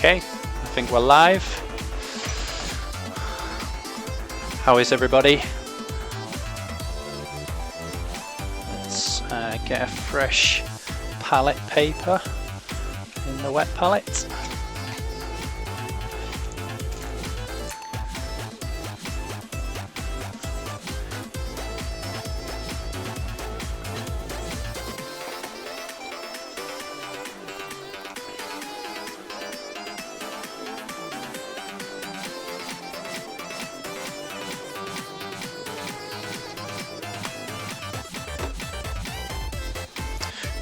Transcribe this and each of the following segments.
Okay, I think we're live. How is everybody? Let's get a fresh palette paper in the wet palette.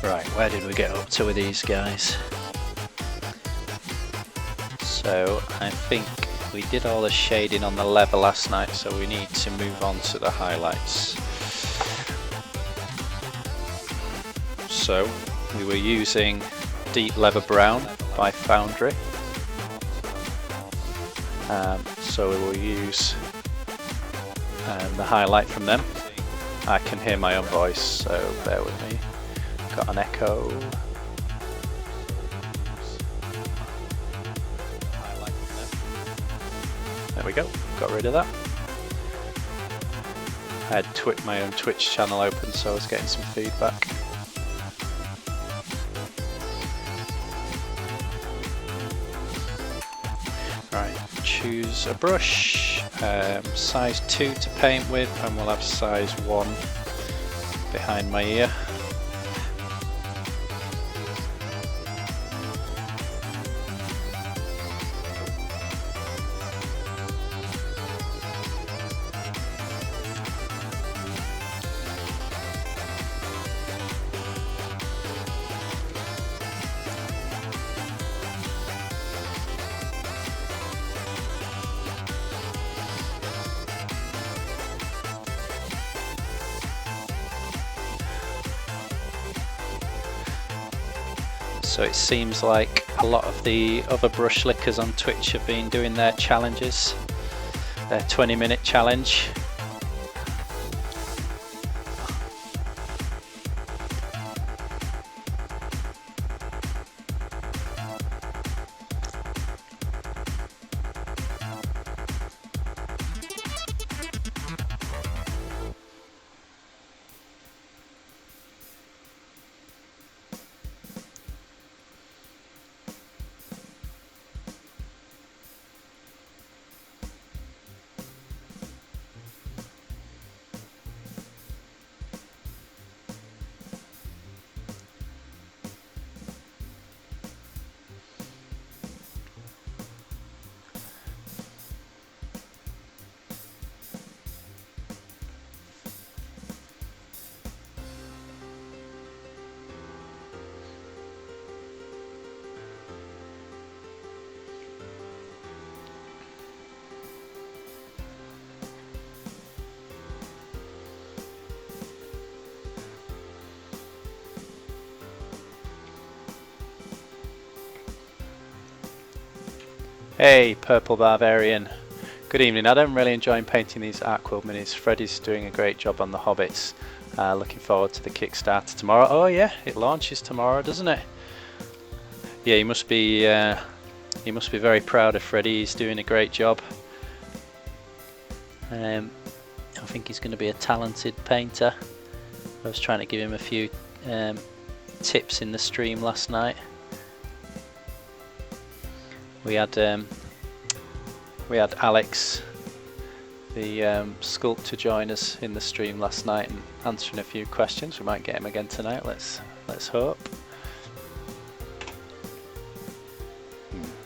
Right, where did we get up to with these guys? So I think we did all the shading on the leather last night, so we need to move on to the highlights. So we were using Deep Leather Brown by Foundry. So we will use the highlight from them. I can hear my own voice, so bear with me. Got an echo. There we go, got rid of that. I had my own Twitch channel open, so I was getting some feedback. Right, choose a brush, size 2 to paint with, and we'll have size 1 behind my ear. So it seems like a lot of the other brush lickers on Twitch have been doing their challenges, their 20-minute challenge. Hey, Purple Barbarian. Good evening. I'm really enjoying painting these art quilt minis. Freddie's doing a great job on the Hobbits. Looking forward to the Kickstarter tomorrow. Oh yeah, it launches tomorrow, doesn't it? Yeah, he must be very proud of Freddie. He's doing a great job. I think he's going to be a talented painter. I was trying to give him a few tips in the stream last night. We had Alex, the sculptor, join us in the stream last night and answering a few questions. We might get him again tonight. Let's hope.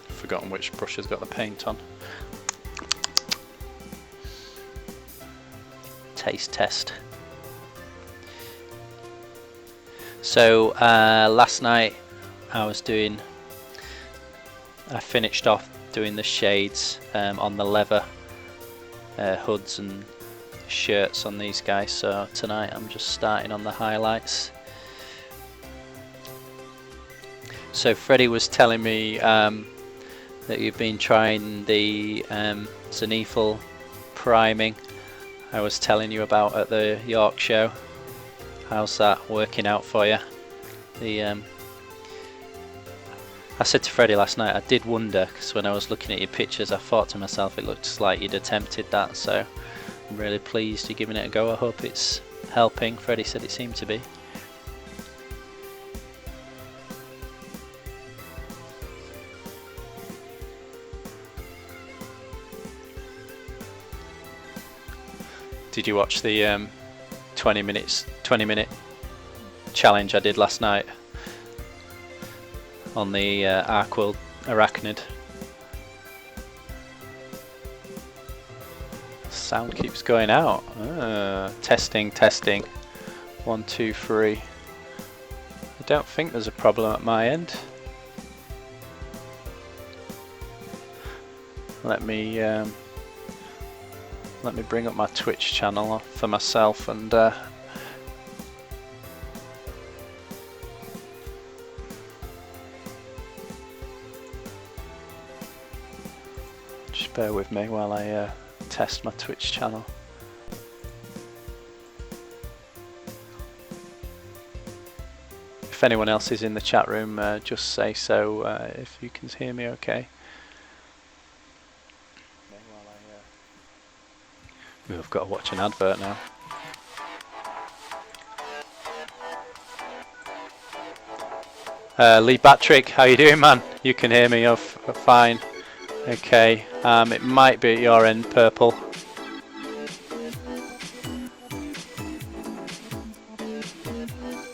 Forgotten which brush has got the paint on. Taste test. So last night I finished off doing the shades on the leather hoods and shirts on these guys, so tonight I'm just starting on the highlights. So Freddie was telling me that you've been trying the zenithal priming I was telling you about at the York show. How's that working out for you? The I said to Freddie last night, I did wonder, because when I was looking at your pictures I thought to myself it looked like you'd attempted that, so I'm really pleased you're giving it a go. I hope it's helping. Freddie said it seemed to be. Did you watch the 20-minute challenge I did last night on the Arcworld Arachnid? Sound keeps going out. Testing, testing. 1, 2, 3. I don't think there's a problem at my end. Let me bring up my Twitch channel for myself and just bear with me while I test my Twitch channel. If anyone else is in the chat room, just say so if you can hear me okay. We've got to watch an advert now. Lee Batrick, how you doing, man? You can hear me fine. Okay, it might be at your end, Purple.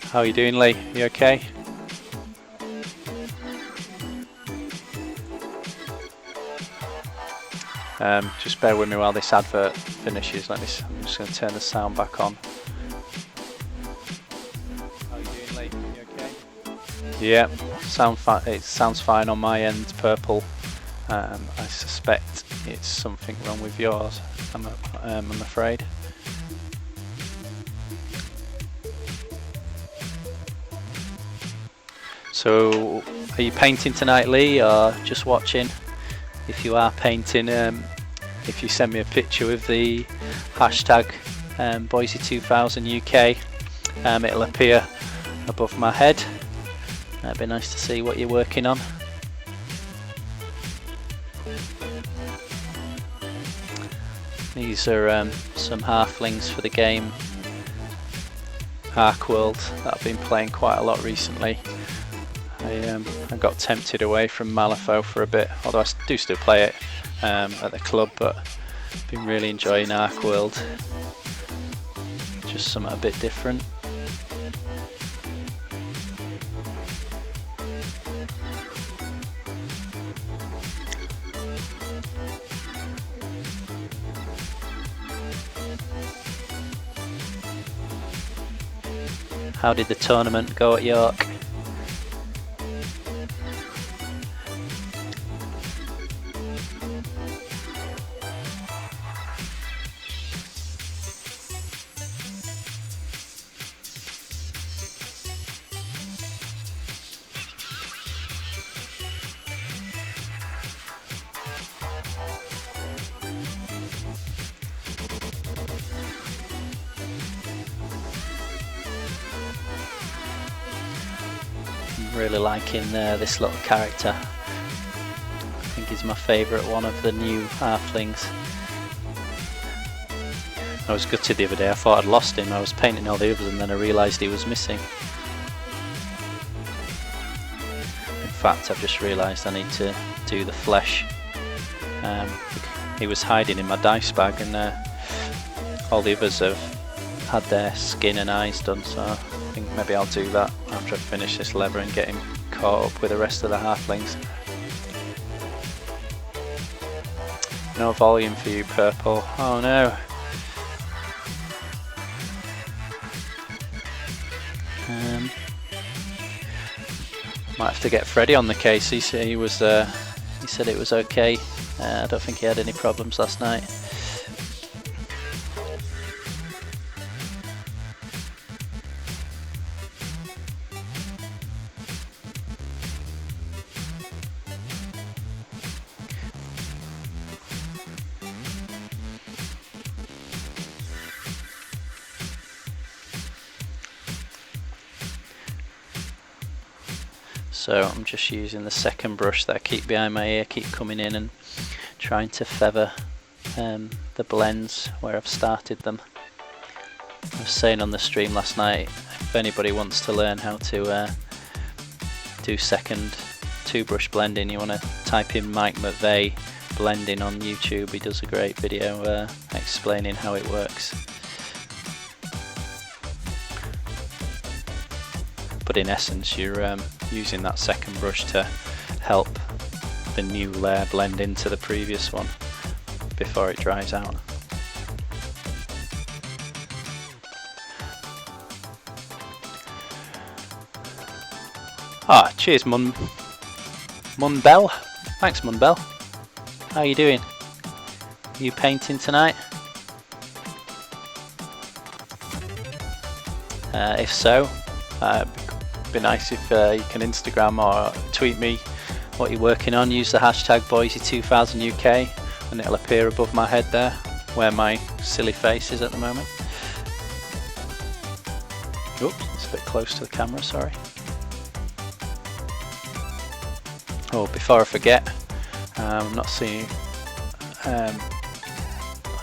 How are you doing, Lee? You okay? Just bear with me while this advert finishes. I'm just going to turn the sound back on. How are you doing, Lee? You okay? Yeah, it sounds fine on my end, Purple. I suspect it's something wrong with yours, I'm afraid. So, are you painting tonight, Lee, or just watching? If you are painting, if you send me a picture with the hashtag Boyzie2000UK, it'll appear above my head. That'd be nice to see what you're working on. These are some halflings for the game Arcworld that I've been playing quite a lot recently. I got tempted away from Malifaux for a bit, although I do still play it at the club, but been really enjoying Arcworld. Just something a bit different. How did the tournament go at York? Really liking this little character. I think he's my favourite one of the new halflings. I was gutted the other day, I thought I'd lost him. I was painting all the others and then I realised he was missing. In fact, I've just realised I need to do the flesh. He was hiding in my dice bag and all the others have had their skin and eyes done, so I think maybe I'll do that after I finish this lever and get him caught up with the rest of the halflings. No volume for you, Purple. Oh no. Might have to get Freddie on the case. He said he said it was okay. I don't think he had any problems last night. So I'm just using the second brush that I keep behind my ear, keep coming in and trying to feather the blends where I've started them. I was saying on the stream last night, if anybody wants to learn how to do second two brush blending, you want to type in Mike McVeigh blending on YouTube. He does a great video explaining how it works. But in essence, you're using that second brush to help the new layer blend into the previous one before it dries out. Ah, cheers Munbell. Thanks Munbell. How are you doing? Are you painting tonight? If so, it'd be nice if you can Instagram or tweet me what you're working on. Use the hashtag Boyzie2000UK and it'll appear above my head there where my silly face is at the moment. Oops, it's a bit close to the camera, sorry. Oh, before I forget, I'm not seeing, let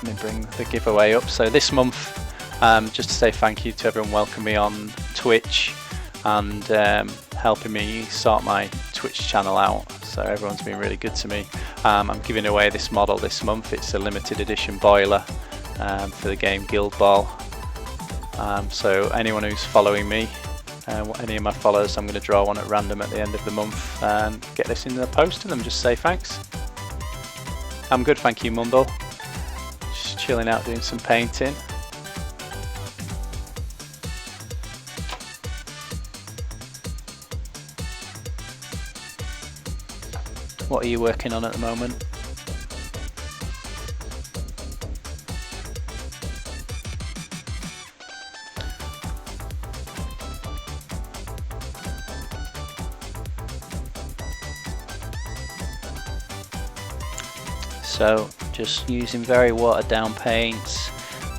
me bring the giveaway up. So this month, just to say thank you to everyone welcoming me on Twitch and helping me sort my Twitch channel out. So everyone's been really good to me. I'm giving away this model this month. It's a limited edition boiler for the game Guild Ball. So anyone who's following me, any of my followers, I'm going to draw one at random at the end of the month and get this in the post to them. Just say thanks. I'm good, thank you Mumble. Just chilling out doing some painting. What are you working on at the moment? So just using very watered down paints,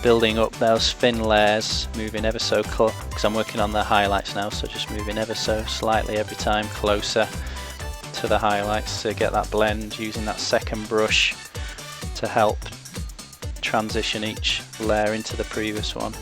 building up those thin layers, moving ever so close, because I'm working on the highlights now, so just moving ever so slightly every time closer to the highlights to get that blend, using that second brush to help transition each layer into the previous one.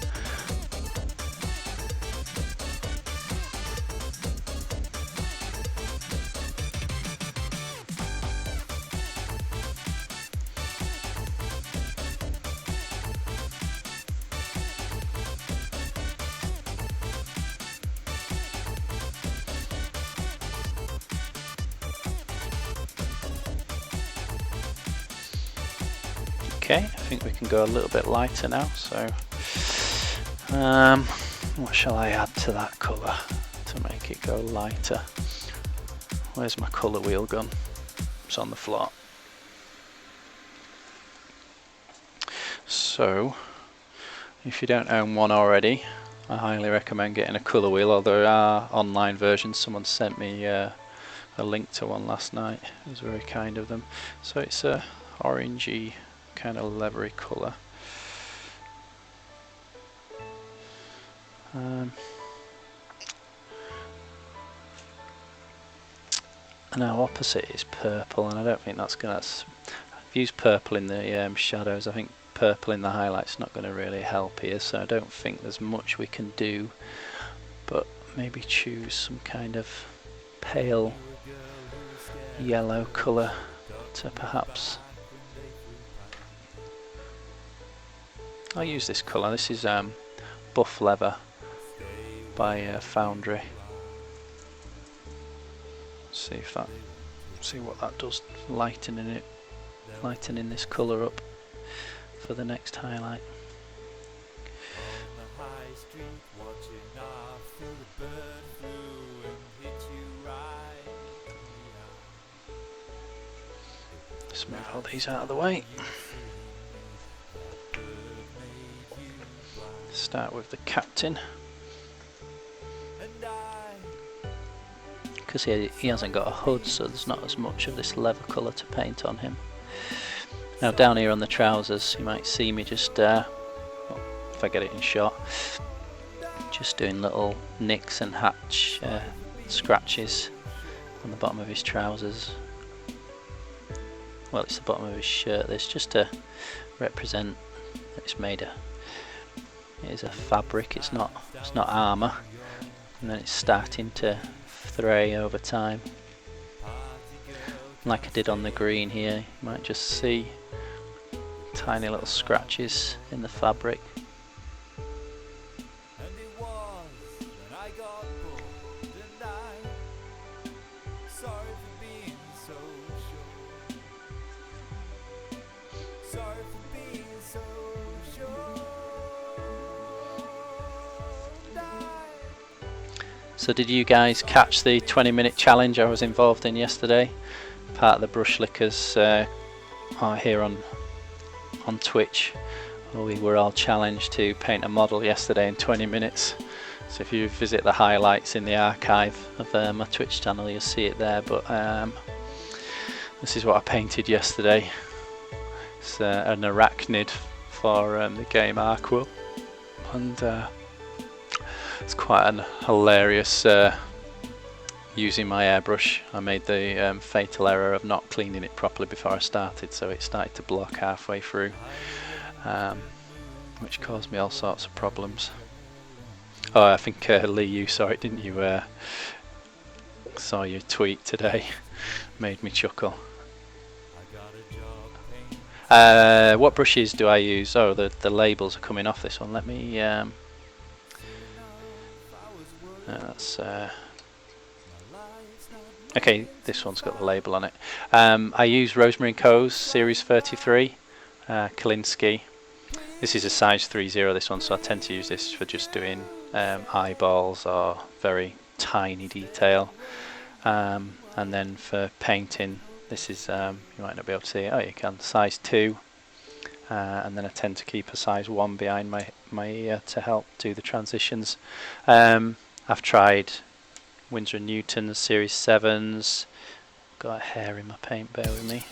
Okay, I think we can go a little bit lighter now, so what shall I add to that colour to make it go lighter? Where's my colour wheel gun? It's on the floor. So, if you don't own one already, I highly recommend getting a colour wheel, although there are online versions. Someone sent me a link to one last night. It was very kind of them. So it's a orangey kind of leathery colour. Now opposite is purple, and I don't think that's gonna. I've used purple in the shadows. I think purple in the highlights not going to really help here, so I don't think there's much we can do. But maybe choose some kind of pale yellow colour to perhaps. I'll use this colour. This is Buff Leather by Foundry. See if that, see what that does, lightening it, lightening this colour up for the next highlight. Let's move all these out of the way. Start with the captain, because he hasn't got a hood, so there's not as much of this leather colour to paint on him. Now down here on the trousers, you might see me just, well, if I get it in shot, just doing little nicks and hatch scratches on the bottom of his trousers. Well, it's the bottom of his shirt. This just to represent that it's made a. It is a fabric. It's not armour. And then it's starting to fray over time. Like I did on the green here, you might just see tiny little scratches in the fabric. So did you guys catch the 20-minute challenge I was involved in yesterday? Part of the Brush Lickers are here on Twitch. We were all challenged to paint a model yesterday in 20 minutes. So if you visit the highlights in the archive of my Twitch channel, you'll see it there. But this is what I painted yesterday. It's an arachnid for the game Arkwell, and it's quite an hilarious using my airbrush. I made the fatal error of not cleaning it properly before I started, so it started to block halfway through, which caused me all sorts of problems. Oh, I think Lee, you saw it, didn't you? Saw your tweet today. Made me chuckle. What brushes do I use? Oh, the labels are coming off this one. Let me that's okay, this one's got the label on it. I use Rosemary & Co.'s Series 33 Kolinsky. This is a size 30, this one, so I tend to use this for just doing eyeballs or very tiny detail. And then for painting, this is, you might not be able to see it, oh you can, size 2. And then I tend to keep a size 1 behind my ear to help do the transitions. I've tried Winsor & Newton's Series 7s. Got a hair in my paint, bear with me.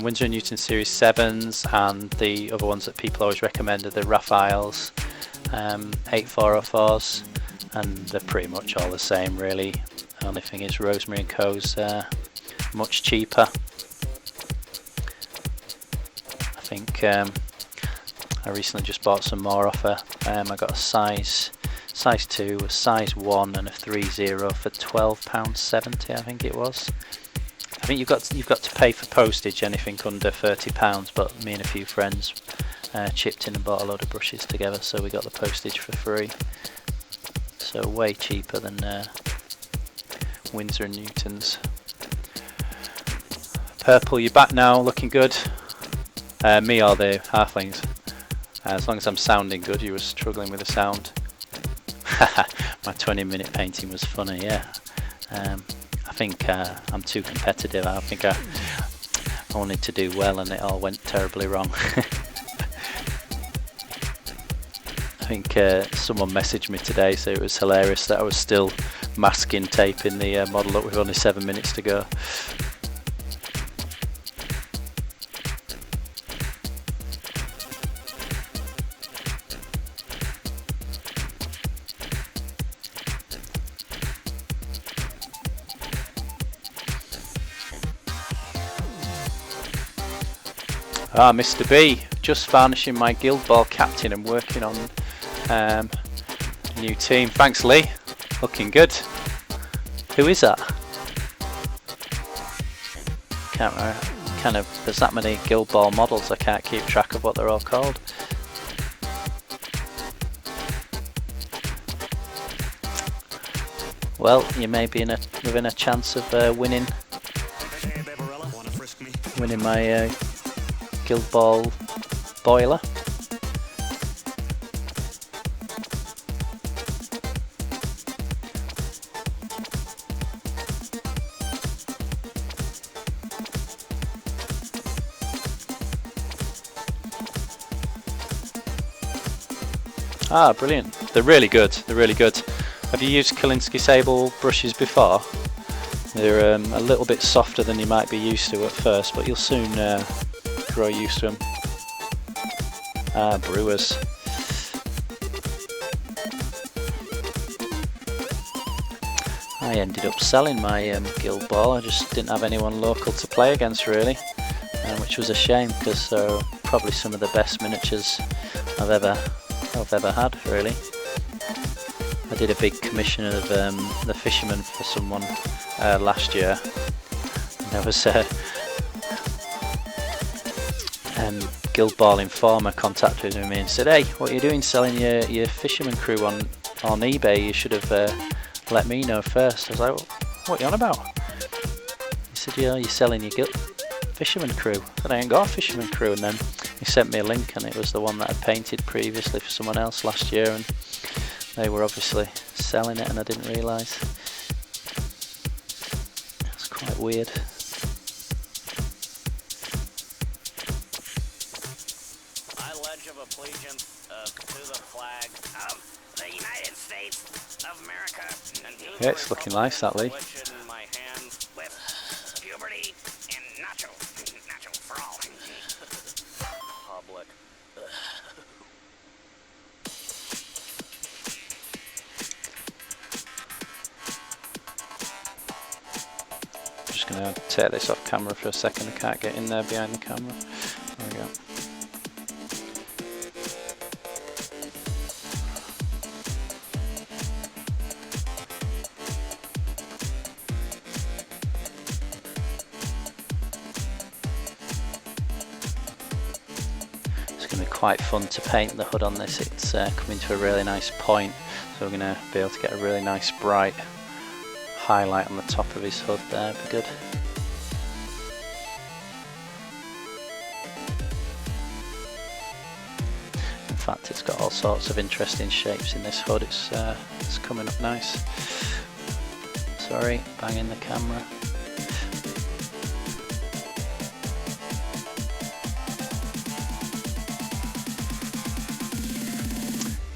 Winsor & Newton Series 7s, and the other ones that people always recommend are the Raphael's 8404s, and they're pretty much all the same really. The only thing is Rosemary & Co.'s much cheaper. I think I recently just bought some more off her. I got a size 2, a size 1 and a 30 for £12.70 I think it was. I think you've got to pay for postage anything under £30, but me and a few friends chipped in and bought a load of brushes together, so we got the postage for free. So way cheaper than Winsor & Newton's. Purple, you're back now, looking good. Me or the halflings? As long as I'm sounding good. You were struggling with the sound. My 20-minute painting was funny, yeah. I think I'm too competitive. I think I wanted to do well and it all went terribly wrong. I think someone messaged me today, so it was hilarious that I was still masking taping the model up with only 7 minutes to go. Ah, Mr. B, just varnishing my Guild Ball captain and working on a new team. Thanks, Lee. Looking good. Who is that? Can't remember. There's that many Guild Ball models, I can't keep track of what they're all called. Well, you may be within a chance of winning my Guild Ball boiler. Ah, brilliant. They're really good. They're really good. Have you used Kolinsky Sable brushes before? They're a little bit softer than you might be used to at first, but you'll soon grow used to them. Ah, Brewers. I I ended up selling my guild ball. I just didn't have anyone local to play against really, which was a shame because they're probably some of the best miniatures I've ever had really. I did a big commission of the fisherman for someone last year. And there was Guild Ball Informer contacted me and said, "Hey, what are you doing selling your fisherman crew on eBay? You should have let me know first." I was like, well, "What are you on about?" He said, "Yeah, you're selling your fisherman crew." I said, "I ain't got a fisherman crew." And then he sent me a link, and it was the one that I painted previously for someone else last year, and they were obviously selling it, and I didn't realise. It's quite weird. Of allegiance to the flag of the United States of America. Yeah, it's looking nice, that Lee. In my hands with puberty and nacho for all. Public. I'm just going to take this off camera for a second. I can't get in there behind the camera. There we go. Quite fun to paint the hood on this. It's coming to a really nice point, so we're going to be able to get a really nice bright highlight on the top of his hood there. Be good. In fact, it's got all sorts of interesting shapes in this hood. It's coming up nice. Sorry, banging the camera.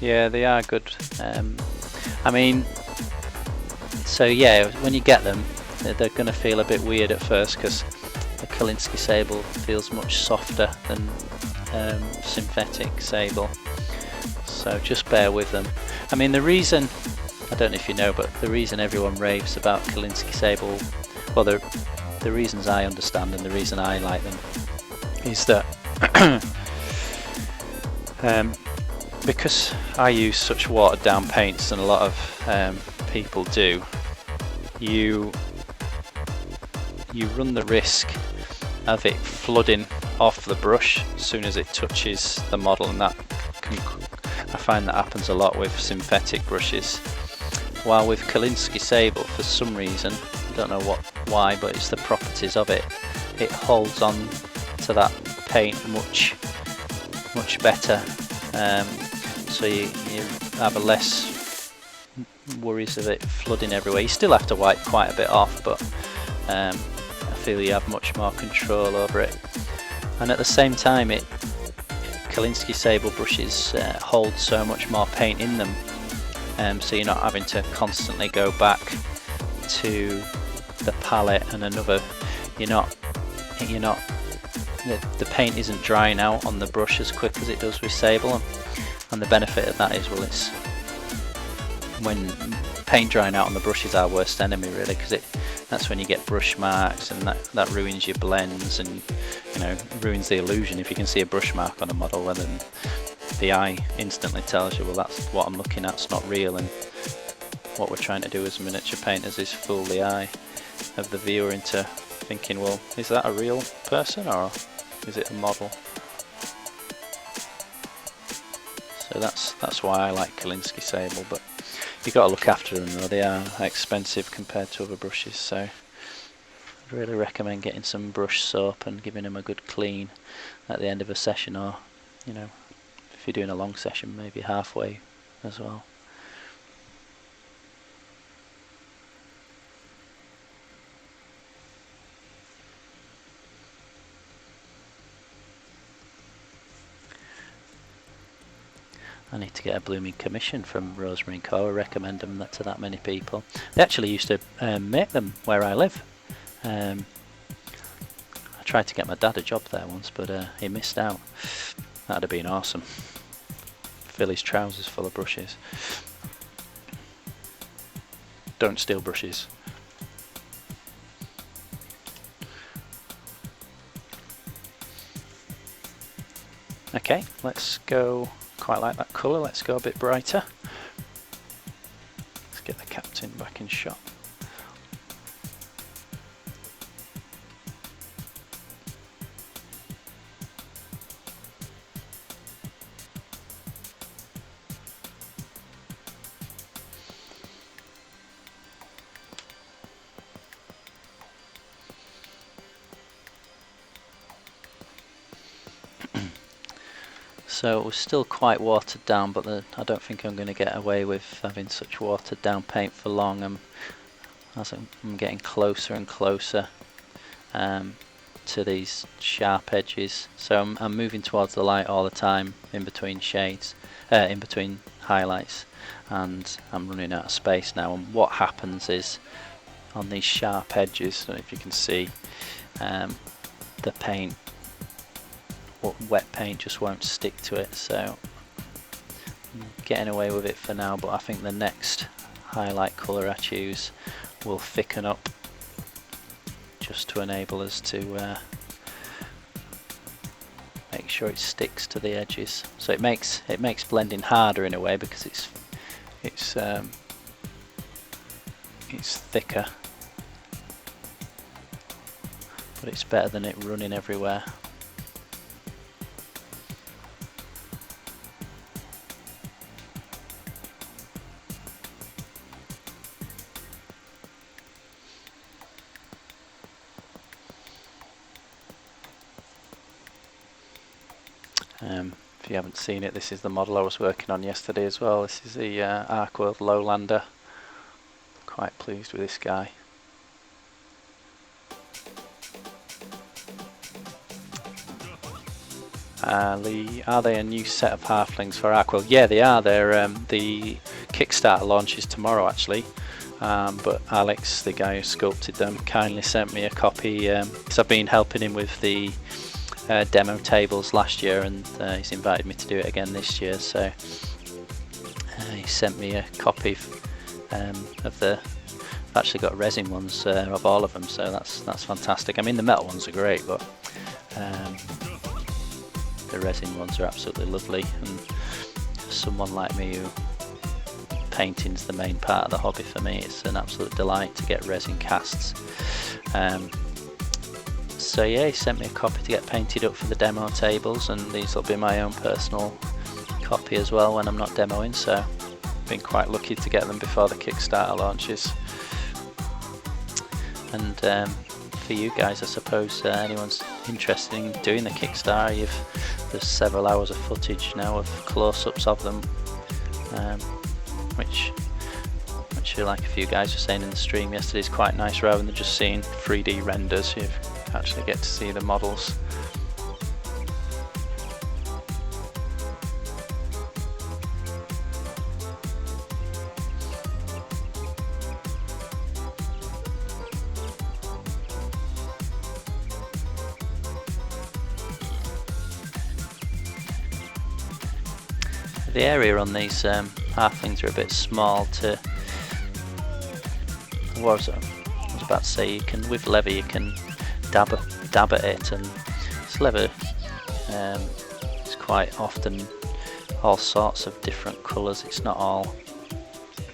Yeah, they are good. I mean, so yeah, when you get them, they're going to feel a bit weird at first because the Kalinsky sable feels much softer than synthetic sable. So just bear with them. I mean, the reason, I don't know if you know, but the reason everyone raves about Kalinsky sable, well, the reasons I understand and the reason I like them is that because I use such watered down paints, and a lot of people do, you run the risk of it flooding off the brush as soon as it touches the model, and that I find that happens a lot with synthetic brushes. While with Kalinsky sable, for some reason, I don't know why, but it's the properties of it, it holds on to that paint much better. So you have a less worries of it flooding everywhere. You still have to wipe quite a bit off, but I feel you have much more control over it. And at the same time, Kalinsky sable brushes hold so much more paint in them, so you're not having to constantly go back to the palette and another. The paint isn't drying out on the brush as quick as it does with sable, and the benefit of that is, well, it's when paint drying out on the brush is our worst enemy really, because that's when you get brush marks, and that ruins your blends, and ruins the illusion. If you can see a brush mark on a model, then the eye instantly tells you, well, that's what I'm looking at, it's not real. And what we're trying to do as miniature painters is fool the eye of the viewer into thinking, well, is that a real person or is it a model? So that's why I like Kalinsky sable, but you've got to look after them though. They are expensive compared to other brushes, so I'd really recommend getting some brush soap and giving them a good clean at the end of a session, or if you're doing a long session, maybe halfway as well. I need to get a blooming commission from Rosemary & Co. I recommend them to that many people. They actually used to make them where I live. I tried to get my dad a job there once, but he missed out. That'd have been awesome. Fill his trousers full of brushes. don't steal brushes. Okay, let's go, quite like that colour, let's go a bit brighter. Let's get the captain back in shot. So it was still quite watered down, but I don't think I'm going to get away with having such watered down paint for long. As I'm getting closer and closer to these sharp edges, so I'm moving towards the light all the time in between shades, in between highlights, and I'm running out of space now. And what happens is, on these sharp edges, I don't know if you can see, the paint, wet paint just won't stick to it, so I'm getting away with it for now, but I think the next highlight colour I choose will thicken up just to enable us to make sure it sticks to the edges. So it makes blending harder in a way, because it's thicker, but it's better than it running everywhere. If you haven't seen it, this is the model I was working on yesterday as well. This is the Arcworld Lowlander. Quite pleased with this guy. Are they a new set of halflings for Arcworld? Yeah, they are. They're the Kickstarter launch is tomorrow actually. But Alex, the guy who sculpted them, kindly sent me a copy because I've been helping him with the demo tables last year, and he's invited me to do it again this year. So he sent me a copy of the. I've actually got resin ones of all of them, so that's fantastic. I mean, the metal ones are great, but the resin ones are absolutely lovely. And for someone like me who painting's the main part of the hobby for me, it's an absolute delight to get resin casts. So yeah, he sent me a copy to get painted up for the demo tables, and these will be my own personal copy as well when I'm not demoing, so I've been quite lucky to get them before the Kickstarter launches. And for you guys, I suppose, anyone's interested in doing the Kickstarter, there's several hours of footage now of close-ups of them, which like a few guys were saying in the stream yesterday is quite nice. Rather than just seeing 3D renders, you actually get to see the models. The area on these halflings are a bit small to. What was I was about to say, you can, with leather you can dab at it, and this leather is quite often all sorts of different colours. It's not all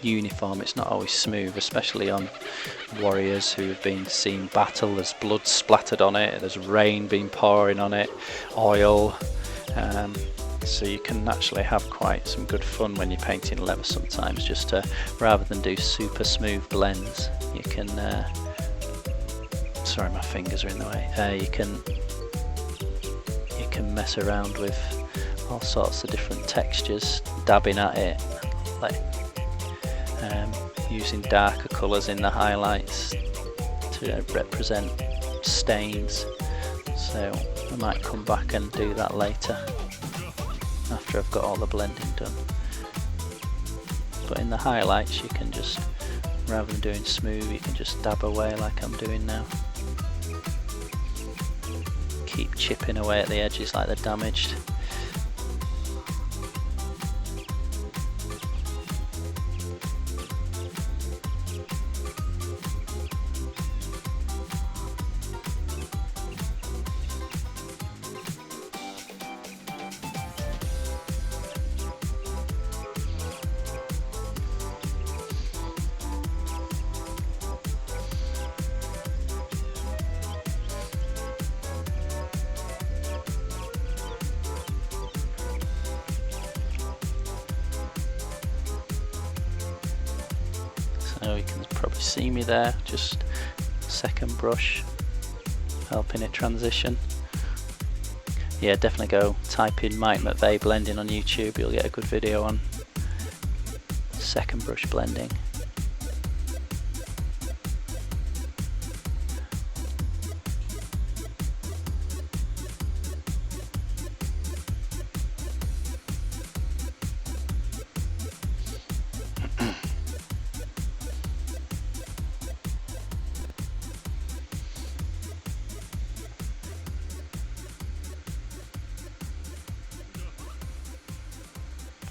uniform, it's not always smooth, especially on warriors who have been seen battle. There's blood splattered on it, there's rain been pouring on it, oil, so you can actually have quite some good fun when you're painting leather sometimes, just to, rather than do super smooth blends, you can sorry, my fingers are in the way, you can mess around with all sorts of different textures, dabbing at it, like using darker colours in the highlights to represent stains. So I might come back and do that later after I've got all the blending done. But in the highlights you can just, rather than doing smooth, you can just dab away like I'm doing now. Keep chipping away at the edges like they're damaged. So you can probably see me there, just second brush, helping it transition. Yeah, definitely go type in Mike McVeigh blending on YouTube, you'll get a good video on second brush blending.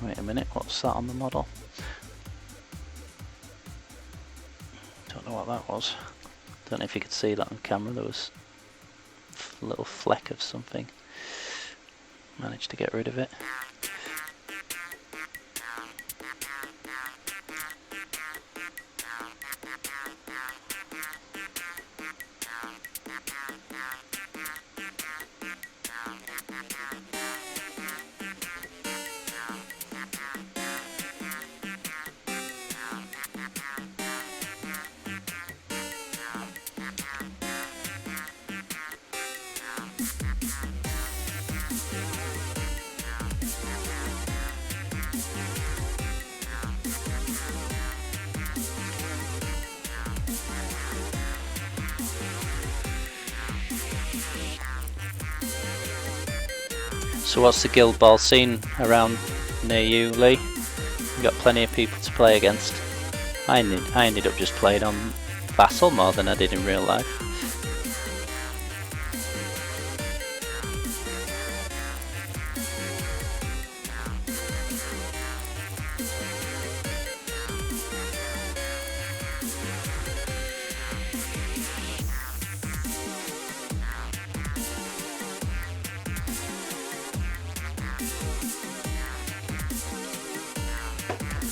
Wait a minute, what's that on the model? Don't know what that was. Don't know if you could see that on camera, there was a little fleck of something. Managed to get rid of it. So what's the guild ball scene around near you, Lee? You got plenty of people to play against. I ended up just playing on Vassal more than I did in real life.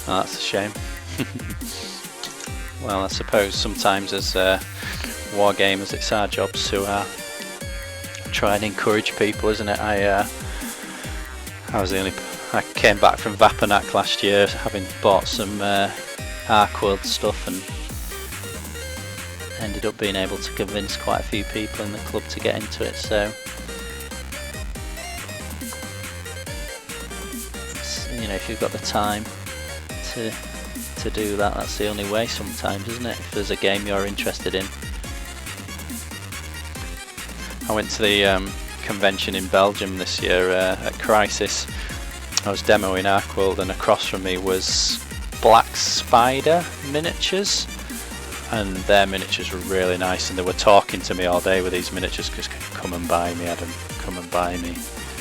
Oh, that's a shame. Well, I suppose sometimes as war gamers it's our jobs to try and encourage people, isn't it? I came back from Vapanak last year having bought some Ark World stuff and ended up being able to convince quite a few people in the club to get into it, so you know, if you've got the time to do that, that's the only way sometimes, isn't it? If there's a game you're interested in. I went to the convention in Belgium this year at Crisis. I was demoing Ark World and across from me was Black Spider miniatures, and their miniatures were really nice, and they were talking to me all day with these miniatures, just come and buy me, Adam, come and buy me,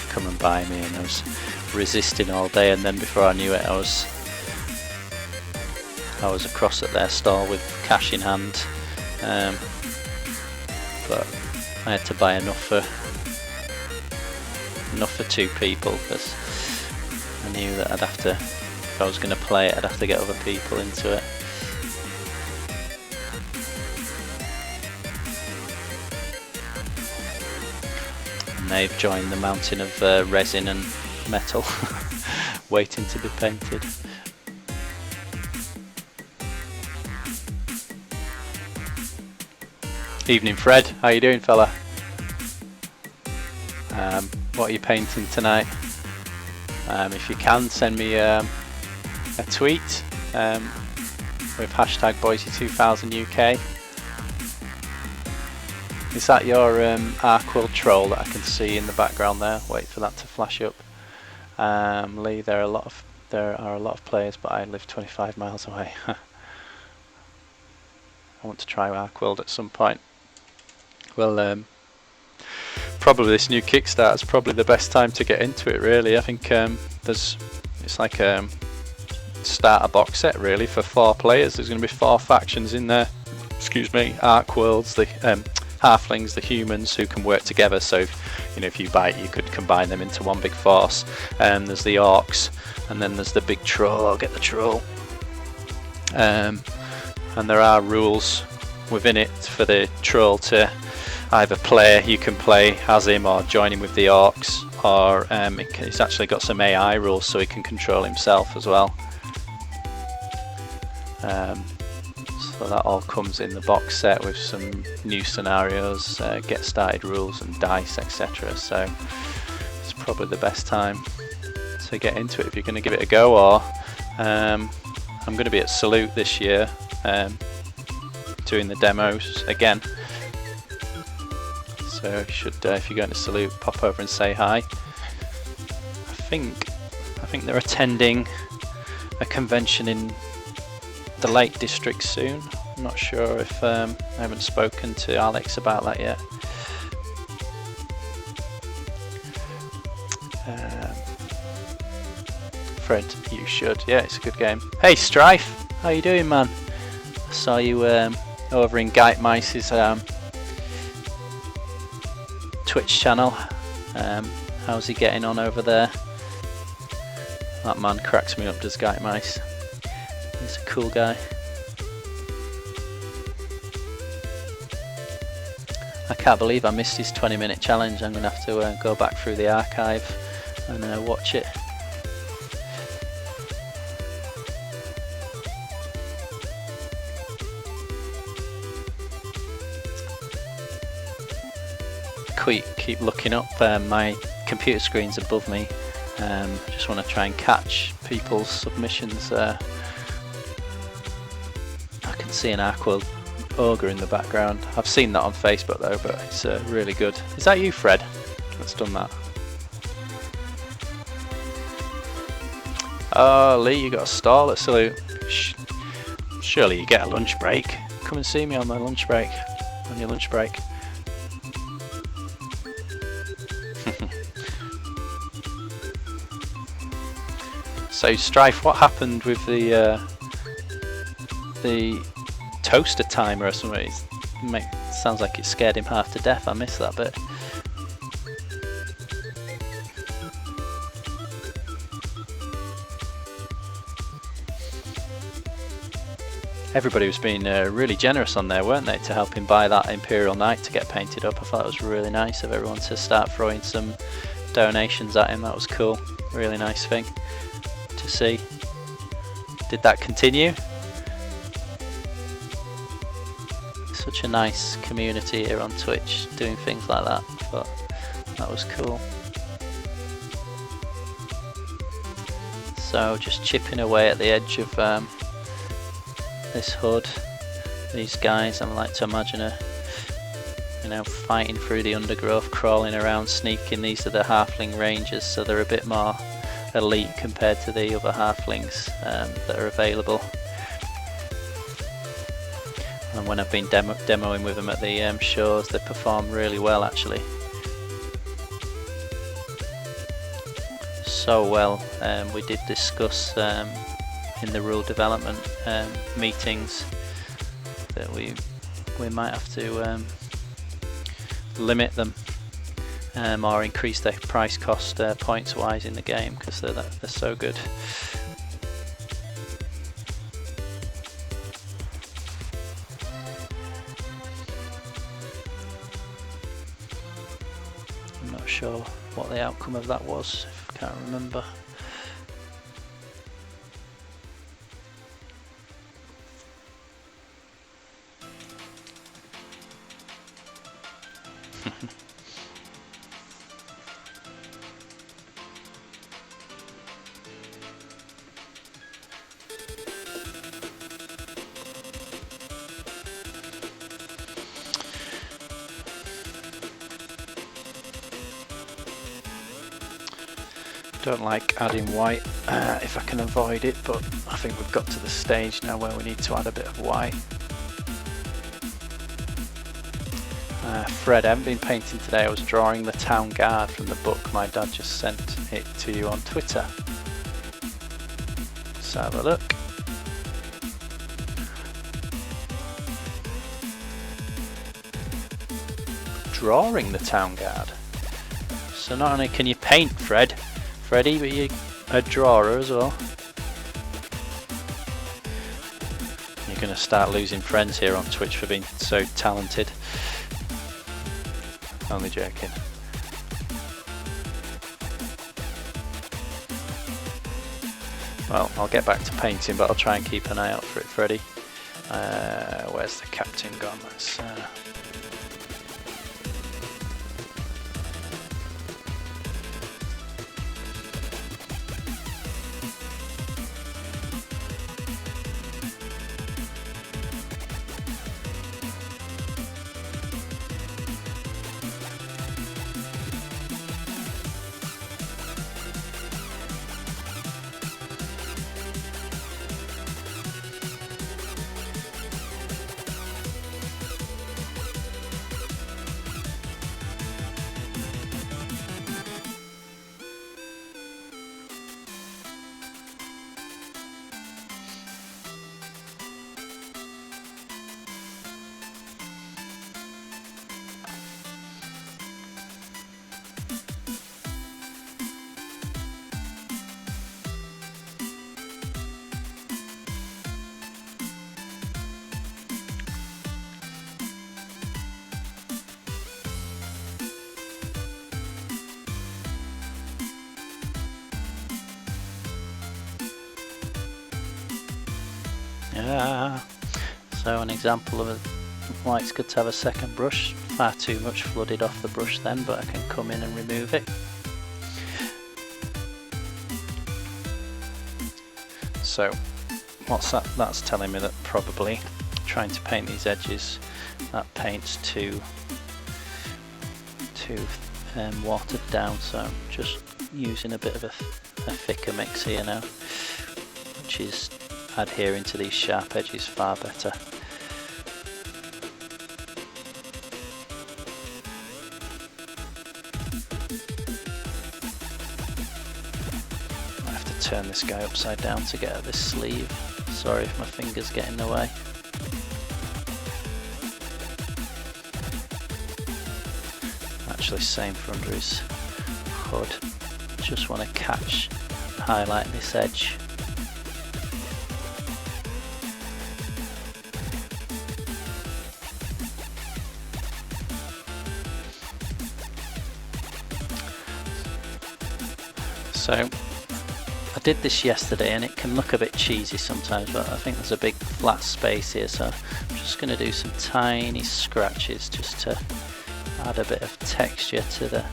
come and buy me, and I was resisting all day, and then before I knew it I was across at their stall with cash in hand, but I had to buy enough for two people because I knew that I'd have to, if I was going to play it, I'd have to get other people into it. And they've joined the mountain of resin and metal waiting to be painted. Evening Fred, how you doing fella? What are you painting tonight? If you can, send me a tweet with hashtag Boyzie2000UK. Is that your Ark World troll that I can see in the background there? Wait for that to flash up. Lee, there are a lot of players, but I live 25 miles away. I want to try Ark World at some point. Well, probably this new Kickstarter is probably the best time to get into it, really. I think it's like a starter box set really for 4 players. There's going to be 4 factions in there. Excuse me, Ark Worlds, the halflings, the humans who can work together. So, if you buy it, you could combine them into one big force. There's the orcs, and then there's the big troll. I'll get the troll. And there are rules within it for the troll to either you can play as him or join him with the orcs, or it's actually got some AI rules so he can control himself as well. So that all comes in the box set with some new scenarios, get started rules and dice, etc. So it's probably the best time to get into it if you're going to give it a go. Or I'm going to be at Salute this year, doing the demos again. So you should, if you're going to Salute, pop over and say hi. I think they're attending a convention in the Lake District soon. I'm not sure if I haven't spoken to Alex about that yet. Fred, you should. Yeah, it's a good game. Hey Strife, how you doing, man? I saw you over in Gite Mice's Twitch channel. How's he getting on over there? That man cracks me up, does Gite Mice. He's a cool guy. I can't believe I missed his 20-minute challenge. I'm going to have to go back through the archive and watch it. Keep looking up. My computer screen's above me. Just want to try and catch people's submissions. I can see an Aqua Ogre in the background. I've seen that on Facebook though, but it's really good. Is that you, Fred, that's done that? Oh, Lee, you got a stall at Salute. Surely you get a lunch break. Come and see me on my lunch break. On your lunch break. So Strife, what happened with the toaster timer or something? Sounds like it scared him half to death. I missed that bit. Everybody was being really generous on there, weren't they, to help him buy that Imperial Knight to get painted up. I thought it was really nice of everyone to start throwing some donations at him. That was cool. Really nice thing to see. Did that continue? Such a nice community here on Twitch doing things like that. I thought that was cool. So just chipping away at the edge of this hood. These guys, I like to imagine fighting through the undergrowth, crawling around, sneaking. These are the halfling rangers, so they're a bit more elite compared to the other halflings that are available. And when I've been demoing with them at the shows, they perform really well actually. So well. We did discuss in the rule development meetings that we might have to limit them or increase their price cost points wise in the game, because they're so good. I'm not sure what the outcome of that was, I can't remember. Don't like adding white if I can avoid it, but I think we've got to the stage now where we need to add a bit of white. Fred, I haven't been painting today. I was drawing the town guard from the book. My dad just sent it to you on Twitter. Let's have a look. Drawing the town guard. So not only can you paint, Freddy, but you're a drawer as well. You're going to start losing friends here on Twitch for being so talented. Only joking. Well, I'll get back to painting, but I'll try and keep an eye out for it, Freddy. Where's the captain gone? Let's so an example of why it's good to have a second brush. Far too much flooded off the brush then, but I can come in and remove it. So what's that? That's telling me that probably trying to paint these edges, that paint's too watered down, so I'm just using a bit of a thicker mix here now, which is adhering to these sharp edges far better. I have to turn this guy upside down to get at this sleeve. Sorry if my fingers get in the way. Actually, same for under his hood. Just want to highlight this edge. So I did this yesterday and it can look a bit cheesy sometimes, but I think there's a big flat space here, so I'm just going to do some tiny scratches just to add a bit of texture to the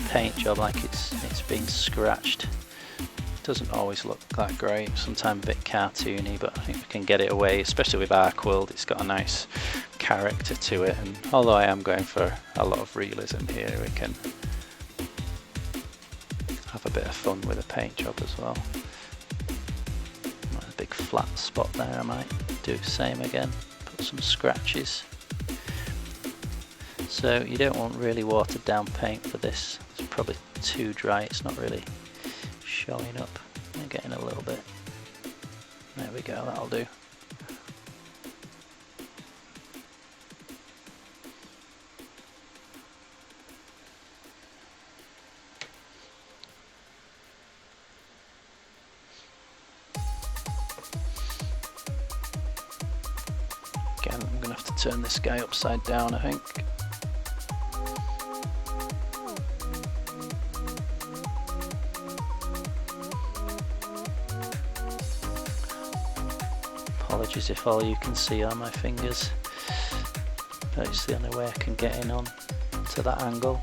paint job, like it's been scratched. It doesn't always look that great, sometimes a bit cartoony, but I think we can get it away, especially with Arcworld. It's got a nice character to it, and although I am going for a lot of realism here, we can have a bit of fun with the paint job as well. A big flat spot there, I might do the same again, put some scratches. So you don't want really watered down paint for this, it's probably too dry, it's not really showing up. I'm getting a little bit, there we go, that'll do. Again, I'm going to have to turn this guy upside down, I think. Apologies if all you can see are my fingers, but it's the only way I can get in on to that angle.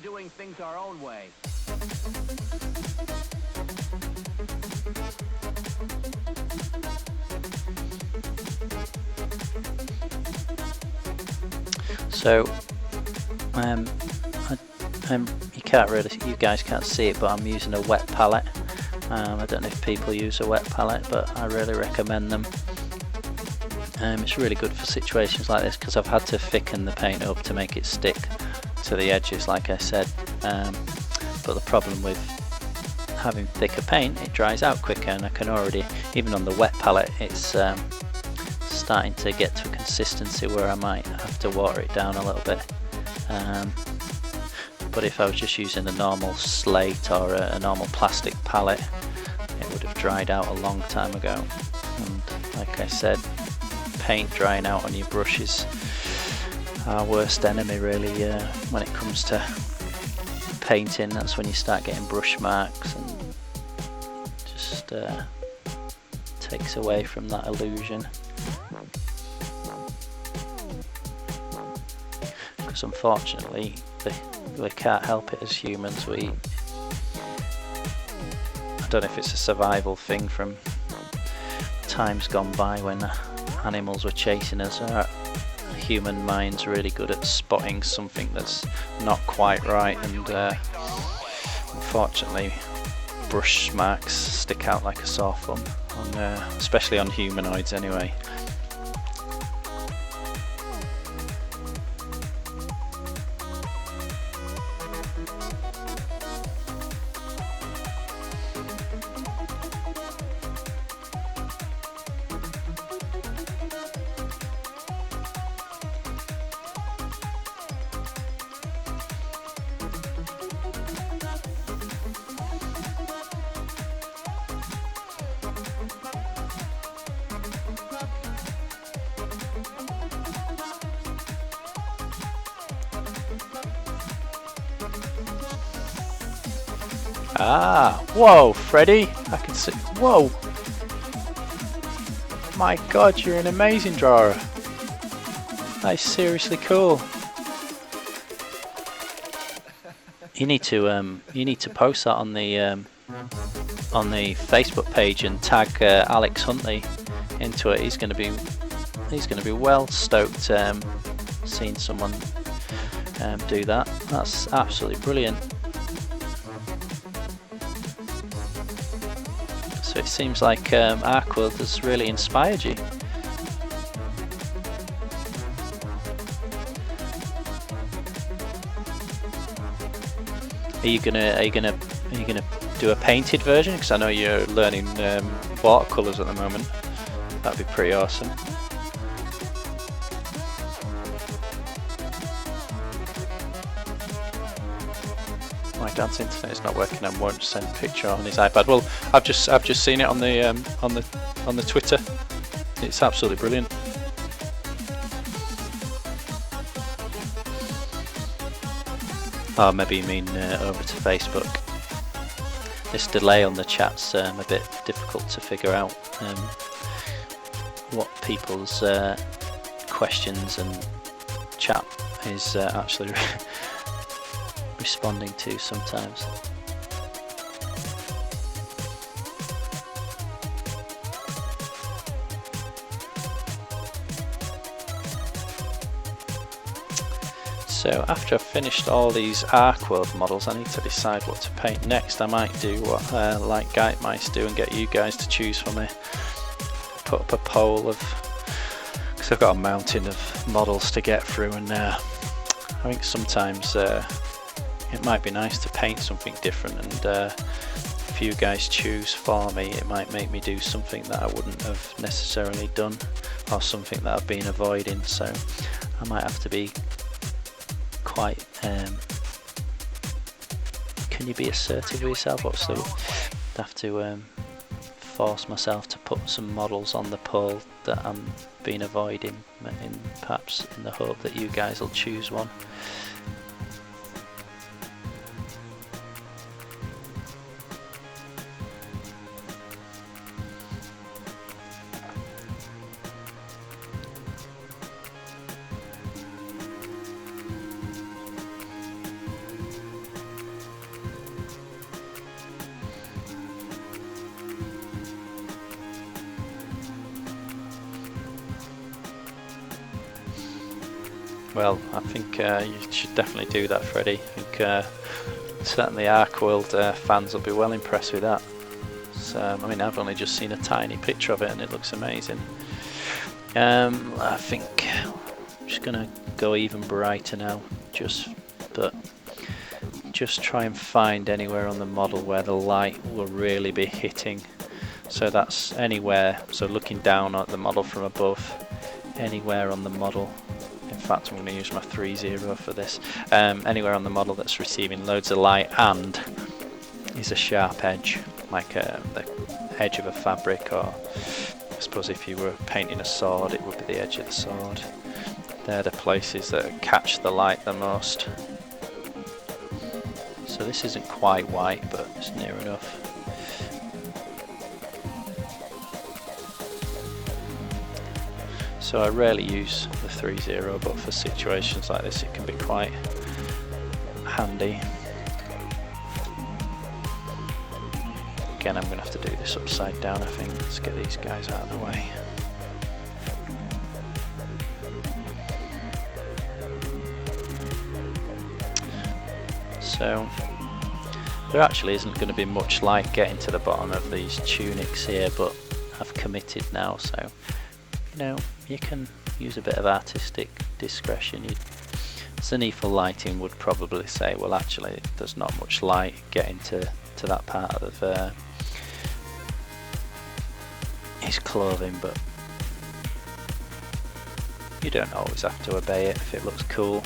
Doing things our own way. So you can't really, you guys can't see it, but I'm using a wet palette. I don't know if people use a wet palette, but I really recommend them. It's really good for situations like this because I've had to thicken the paint up to make it stick to the edges, like I said, but the problem with having thicker paint, it dries out quicker, and I can already, even on the wet palette, it's starting to get to a consistency where I might have to water it down a little bit. But if I was just using a normal slate or a normal plastic palette, it would have dried out a long time ago. And like I said, paint drying out on your brush is our worst enemy really. When it comes to painting, that's when you start getting brush marks, and just takes away from that illusion. Because unfortunately we can't help it as humans. I don't know if it's a survival thing from times gone by when animals were chasing us. Our human mind's really good at spotting something that's not quite right, and unfortunately brush marks stick out like a sore thumb, especially on humanoids anyway. Ah, whoa, Freddy, I can see, whoa, my god, you're an amazing drawer. That is seriously cool. You need to post that on the Facebook page and tag Alex Huntley into it. He's going to be well stoked seeing someone do that. That's absolutely brilliant. So it seems like Arcworld has really inspired you. Are you gonna do a painted version? Because I know you're learning watercolors at the moment. That'd be pretty awesome. My dad's internet is not working and won't send a picture on his iPad. Well, I've just seen it on the Twitter. It's absolutely brilliant. Oh, maybe you mean over to Facebook. This delay on the chat's a bit difficult to figure out what people's questions and chat is actually responding to sometimes. So after I've finished all these Arcworld models, I need to decide what to paint next. I might do what like Guide Mice do and get you guys to choose for me. Put up a poll of, because I've got a mountain of models to get through, and I think sometimes it might be nice to paint something different, and if you guys choose for me, it might make me do something that I wouldn't have necessarily done, or something that I've been avoiding. So I might have to be quite can you be assertive with yourself? What's the have to force myself to put some models on the poll that I'm been avoiding, perhaps in the hope that you guys will choose one. Well, I think you should definitely do that, Freddie. I think certainly Arcworld fans will be well impressed with that. So, I mean, I've only just seen a tiny picture of it and it looks amazing. I think I'm just gonna go even brighter now, just just try and find anywhere on the model where the light will really be hitting. So that's anywhere, so looking down at the model from above, anywhere on the model. In fact, I'm going to use my 3.0 for this. Anywhere on the model that's receiving loads of light and is a sharp edge, like the edge of a fabric, or I suppose if you were painting a sword, it would be the edge of the sword. They're the places that catch the light the most. So this isn't quite white, but it's near enough. So I rarely use the 3.0, but for situations like this it can be quite handy. Again, I'm going to have to do this upside down, I think. Let's get these guys out of the way. So there actually isn't going to be much light getting to the bottom of these tunics here, but I've committed now, so you know, you can use a bit of artistic discretion. Zenithal lighting would probably say, well, actually there's not much light getting to that part of his clothing, but you don't always have to obey it if it looks cool.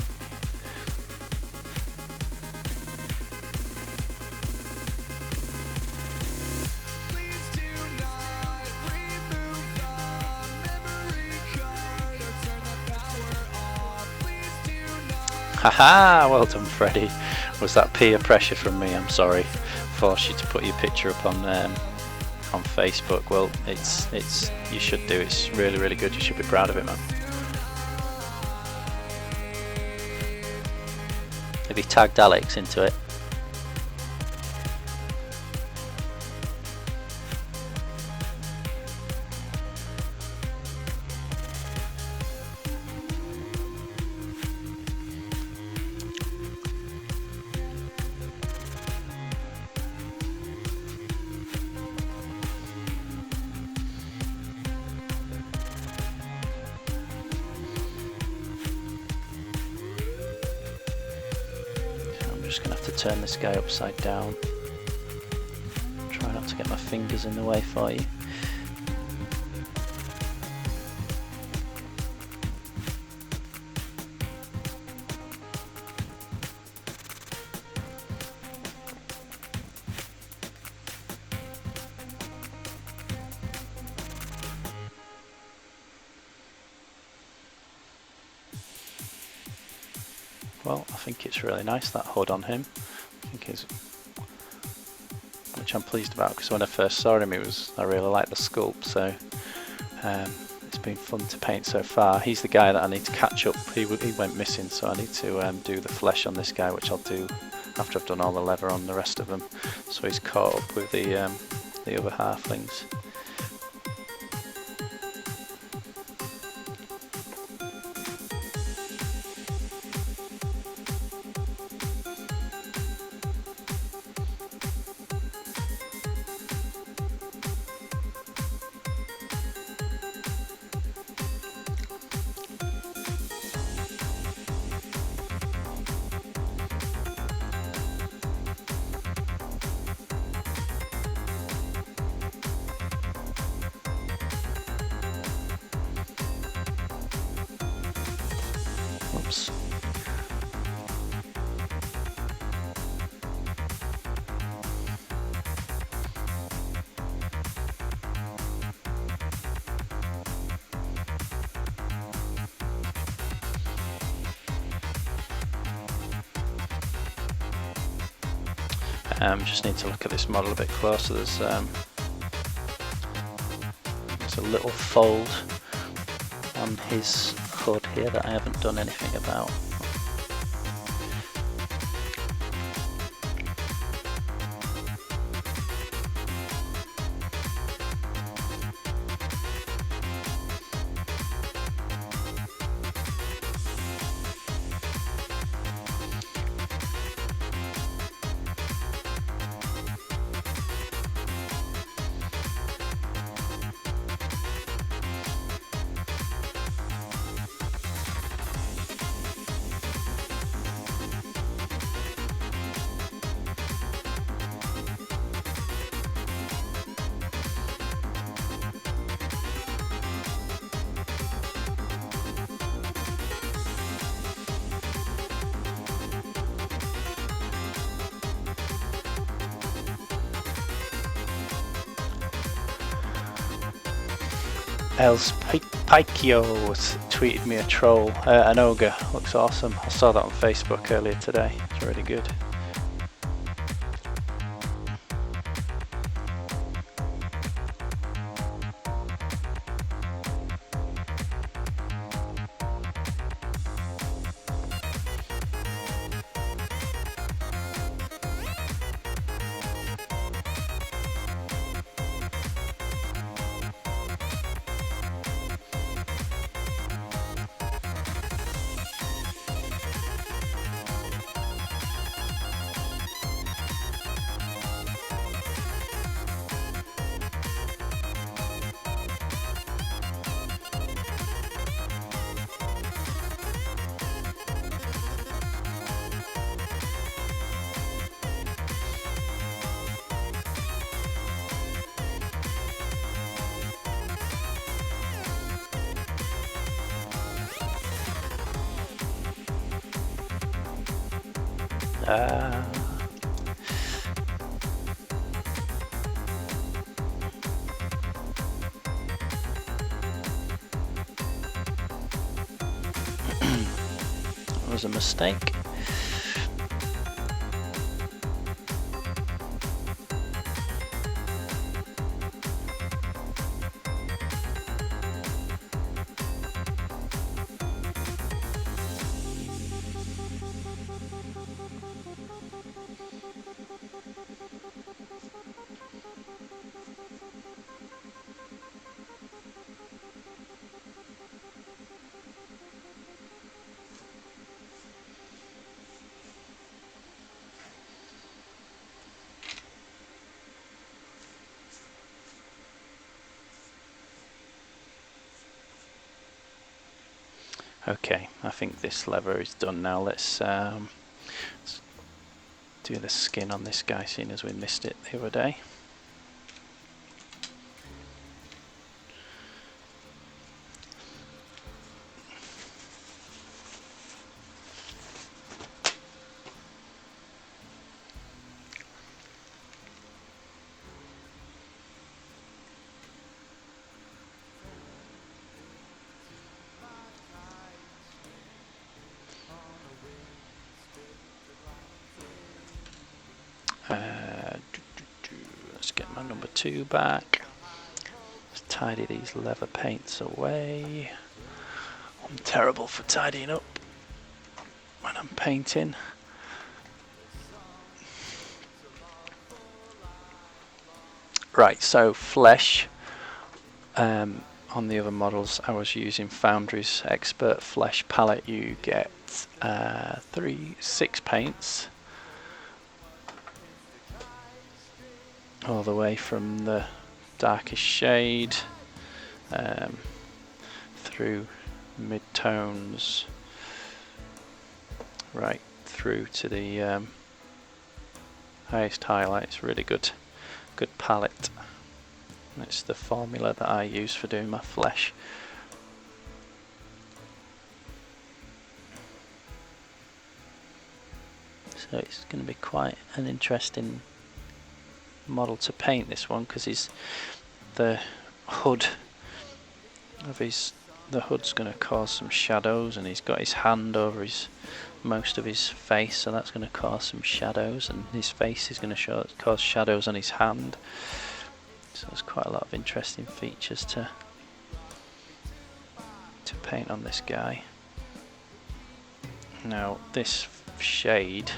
Haha, well done, Freddie. Was that peer pressure from me? I'm sorry. Forced you to put your picture up on Facebook. Well, it's you should do. It's really, really good. You should be proud of it, man. Have you tagged Alex into it? I'm just going to have to turn this guy upside down. Try not to get my fingers in the way for you. Well, I think it's really nice, that hood on him. I think it's, which I'm pleased about, because when I first saw him, I really liked the sculpt. So it's been fun to paint so far. He's the guy that I need to catch up. He went missing, so I need to do the flesh on this guy, which I'll do after I've done all the leather on the rest of them. So he's caught up with the other halflings. Oops. Just need to look at this model a bit closer. There's a little fold on his hood here that I haven't done anything about. Els Pikio tweeted me a troll, an ogre. Looks awesome. I saw that on Facebook earlier today. It's really good. That was a mistake. Okay, I think this lever is done now. Let's do the skin on this guy, seeing as we missed it the other day. Let's get my number 2 back. Let's tidy these leather paints away. I'm terrible for tidying up when I'm painting. Right, so flesh. On the other models I was using Foundry's Expert Flesh palette. You get 6 paints, all the way from the darkest shade through mid-tones right through to the highest highlights. Really good palette. It's the formula that I use for doing my flesh. So it's going to be quite an interesting model to paint, this one, because the hood's going to cause some shadows, and he's got his hand over most of his face, so that's going to cause some shadows, and his face is going to cause shadows on his hand. So there's quite a lot of interesting features to paint on this guy. Now this shade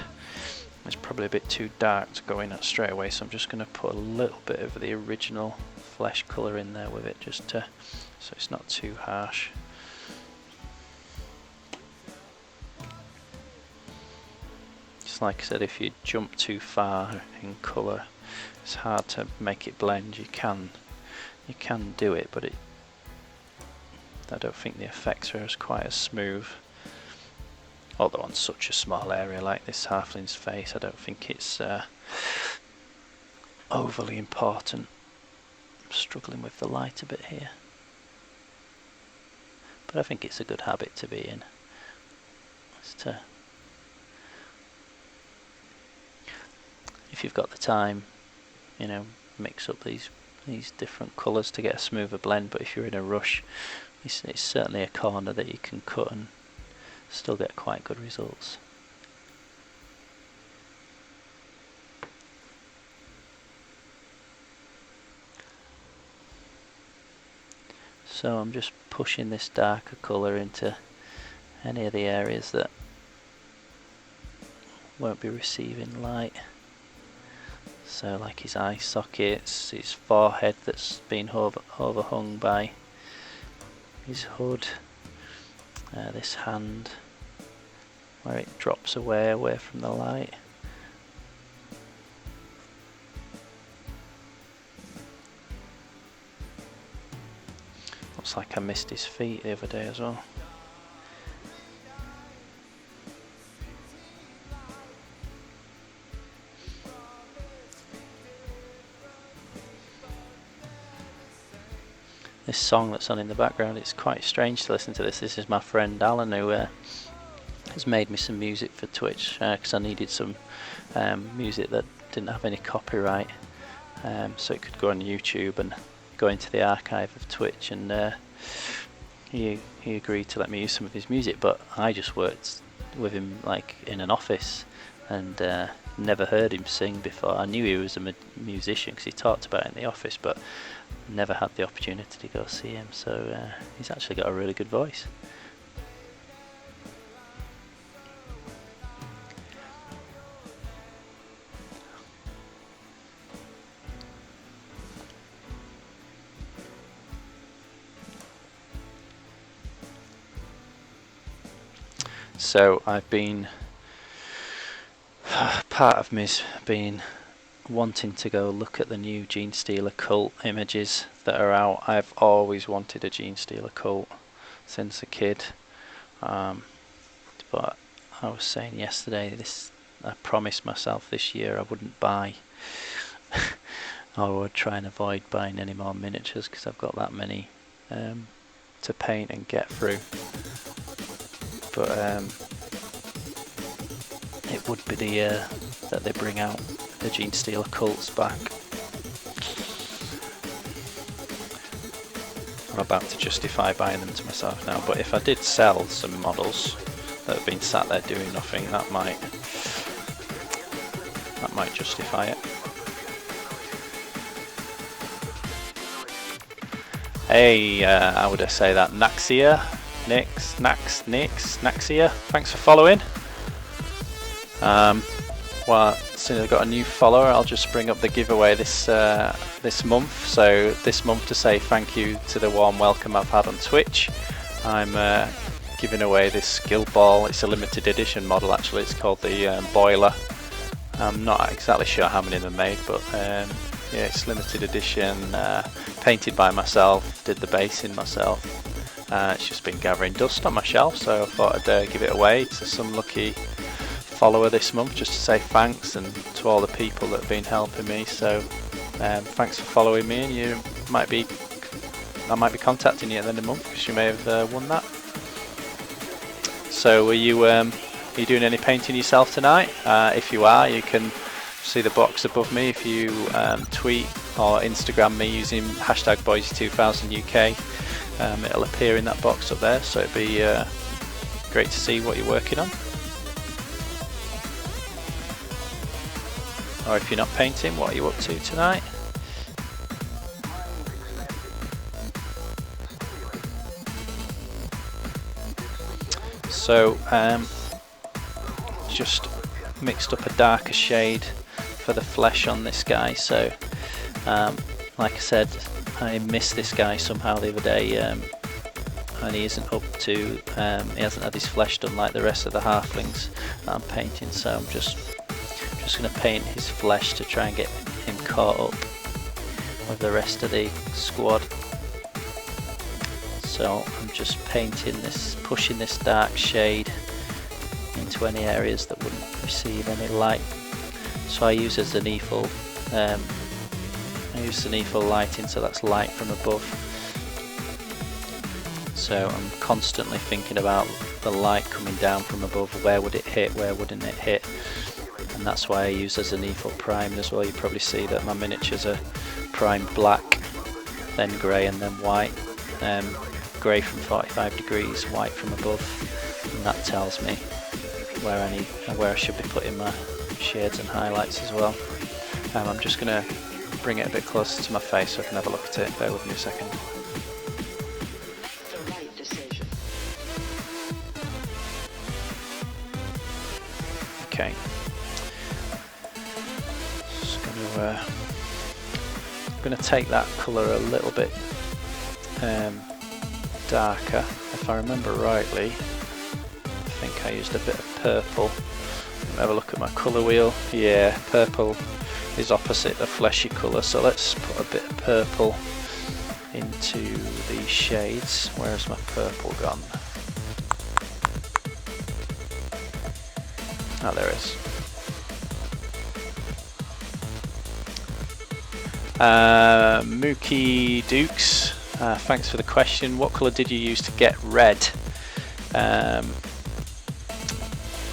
is probably a bit too dark to go in at straight away, so I'm just going to put a little bit of the original flesh colour in there with it, just so it's not too harsh. Just like I said, if you jump too far in colour, it's hard to make it blend. You can do it, but I don't think the effects are quite as smooth. Although on such a small area like this halfling's face, I don't think it's overly important. I'm struggling with the light a bit here, but I think it's a good habit to be in. If you've got the time, mix up these these different colours to get a smoother blend, but if you're in a rush, it's certainly a corner that you can cut and still get quite good results. So I'm just pushing this darker colour into any of the areas that won't be receiving light. So like his eye sockets, his forehead that's been overhung by his hood, this hand where it drops away from the light. Looks like I missed his feet the other day as well. This song that's on in the background, it's quite strange to listen to this. This is my friend Alan who has made me some music for Twitch because I needed some music that didn't have any copyright, so it could go on YouTube and go into the archive of Twitch, and he agreed to let me use some of his music, but I just worked with him like in an office and never heard him sing before. I knew he was a musician because he talked about it in the office, but never had the opportunity to go see him, so he's actually got a really good voice. So I've been, part of me's been wanting to go look at the new Genestealer cult images that are out. I've always wanted a Genestealer cult since a kid, but I was saying yesterday, I promised myself this year I wouldn't buy I would try and avoid buying any more miniatures because I've got that many to paint and get through, but it would be the year that they bring out the Genestealer cults back. I'm about to justify buying them to myself now, but if I did sell some models that have been sat there doing nothing, that might justify it. Hey, how would I say that? Naxia, Naxia, thanks for following. Well, since I've got a new follower, I'll just bring up the giveaway this month. So this month, to say thank you to the warm welcome I've had on Twitch, I'm giving away this skill ball. It's a limited edition model actually. It's called the Boiler. I'm not exactly sure how many they're made, but yeah, it's limited edition, painted by myself, did the basing myself. It's just been gathering dust on my shelf, so I thought I'd give it away to some lucky follower this month, just to say thanks, and to all the people that have been helping me. So thanks for following me, and I might be contacting you at the end of the month because you may have won that. So are you doing any painting yourself tonight? If you are, you can see the box above me. If you tweet or Instagram me using hashtag Boyzie2000UK, it'll appear in that box up there, so it'd be great to see what you're working on. Or if you're not painting, what are you up to tonight? So just mixed up a darker shade for the flesh on this guy. So like I said, I missed this guy somehow the other day, and he isn't up to, he hasn't had his flesh done like the rest of the halflings that I'm painting, so I'm just going to paint his flesh to try and get him caught up with the rest of the squad. So I'm just painting this, pushing this dark shade into any areas that wouldn't receive any light. So I use a zenithal, lighting, so that's light from above. So I'm constantly thinking about the light coming down from above. Where would it hit? Where wouldn't it hit? And that's why I use a zenithal primed as well. You probably see that my miniatures are primed black. then grey, and then white. Grey from 45 degrees, white from above, and that tells me where I should be putting my shades and highlights as well. I'm just going to bring it a bit closer to my face so I can have a look at it. Bear with me a second. Okay. Just going to take that colour a little bit darker. If I remember rightly, I think I used a bit of purple. Have a look at my colour wheel. Yeah, purple is opposite the fleshy colour, so let's put a bit of purple into these shades. Where's my purple gone? Oh, there it is. Mookie Dukes, thanks for the question. What colour did you use to get red? I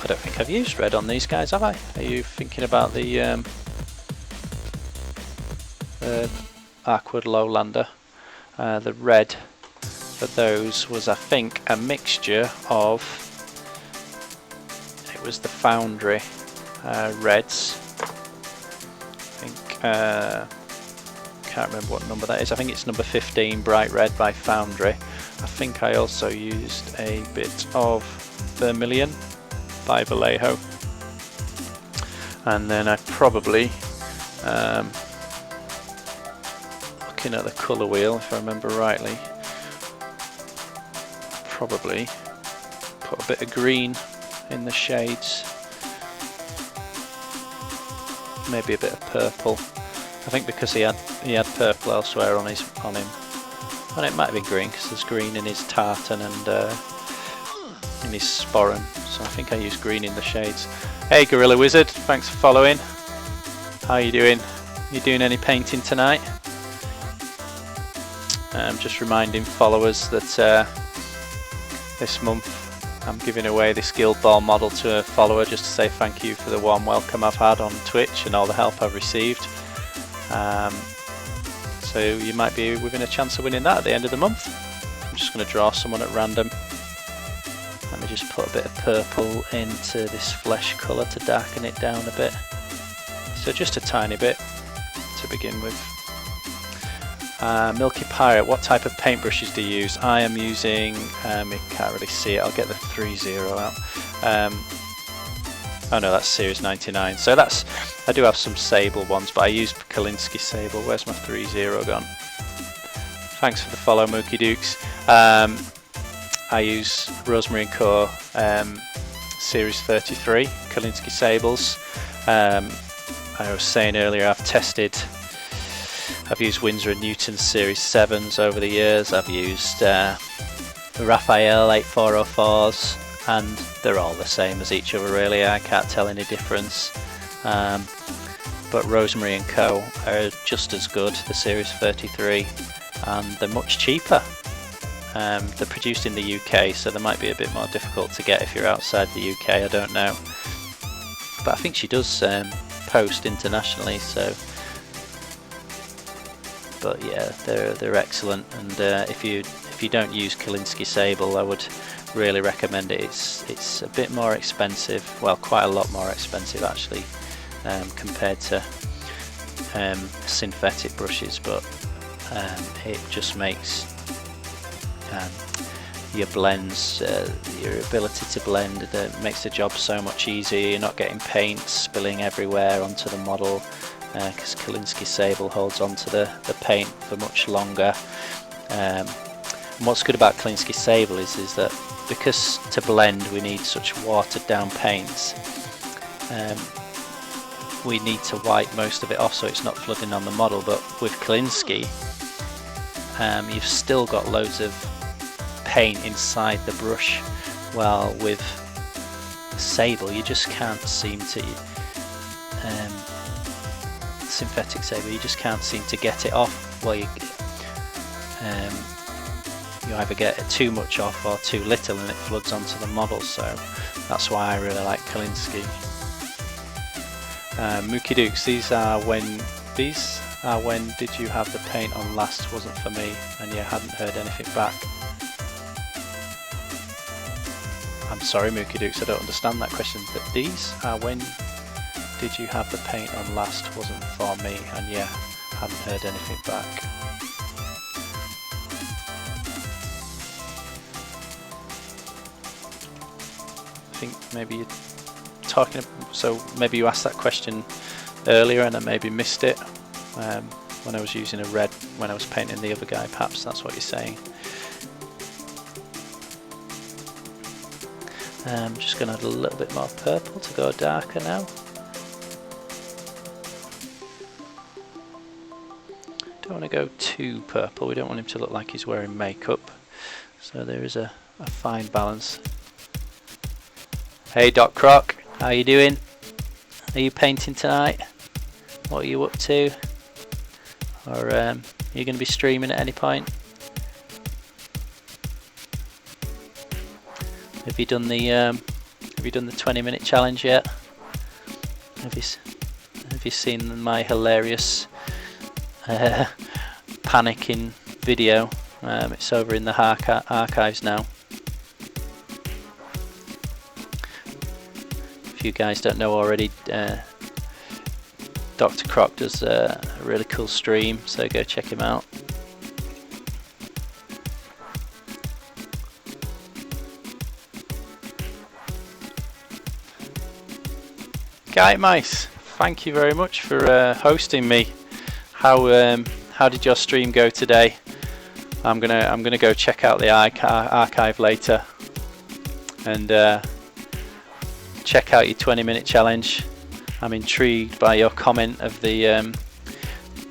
don't think I've used red on these guys, have I? Are you thinking about the Arkwood Lowlander? The red for those was, I think, a mixture of, it was the Foundry reds. I think, can't remember what number that is. I think it's number 15, Bright Red by Foundry. I think I also used a bit of Vermilion by Vallejo, and then I probably, looking at the colour wheel, if I remember rightly, probably put a bit of green in the shades, maybe a bit of purple. I think because he had purple elsewhere on him, and it might have been green because there's green in his tartan and in his sporran. So I think I used green in the shades. Hey Gorilla Wizard, thanks for following. How you doing? You doing any painting tonight? Just reminding followers that this month I'm giving away this Guild Ball model to a follower, just to say thank you for the warm welcome I've had on Twitch and all the help I've received. So you might be within a chance of winning that at the end of the month. I'm just going to draw someone at random. Let me just put a bit of purple into this flesh colour to darken it down a bit. So just a tiny bit to begin with. Milky Pirate, what type of paintbrushes do you use? I am using, you can't really see it, I'll get the 3.0 out. Oh no, that's Series 99. So that's, I do have some Sable ones, but I use Kolinsky Sable. Where's my 3.0 gone? Thanks for the follow, Mookie Dukes. I use Rosemary & Co. Series 33 Kolinsky Sables. I was saying earlier, I've used Winsor & Newton Series 7s over the years. I've used the Raphael 8404s, and they're all the same as each other really. I can't tell any difference. But Rosemary & Co. are just as good, the Series 33, and they're much cheaper. They're produced in the UK, so they might be a bit more difficult to get if you're outside the UK, I don't know. But I think she does post internationally, so. But yeah, they're excellent, and if you don't use Kolinsky Sable, I would really recommend it. It's a bit more expensive, well, quite a lot more expensive actually, compared to synthetic brushes, but it just makes your blends, your ability to blend, makes the job so much easier. You're not getting paint spilling everywhere onto the model, because Kolinsky Sable holds onto the paint for much longer. And what's good about Kolinsky Sable is that because to blend we need such watered down paints, we need to wipe most of it off so it's not flooding on the model. But with Kolinsky, you've still got loads of paint inside the brush, while with Sable you just can't seem to, synthetic Sable, you just can't seem to get it off. Well, you either get too much off or too little and it floods onto the model, so that's why I really like Kolinsky. Mookie Dukes, these are when these When did you have the paint on last? Wasn't for me, and yeah, hadn't heard anything back. I'm sorry, Mookie Dukes, I don't understand that question. But these are when did you have the paint on last? Wasn't for me, and yeah, hadn't heard anything back. I think maybe you're talking, so maybe you asked that question earlier and I maybe missed it when I was using a red when I was painting the other guy. Perhaps that's what you're saying. I'm just going to add a little bit more purple to go darker now. Don't want to go too purple, we don't want him to look like he's wearing makeup, so there is a fine balance. Hey Doc Croc, how you doing? Are you painting tonight? What are you up to? Or are you going to be streaming at any point? Have you done the 20-minute challenge yet? Have you seen my hilarious panicking video? It's over in the archives now. If you guys don't know already, Dr. Croc does a really cool stream, so go check him out. Guy Mice, thank you very much for hosting me. How did your stream go today? I'm gonna go check out the archive later and check out your 20-minute challenge. I'm intrigued by your comment of the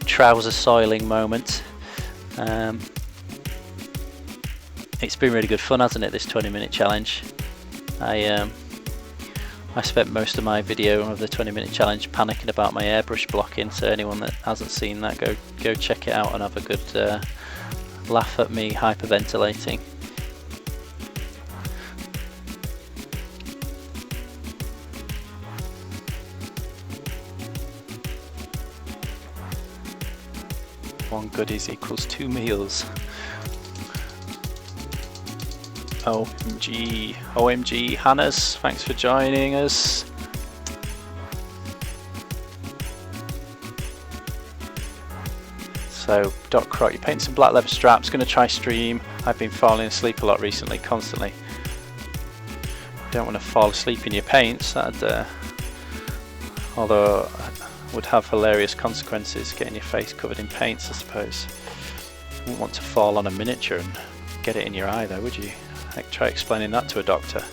trouser soiling moment. It's been really good fun, hasn't it, this 20-minute challenge? I spent most of my video of the 20-minute challenge panicking about my airbrush blocking, so anyone that hasn't seen that, go check it out and have a good laugh at me hyperventilating. One goodies equals 2 meals. OMG Hannah's, thanks for joining us. So Doc Croc, you're painting some black leather straps, going to try stream. I've been falling asleep a lot recently, constantly. Don't want to fall asleep in your paints, that'd, although would have hilarious consequences, getting your face covered in paints, I suppose. You wouldn't want to fall on a miniature and get it in your eye though, would you? Try explaining that to a doctor.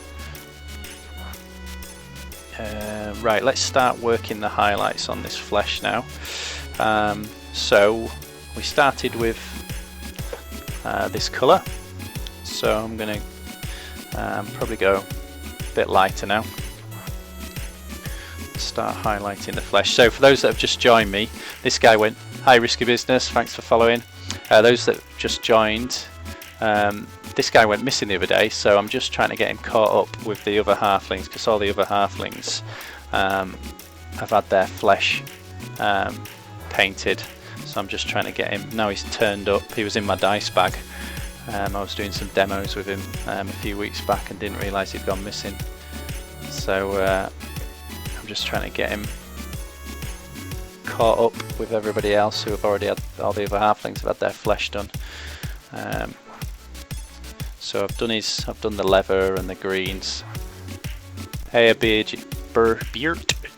Right, let's start working the highlights on this flesh now. So we started with this colour, so I'm going to probably go a bit lighter now. Start highlighting the flesh. So for those that have just joined me, this guy went, hi Risky Business, thanks for following. Those that just joined, this guy went missing the other day, so I'm just trying to get him caught up with the other halflings, because all the other halflings have had their flesh painted, so I'm just trying to get him. Now he's turned up. He was in my dice bag. I was doing some demos with him a few weeks back and didn't realise he'd gone missing, so I'm just trying to get him caught up with everybody else who have already had, all the other halflings have had their flesh done. So I've done the leather and the greens. Hey, Beard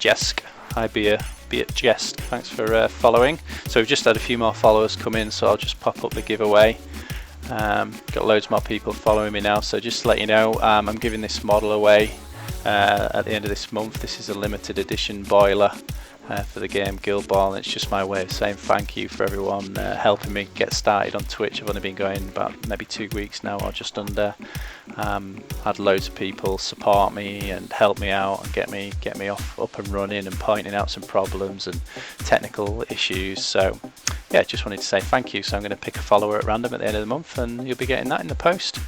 Jesk. Hi, Beard Jesk. Thanks for following. So we've just had a few more followers come in, so I'll just pop up the giveaway. Got loads more people following me now, so just to let you know, I'm giving this model away at the end of this month. This is a limited edition boiler for the game Guild Ball, and it's just my way of saying thank you for everyone helping me get started on Twitch. I've only been going about maybe 2 weeks now, or just under. Had loads of people support me and help me out and get me up and running and pointing out some problems and technical issues. So yeah, just wanted to say thank you. So I'm going to pick a follower at random at the end of the month, and you'll be getting that in the post.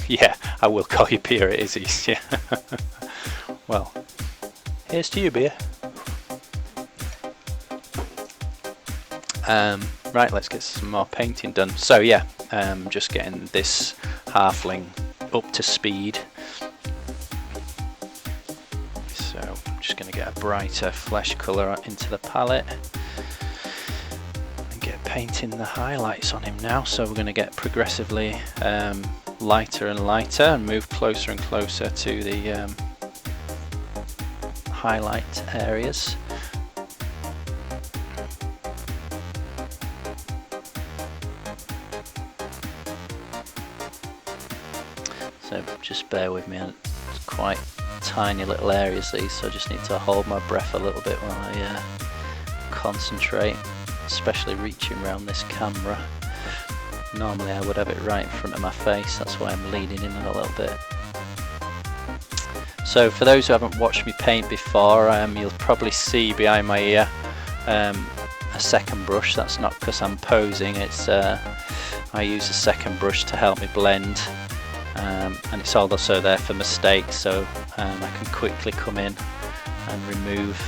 Yeah, I will call you Beer at Izzy's. Yeah. Well, here's to you, Beer. Right, let's get some more painting done. So yeah, just getting this halfling up to speed. So I'm just going to get a brighter flesh colour into the palette and get painting the highlights on him now. So we're going to get progressively lighter and lighter and move closer and closer to the highlight areas. So just bear with me, it's quite tiny little areas these, so I just need to hold my breath a little bit while I concentrate, especially reaching around this camera. Normally I would have it right in front of my face, that's why I'm leaning in a little bit. So for those who haven't watched me paint before, you'll probably see behind my ear a second brush. That's not because I'm posing, it's I use a second brush to help me blend. And it's also there for mistakes, so I can quickly come in and remove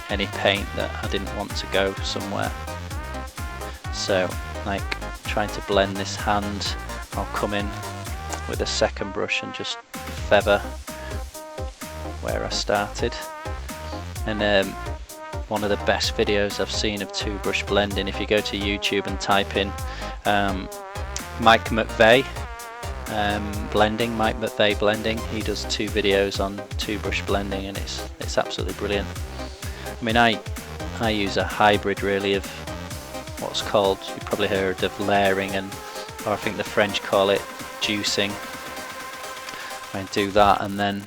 any paint that I didn't want to go somewhere. So like trying to blend this hand, I'll come in with a second brush and just feather where I started. And one of the best videos I've seen of two brush blending, if you go to YouTube and type in Mike McVeigh blending, he does 2 videos on 2 brush blending, and it's absolutely brilliant. I mean, I use a hybrid really of what's called, you've probably heard of layering, or I think the French call it juicing. I do that, and then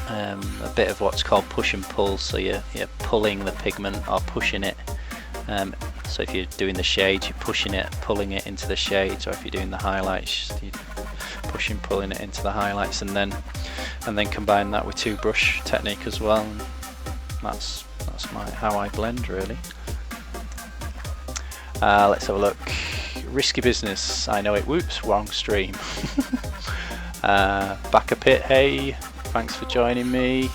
a bit of what's called push and pull, so you're pulling the pigment or pushing it. So if you're doing the shades, you're pushing it, pulling it into the shades, or if you're doing the highlights, you're pushing, pulling it into the highlights, and then combine that with 2 brush technique as well. And that's how I blend really. Let's have a look. Risky business. I know it. Whoops, wrong stream. Back a pit. Hey, thanks for joining me.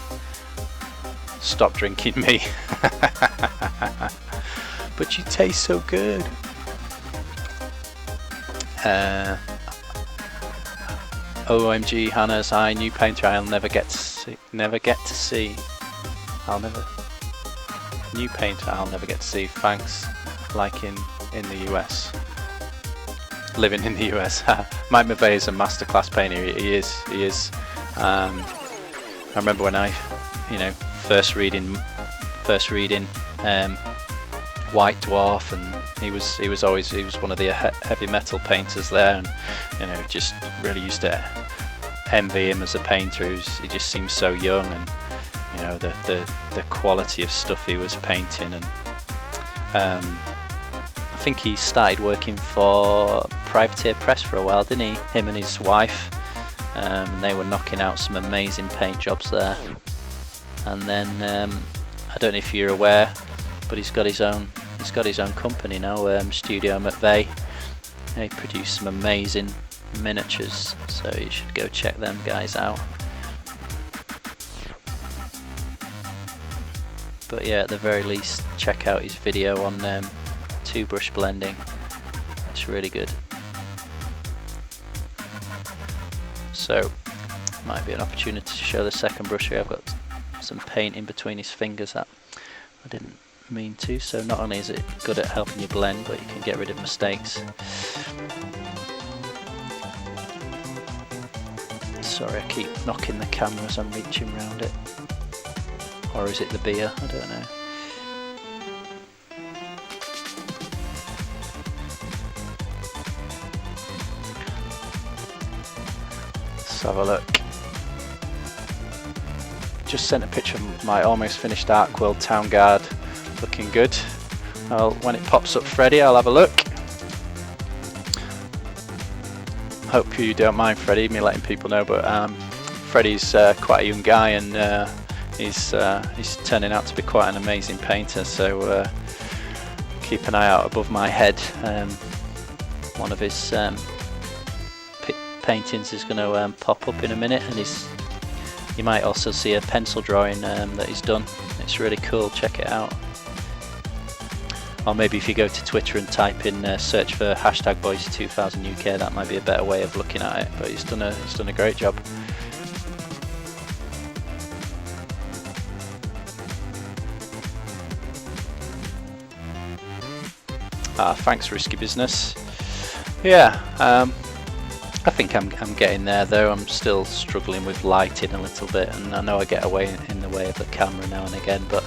Stop drinking me. But you taste so good. OMG, Hannah's hi, new painter I'll never get to see. New painter I'll never get to see. Thanks. Like in the US. Living in the US. Mike McVeigh is a masterclass painter. He is. I remember when I, first reading White Dwarf, and he was one of the heavy metal painters there, and just really used to envy him as a painter. He just seems so young, and the quality of stuff he was painting. And I think he started working for Privateer Press for a while, didn't he? Him and his wife, and they were knocking out some amazing paint jobs there. And then I don't know if you're aware, but he's got his own company now, Studio McVeigh. They produce some amazing miniatures, so you should go check them guys out. But yeah, at the very least, check out his video on 2 brush blending. It's really good. So might be an opportunity to show the second brush here. I've got some paint in between his fingers that I didn't mean to, so not only is it good at helping you blend, but you can get rid of mistakes. Sorry, I keep knocking the camera as I'm reaching around it. Or is it the beer? I don't know. Let's have a look. Just sent a picture of my almost finished Art Quill Town Guard. Looking good. When it pops up Freddy, I'll have a look. Hope you don't mind Freddy, me letting people know, but Freddy's quite a young guy, and he's turning out to be quite an amazing painter, so keep an eye out above my head. One of his paintings is going to pop up in a minute, and you might also see a pencil drawing that he's done. It's really cool, check it out. Or maybe if you go to Twitter and type in search for hashtag Boyzie2000UK, that might be a better way of looking at it. But he's done a great job. Thanks, Risky Business. Yeah, I think I'm getting there though. I'm still struggling with lighting a little bit, and I know I get away in the way of the camera now and again, but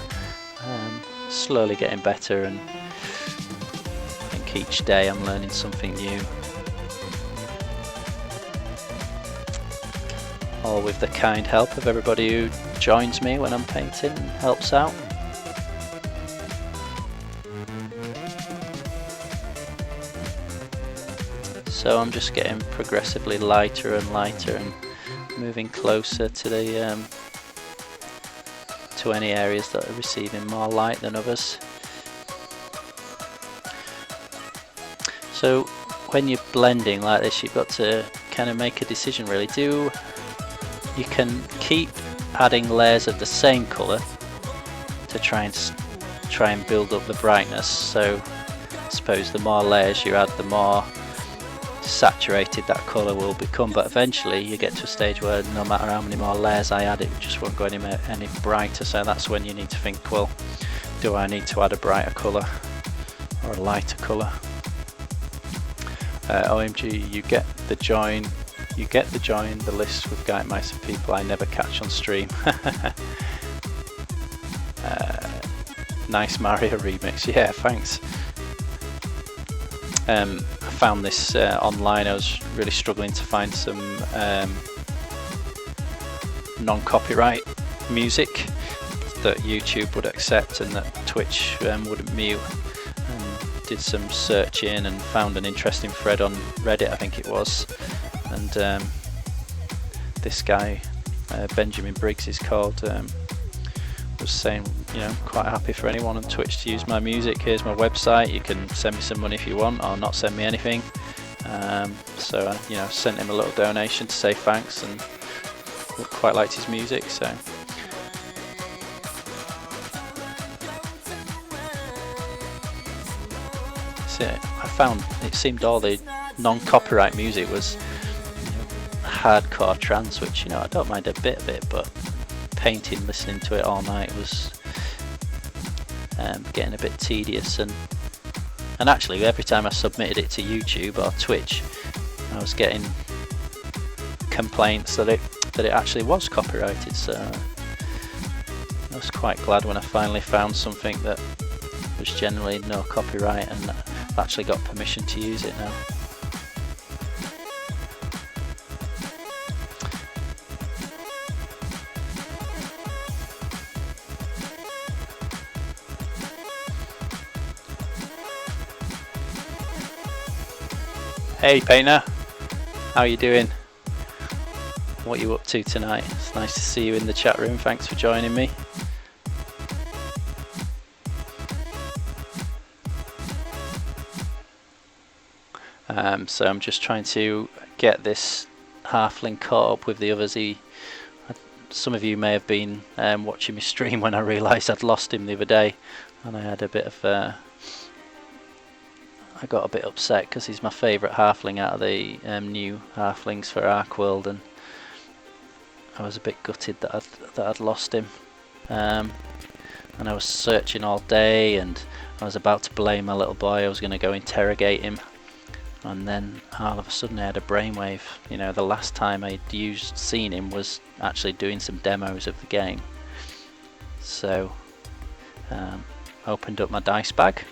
slowly getting better, and I think each day I'm learning something new. All with the kind help of everybody who joins me when I'm painting and helps out. So I'm just getting progressively lighter and lighter and moving closer to the to any areas that are receiving more light than others. So when you're blending like this, you've got to kind of make a decision really. You can keep adding layers of the same colour to try and build up the brightness. So I suppose the more layers you add, the more saturated that colour will become, but eventually you get to a stage where no matter how many more layers I add, it just won't go any brighter. So that's when you need to think, well, do I need to add a brighter colour or a lighter colour? OMG, you get the join, the list with Guy Mice and people I never catch on stream. Nice Mario remix, yeah, thanks. I found this online. I was really struggling to find some non-copyright music that YouTube would accept and that Twitch wouldn't mute. Did some searching and found an interesting thread on Reddit, I think it was, and this guy Benjamin Briggs is called, was saying, you know, quite happy for anyone on Twitch to use my music. Here's my website, you can send me some money if you want, or not send me anything. So I, you know, sent him a little donation to say thanks, and quite liked his music. So I found it seemed all the non-copyright music was, you know, hardcore trance, which, you know, I don't mind a bit of it, but painting, listening to it all night was getting a bit tedious, and actually every time I submitted it to YouTube or Twitch, I was getting complaints that it actually was copyrighted. So I was quite glad when I finally found something that was generally no copyright, and I've actually got permission to use it now. Hey Painter, how you doing? What are you up to tonight? It's nice to see you in the chat room, thanks for joining me. So I'm just trying to get this halfling caught up with the others. Some of you may have been watching me stream when I realised I'd lost him the other day, and I had a bit of I got a bit upset because he's my favourite halfling out of the new halflings for Ark-World, and I was a bit gutted that I'd lost him. And I was searching all day, and I was about to blame my little boy. I was going to go interrogate him, and then all of a sudden I had a brainwave. You know, the last time I'd seen him was actually doing some demos of the game. So opened up my dice bag,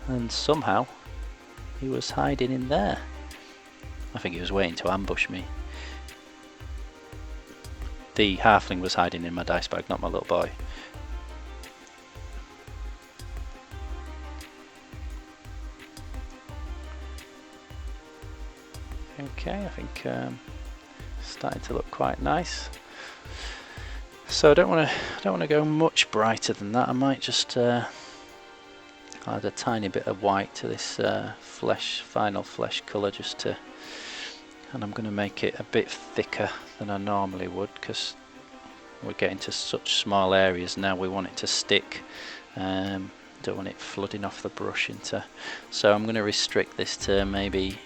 and somehow he was hiding in there. I think he was waiting to ambush me. The halfling was hiding in my dice bag, not my little boy. Okay, I think starting to look quite nice. So I don't want to go much brighter than that. I might just add a tiny bit of white to this final flesh colour, just to, and I'm going to make it a bit thicker than I normally would, because we're getting to such small areas now. We want it to stick. Don't want it flooding off the brush into, so I'm going to restrict this to maybe,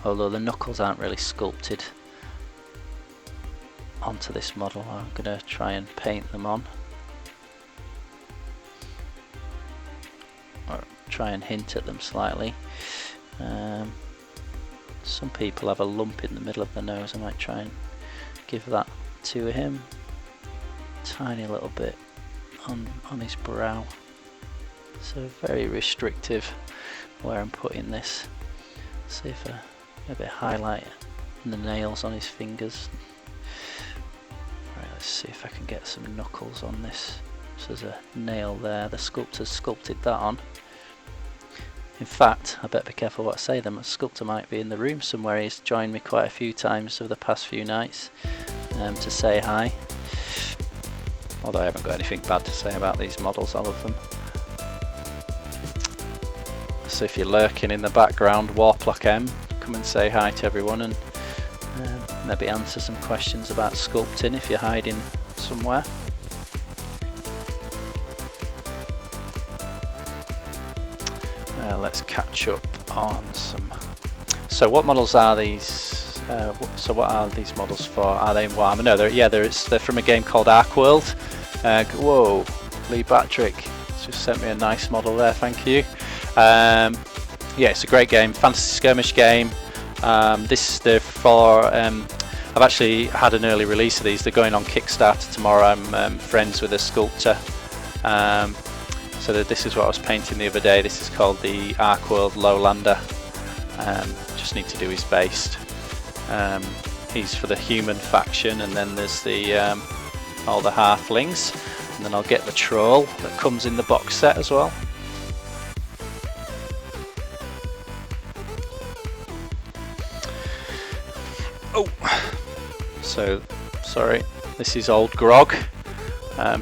although the knuckles aren't really sculpted onto this model, I'm going to try and paint them on, or try and hint at them slightly. Some people have a lump in the middle of the nose. I might try and give that to him. Tiny little bit on his brow. So very restrictive where I'm putting this. See if I maybe highlight the nails on his fingers. Right, let's see if I can get some knuckles on this. So there's a nail there. The sculptor's sculpted that on. In fact, I better be careful what I say. The sculptor might be in the room somewhere. He's joined me quite a few times over the past few nights to say hi. Although I haven't got anything bad to say about these models, I love them. So if you're lurking in the background, Warplock M, come and say hi to everyone and maybe answer some questions about sculpting if you're hiding somewhere. Let's catch up on some. So what models are these? So what are these models for? Are they Warhammer? No, they're from a game called Arcworld. Whoa, Lee Patrick just sent me a nice model there. Thank you. Yeah, it's a great game, fantasy skirmish game. They're for. I've actually had an early release of these. They're going on Kickstarter tomorrow. I'm friends with a sculptor. So this is what I was painting the other day. This is called the Arcworld Lowlander. Just need to do his base. He's for the human faction, and then there's the all the halflings, and then I'll get the troll that comes in the box set as well. Oh, so sorry. This is Old Grog.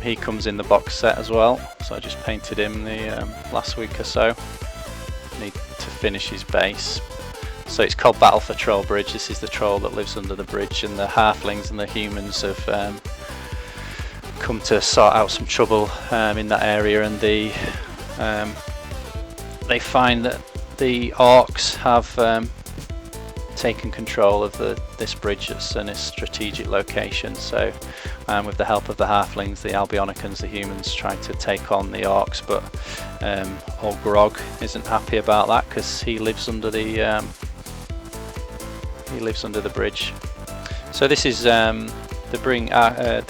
He comes in the box set as well, so I just painted him the last week or so. Need to finish his base. So it's called Battle for Troll Bridge. This is the troll that lives under the bridge, and the halflings and the humans have come to sort out some trouble in that area, and they find that the orcs have taken control of this bridge that's in a strategic location. So with the help of the halflings, the Albionicans, the humans, trying to take on the orcs, but old Grog isn't happy about that because he lives under the bridge. So this is the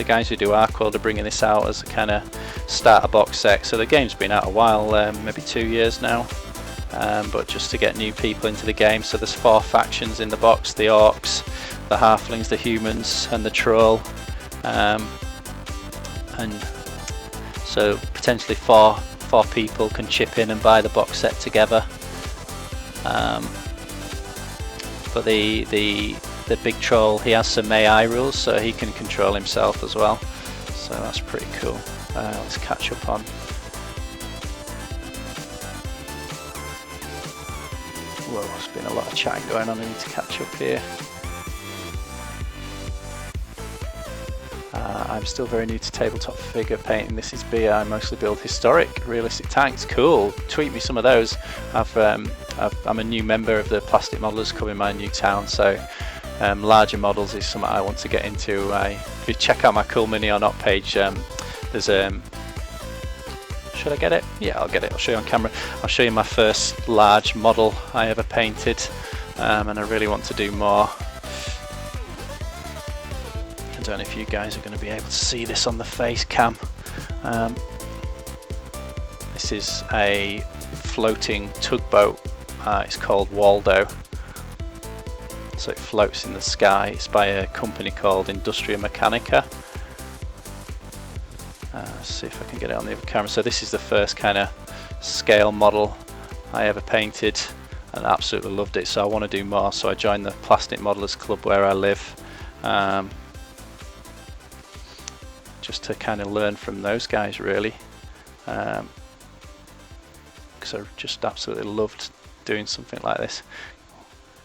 guys who do Arcworld are bringing this out as a kind of starter box set. So the game's been out a while, maybe 2 years now. But just to get new people into the game. So there's 4 factions in the box: the orcs, the halflings, the humans, and the troll. And so potentially four people can chip in and buy the box set together. But the big troll, he has some AI rules, so he can control himself as well. So that's pretty cool. Let's catch up on. Whoa, there's been a lot of chatting going on. I need to catch up here. I'm still very new to tabletop figure painting. This is B. I mostly build historic, realistic tanks. Cool. Tweet me some of those. I'm a new member of the Plastic Modelers Club in my new town, so larger models is something I want to get into. If you check out my Cool Mini or Not page, there's should I get it? Yeah, I'll get it. I'll show you on camera. I'll show you my first large model I ever painted, and I really want to do more. I don't know if you guys are going to be able to see this on the face cam. This is a floating tugboat. It's called Waldo. So it floats in the sky. It's by a company called Industria Mechanica. Let's see if I can get it on the other camera. So this is the first kind of scale model I ever painted, and I absolutely loved it. So I want to do more. So I joined the Plastic Modelers Club where I live, just to kind of learn from those guys, really. Because I just absolutely loved doing something like this.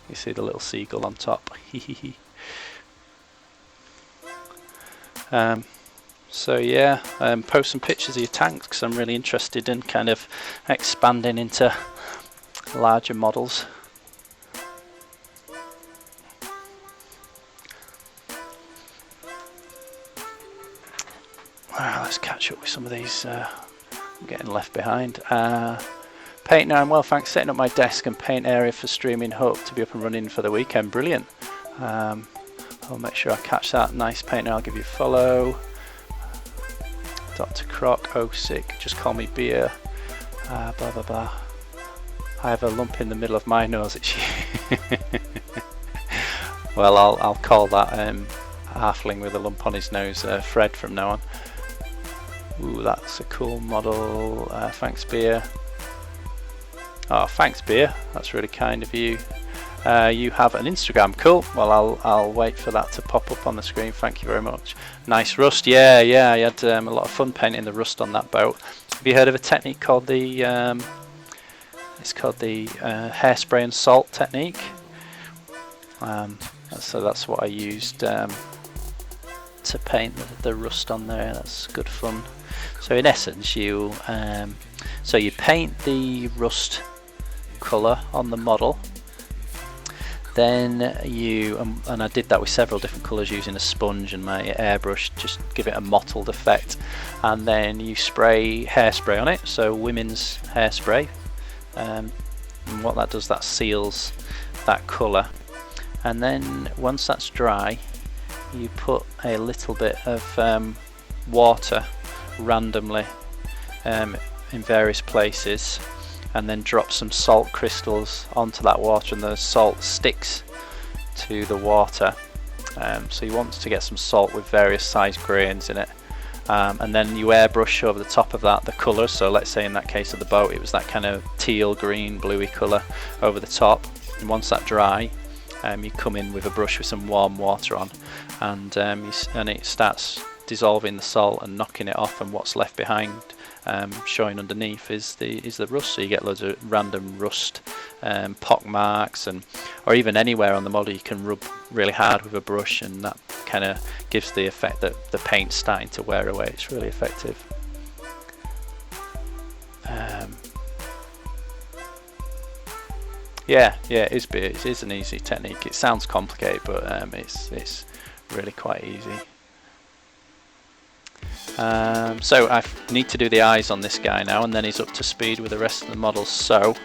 You see the little seagull on top. So yeah, post some pictures of your tanks because I'm really interested in kind of expanding into larger models. Let's catch up with some of these. I'm getting left behind. Paint now, I'm well, thanks. Setting up my desk and paint area for streaming. Hope to be up and running for the weekend. Brilliant. I'll make sure I catch that. Nice paint now. I'll give you a follow. Dr. Croc, oh sick, just call me beer. Blah blah blah. I have a lump in the middle of my nose. It's well, I'll call that halfling with a lump on his nose Fred from now on. Ooh, that's a cool model. Thanks, beer. Oh, thanks, beer. That's really kind of you. You have an Instagram, cool. Well, I'll wait for that to pop up on the screen. Thank you very much. Nice rust, yeah. I had a lot of fun painting the rust on that boat. Have you heard of a technique called the? It's called the hairspray and salt technique. So that's what I used to paint the rust on there. That's good fun. So in essence, you paint the rust colour on the model. Then you, and I did that with several different colours using a sponge and my airbrush, just give it a mottled effect. And then you spray hairspray on it, so women's hairspray. And what that does, that seals that colour. And then once that's dry, you put a little bit of water randomly in various places, and then drop some salt crystals onto that water, and the salt sticks to the water. So you want to get some salt with various size grains in it, and then you airbrush over the top of that the colour. So let's say in that case of the boat it was that kind of teal, green, bluey colour over the top, and once that dry, you come in with a brush with some warm water on, and it starts dissolving the salt and knocking it off, and what's left behind showing underneath is the rust. So you get loads of random rust, pock marks, or even anywhere on the model you can rub really hard with a brush, and that kind of gives the effect that the paint's starting to wear away. It's really effective. Yeah, it is beer. It is an easy technique. It sounds complicated, but it's really quite easy. So I need to do the eyes on this guy now, and then he's up to speed with the rest of the models. So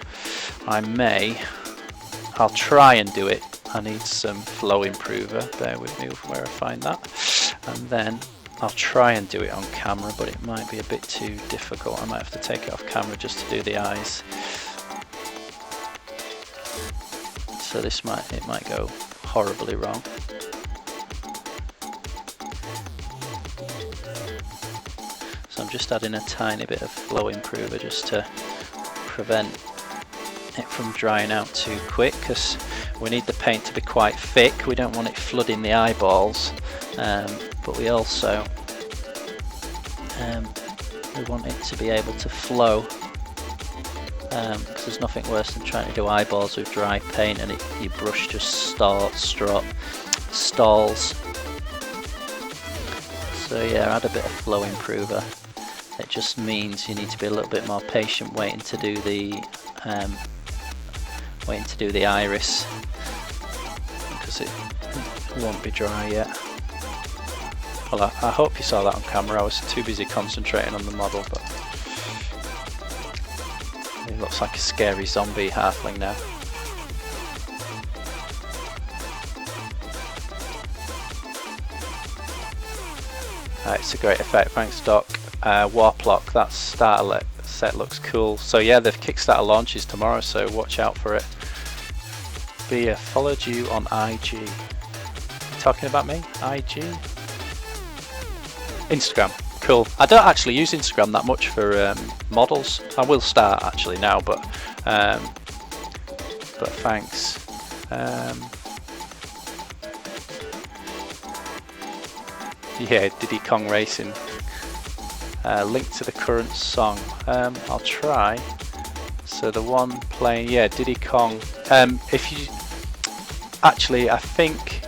I'll try and do it. I need some flow improver. Bear with me where I find that. And then I'll try and do it on camera, but it might be a bit too difficult. I might have to take it off camera just to do the eyes. So it might go horribly wrong. So I'm just adding a tiny bit of flow improver just to prevent it from drying out too quick, because we need the paint to be quite thick. We don't want it flooding the eyeballs, but we also we want it to be able to flow, because there's nothing worse than trying to do eyeballs with dry paint and your brush just stalls. So yeah, add a bit of flow improver. It just means you need to be a little bit more patient waiting to do the iris, because it won't be dry yet. Well, I hope you saw that on camera. I was too busy concentrating on the model, but he looks like a scary zombie halfling now. It's a great effect, thanks Doc. Warplock, that starter set looks cool. So yeah, the Kickstarter launches tomorrow, so watch out for it. Beer followed you on IG. You talking about me? IG? Instagram, cool. I don't actually use Instagram that much for models. I will start actually now, but thanks. Yeah, Diddy Kong Racing. Link to the current song. I'll try. So the one playing, yeah, Diddy Kong. If you actually, I think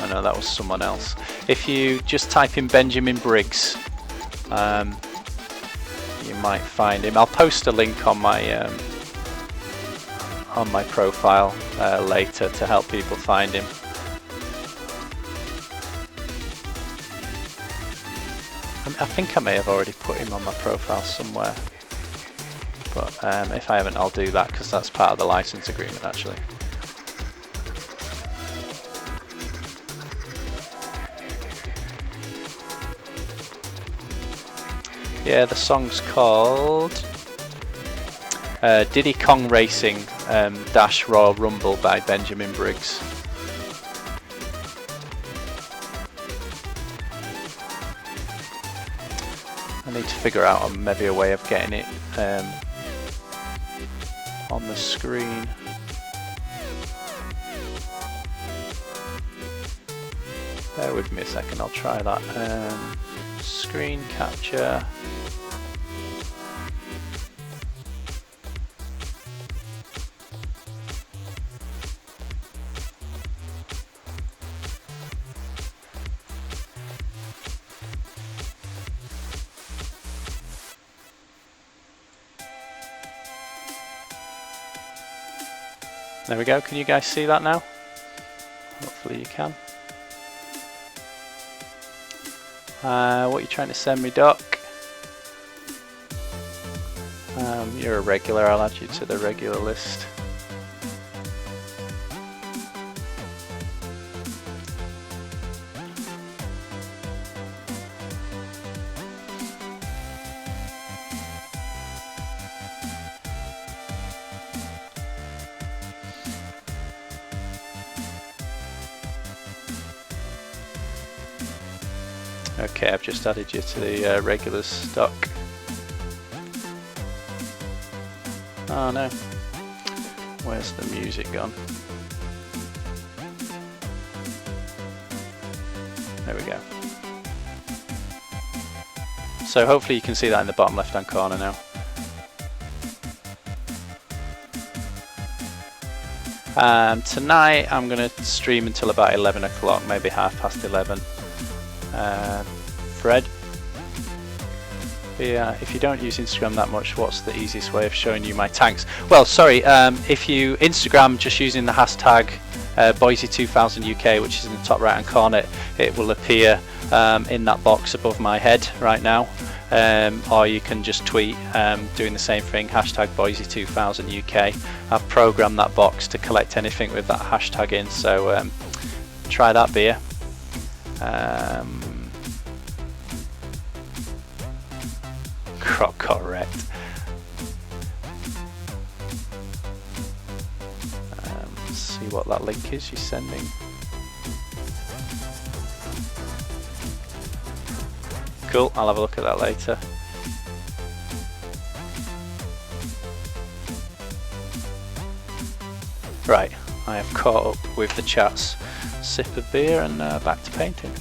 Oh no, that was someone else. If you just type in Benjamin Briggs, you might find him. I'll post a link on my profile later to help people find him. I think I may have already put him on my profile somewhere, but if I haven't, I'll do that because that's part of the license agreement actually. Yeah, the song's called Diddy Kong Racing Dash Royal Rumble by Benjamin Briggs. I need to figure out maybe a way of getting it on the screen. Bear with me a second, I'll try that. Screen capture. There we go, can you guys see that now? Hopefully you can. What are you trying to send me, Doc? You're a regular, I'll add you to the regular list. Okay, I've just added you to the regular stock. Oh no, where's the music gone? There we go. So hopefully you can see that in the bottom left hand corner now. Tonight I'm going to stream until about 11 o'clock, maybe 11:30. Fred, yeah, if you don't use Instagram that much, what's the easiest way of showing you my tanks? Well, sorry, if you Instagram just using the hashtag Boyzie2000UK, which is in the top right hand corner, it will appear in that box above my head right now, or you can just tweet doing the same thing, hashtag Boyzie2000UK. I've programmed that box to collect anything with that hashtag in, so try that, beer. Correct. Let's see what that link is you're sending. Cool, I'll have a look at that later. Right, I have caught up with the chat's sip of beer and back to painting.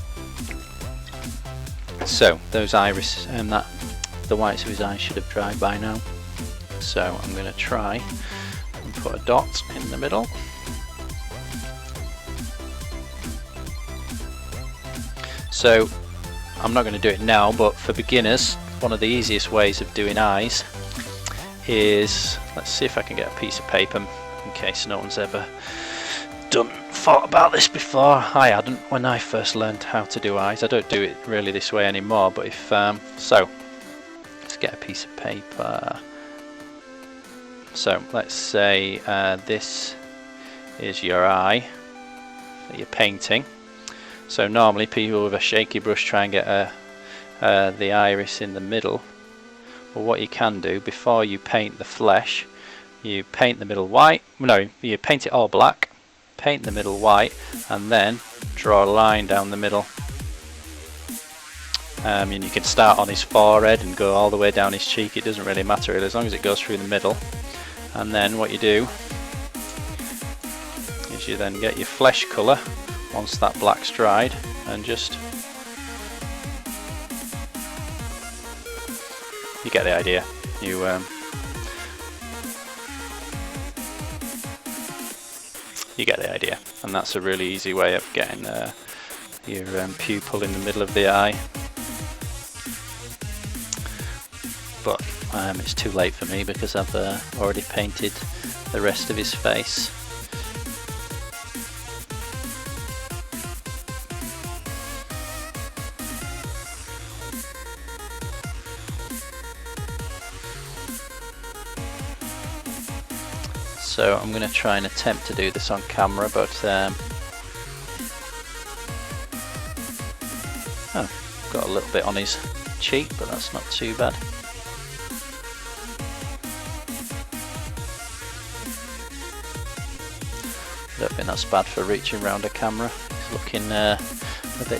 So those iris and the whites of his eyes should have dried by now. So I'm going to try and put a dot in the middle. So I'm not going to do it now, but for beginners, one of the easiest ways of doing eyes is, let's see if I can get a piece of paper in case no one's ever thought about this before. I hadn't when I first learned how to do eyes. I don't do it really this way anymore, but if so, let's get a piece of paper. So let's say this is your eye that you're painting. So normally people with a shaky brush try and get the iris in the middle, but what you can do before you paint the flesh, you paint the middle white, no, you paint it all black, paint the middle white, and then draw a line down the middle. And you can start on his forehead and go all the way down his cheek, it doesn't really matter really, as long as it goes through the middle. And then what you do is you then get your flesh colour once that black's dried, and just, you get the idea. You get the idea, and that's a really easy way of getting your pupil in the middle of the eye. But it's too late for me because I've already painted the rest of his face. So I'm going to try and attempt to do this on camera, but oh, got a little bit on his cheek, but that's not too bad. I don't think that's bad for reaching around a camera. It's looking a bit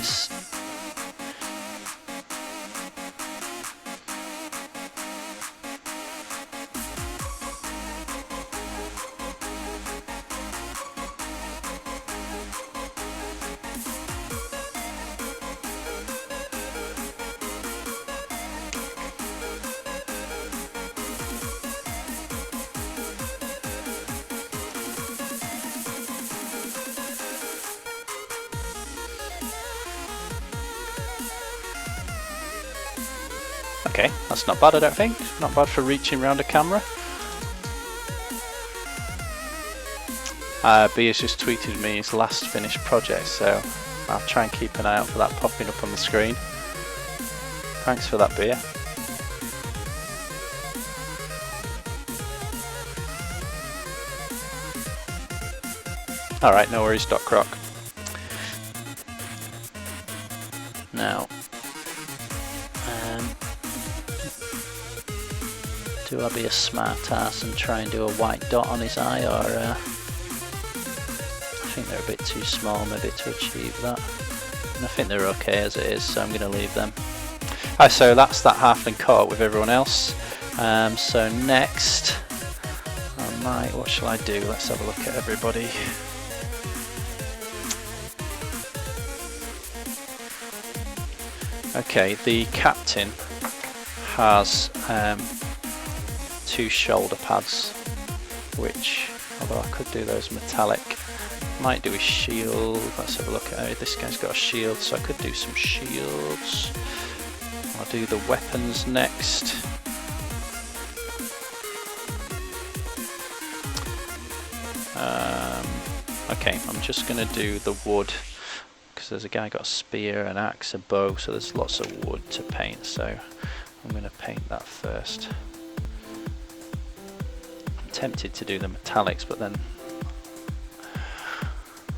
okay, that's not bad, I don't think. Not bad for reaching around a camera. B has just tweeted me his last finished project, so I'll try and keep an eye out for that popping up on the screen. Thanks for that, Bea. Alright, no worries, Doc Croc. Now, do I be a smart ass and try and do a white dot on his eye, or I think they're a bit too small maybe to achieve that. And I think they're okay as it is, so I'm going to leave them. So that's that halfling caught with everyone else. So next, I might, what shall I do? Let's have a look at everybody. Okay, the captain has 2 shoulder pads, which, although I could do those metallic, might do a shield. Let's have a look at it. This guy's got a shield, so I could do some shields. I'll do the weapons next. Okay, I'm just going to do the wood, because there's a guy got a spear, an axe, a bow, so there's lots of wood to paint, so I'm going to paint that first. I'm tempted to do the metallics, but then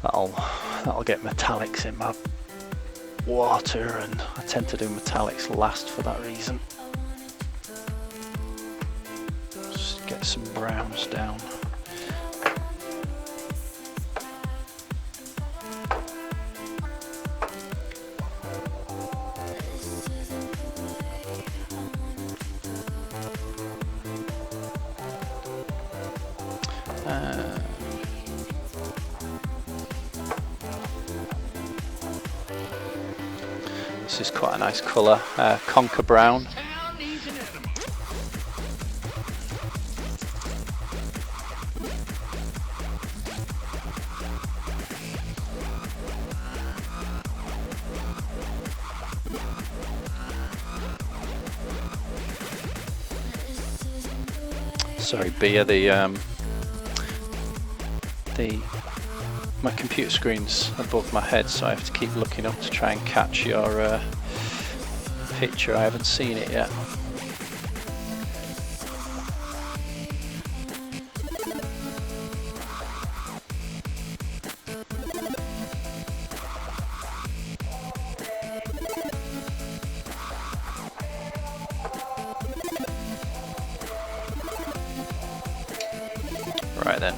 that'll get metallics in my water, and I tend to do metallics last for that reason. Just get some browns down. This is quite a nice colour, conker brown. Sorry, Bea, my computer screen's above my head, so I have to keep looking up to try and catch your picture. I haven't seen it yet. Right then,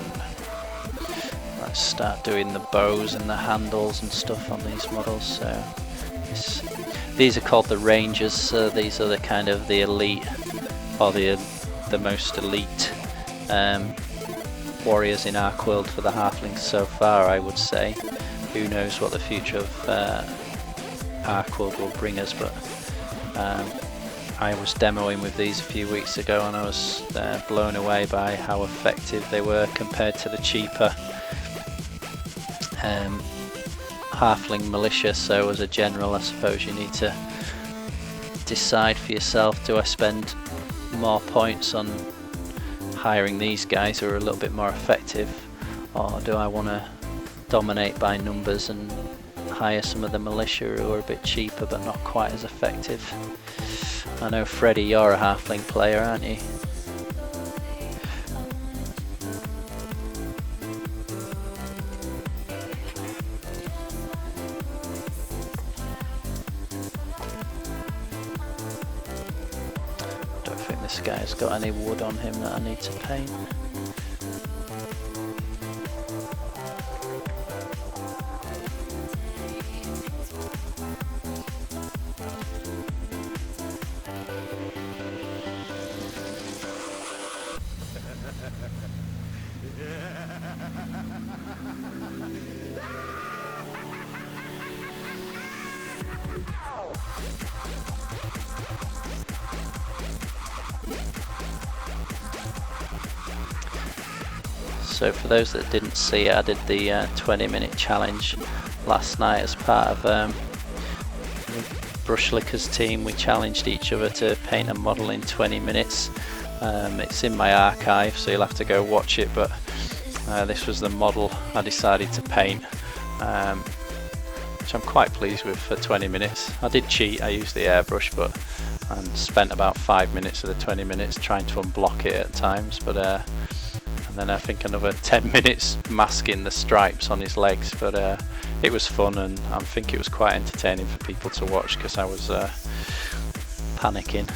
let's start doing the bows and the handles and stuff on these models. So these are called the Rangers, so these are the kind of the elite, or the most elite warriors in Ark World for the halflings so far, I would say. Who knows what the future of Ark World will bring us, but I was demoing with these a few weeks ago, and I was blown away by how effective they were compared to the cheaper halfling militia, so as a general I suppose you need to decide for yourself, do I spend more points on hiring these guys who are a little bit more effective, or do I want to dominate by numbers and hire some of the militia who are a bit cheaper but not quite as effective? I know Freddy, you're a halfling player, aren't you? Don't think this guy's got any wood on him that I need to paint. So for those that didn't see it, I did the 20-minute challenge last night as part of Brushlicker's team. We challenged each other to paint a model in 20 minutes. It's in my archive, so you'll have to go watch it, but this was the model I decided to paint, which I'm quite pleased with for 20 minutes. I did cheat, I used the airbrush, but I spent about 5 minutes of the 20 minutes trying to unblock it at times, but and then I think another 10 minutes masking the stripes on his legs, but it was fun, and I think it was quite entertaining for people to watch because I was panicking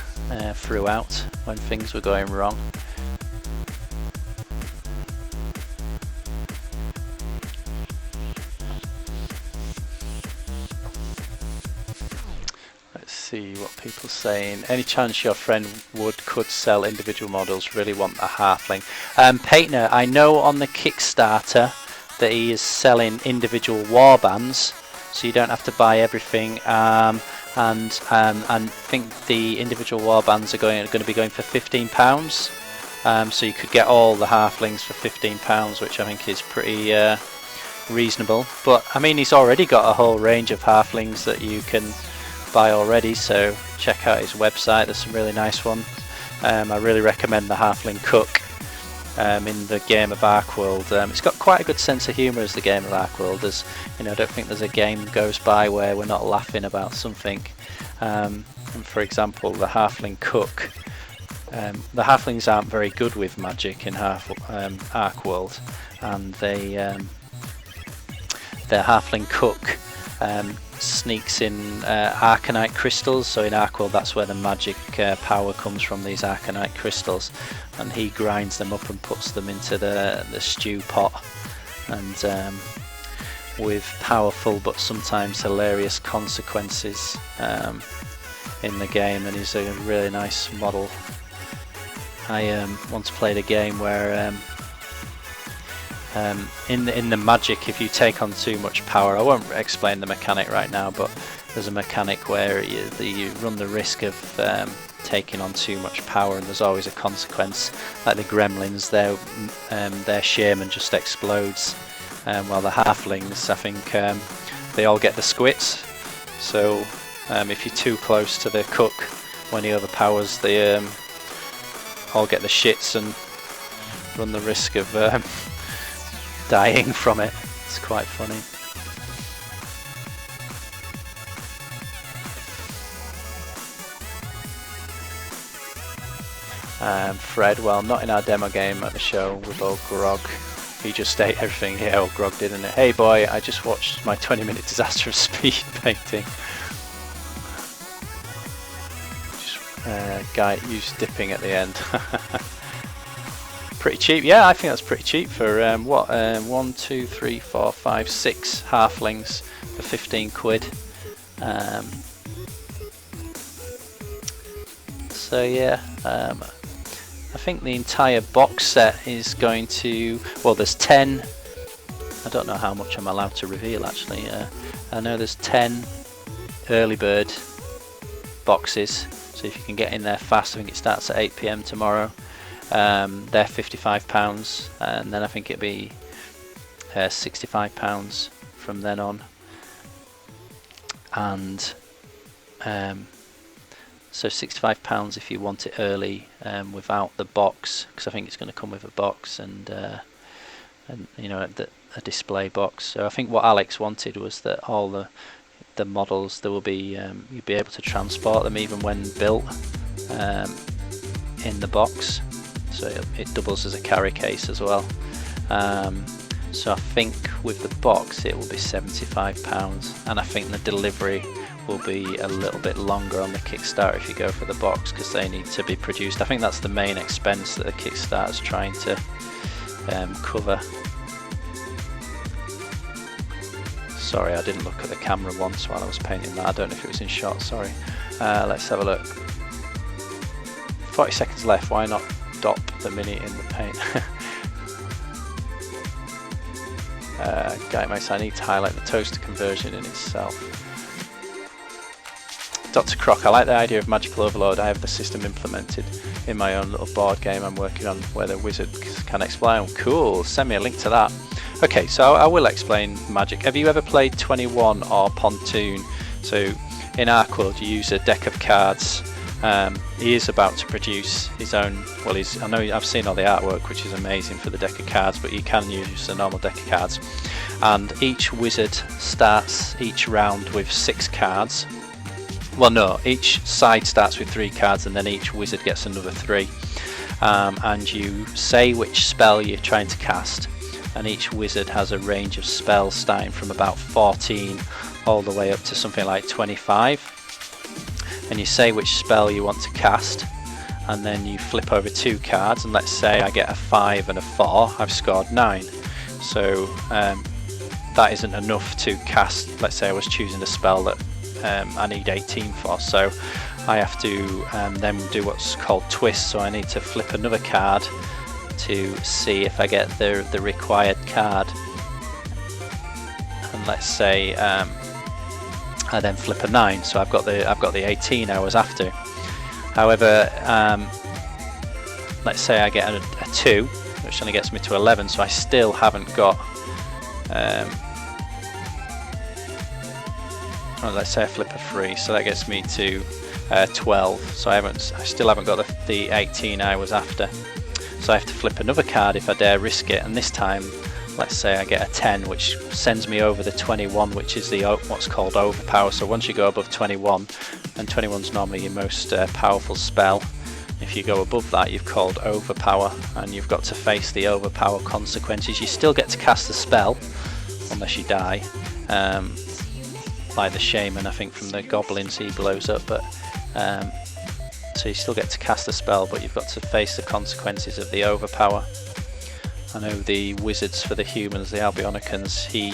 throughout when things were going wrong. See what people are saying. Any chance your friend could sell individual models? Really want a halfling. Paintner, I know on the Kickstarter that he is selling individual warbands, so you don't have to buy everything. And think the individual warbands are going to be going for £15. So you could get all the halflings for £15, which I think is pretty reasonable. But I mean, he's already got a whole range of halflings that you can buy already, so check out his website. There's some really nice ones. I really recommend the Halfling Cook in the game of Arkworld. It's got quite a good sense of humour as the game of Arkworld. There's, you know, I don't think there's a game goes by where we're not laughing about something. And for example, the Halfling Cook. The halflings aren't very good with magic in Arkworld, and their Halfling Cook sneaks in Arcanite crystals. So in Arkworld, that's where the magic power comes from, these Arcanite crystals, and he grinds them up and puts them into the stew pot, and with powerful but sometimes hilarious consequences in the game, and he's a really nice model. I once played a game where in the magic, if you take on too much power, I won't explain the mechanic right now, but there's a mechanic where you run the risk of taking on too much power, and there's always a consequence. Like the gremlins, their shaman just explodes, while the halflings, I think, they all get the squits. So if you're too close to the cook when he overpowers, they all get the shits and run the risk of dying from it. It's quite funny. Fred, well, not in our demo game at the show with old Grog. He just ate everything. Yeah, old Grog did, didn't it? Hey boy, I just watched my 20-minute disaster of speed painting. Just guy used dipping at the end. Pretty cheap. Yeah, I think that's pretty cheap for what? 1, 2, 3, 4, 5, 6 halflings for 15 quid. So yeah, I think the entire box set is going to, well, there's 10. I don't know how much I'm allowed to reveal actually. I know there's 10 early bird boxes, so if you can get in there fast, I think it starts at 8 PM tomorrow. They're £55, and then I think it'll be £65 from then on. and so £65 if you want it early without the box, because I think it's going to come with a box and you know, a display box. So I think what Alex wanted was that all the models, there will be you'll be able to transport them even when built in the box, so it doubles as a carry case as well. So I think with the box it will be £75, and I think the delivery will be a little bit longer on the Kickstarter if you go for the box, because they need to be produced. I think that's the main expense that the Kickstarter's trying to cover. Sorry, I didn't look at the camera once while I was painting that. I don't know if it was in shot, sorry. Let's have a look. 40 seconds left, why not dop the mini in the paint? Guy makes, I need to highlight the toaster conversion in itself. Dr. Croc, I like the idea of Magical Overload. I have the system implemented in my own little board game I'm working on where the wizard can explain. Cool, send me a link to that. Okay, so I will explain Magic. Have you ever played 21 or Pontoon? So in Arcworld you use a deck of cards. He is about to produce his own, well, I know I've seen all the artwork, which is amazing for the deck of cards, but you can use a normal deck of cards. And each wizard starts each round with 6 cards. Well, no, each side starts with 3 cards, and then each wizard gets another 3. And you say which spell you're trying to cast, and each wizard has a range of spells starting from about 14 all the way up to something like 25. And you say which spell you want to cast, and then you flip over 2 cards, and let's say I get a 5 and a 4, I've scored 9. So that isn't enough to cast. Let's say I was choosing a spell that I need 18 for, so I have to then do what's called twist. So I need to flip another card to see if I get the required card, and let's say I then flip a 9, so I've got the 18 I was after. However, let's say I get a 2, which only gets me to 11, so I still haven't got well, let's say I flip a 3, so that gets me to 12. So I still haven't got the 18 I was after. So I have to flip another card if I dare risk it, and this time, let's say I get a 10, which sends me over the 21, which is the what's called overpower. So once you go above 21, and 21's normally your most powerful spell, if you go above that, you've called overpower, and you've got to face the overpower consequences. You still get to cast the spell, unless you die. Like the shaman, I think from the goblins, he blows up, but so you still get to cast a spell, but you've got to face the consequences of the overpower. I know the wizards for the humans, the Albionicans, he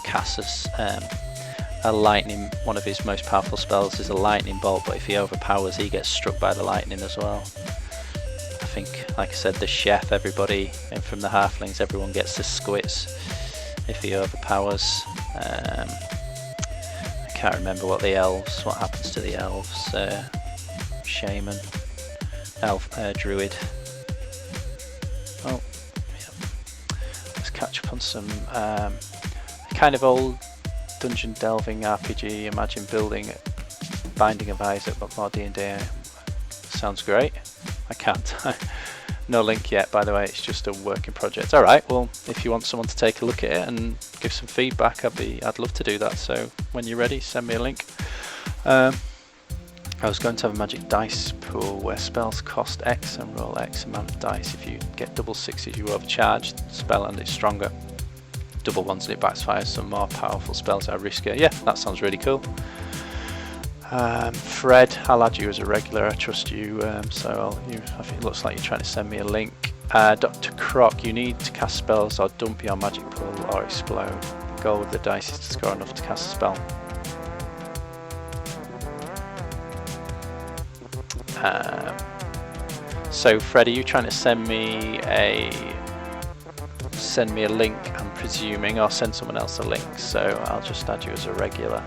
casts a lightning. One of his most powerful spells is a lightning bolt, but if he overpowers, he gets struck by the lightning as well. I think, like I said, the chef, everybody, and from the halflings, everyone gets the squits if he overpowers. I can't remember what the elves, what happens to the elves. Shaman, elf, druid. Oh, yeah. Let's catch up on some kind of old dungeon delving RPG. Imagine building Binding of Isaac, but more D&D. Sounds great. I can't. No link yet, by the way. It's just a working project. All right. Well, if you want someone to take a look at it and give some feedback, I'd love to do that. So when you're ready, send me a link. I was going to have a magic dice pool where spells cost X and roll X amount of dice. If you get double 6s, you overcharge the spell and it's stronger. Double 1s and it backfires. Some more powerful spells are riskier. Yeah, that sounds really cool. Fred, I'll add you as a regular. I trust you. I think it looks like you're trying to send me a link. Dr. Croc, you need to cast spells or dump your magic pool or explode. The goal with the dice is to score enough to cast a spell. So Fred, are you trying to send me a link, I'm presuming, or send someone else a link? So I'll just add you as a regular.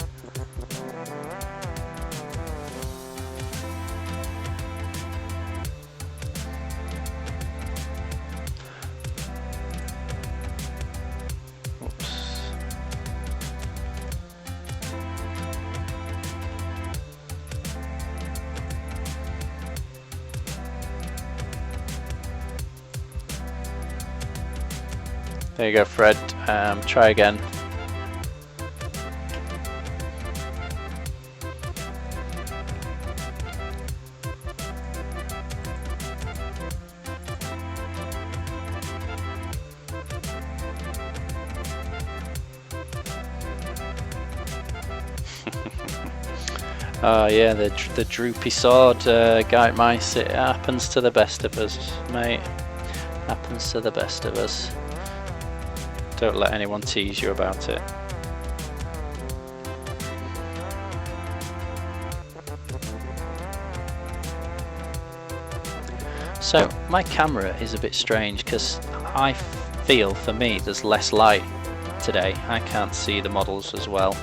There you go, Fred. Try again. Oh yeah, the droopy sword, guy mice. It happens to the best of us, mate. Happens to the best of us. Don't let anyone tease you about it. So my camera is a bit strange because I feel, for me, there's less light today. I can't see the models as well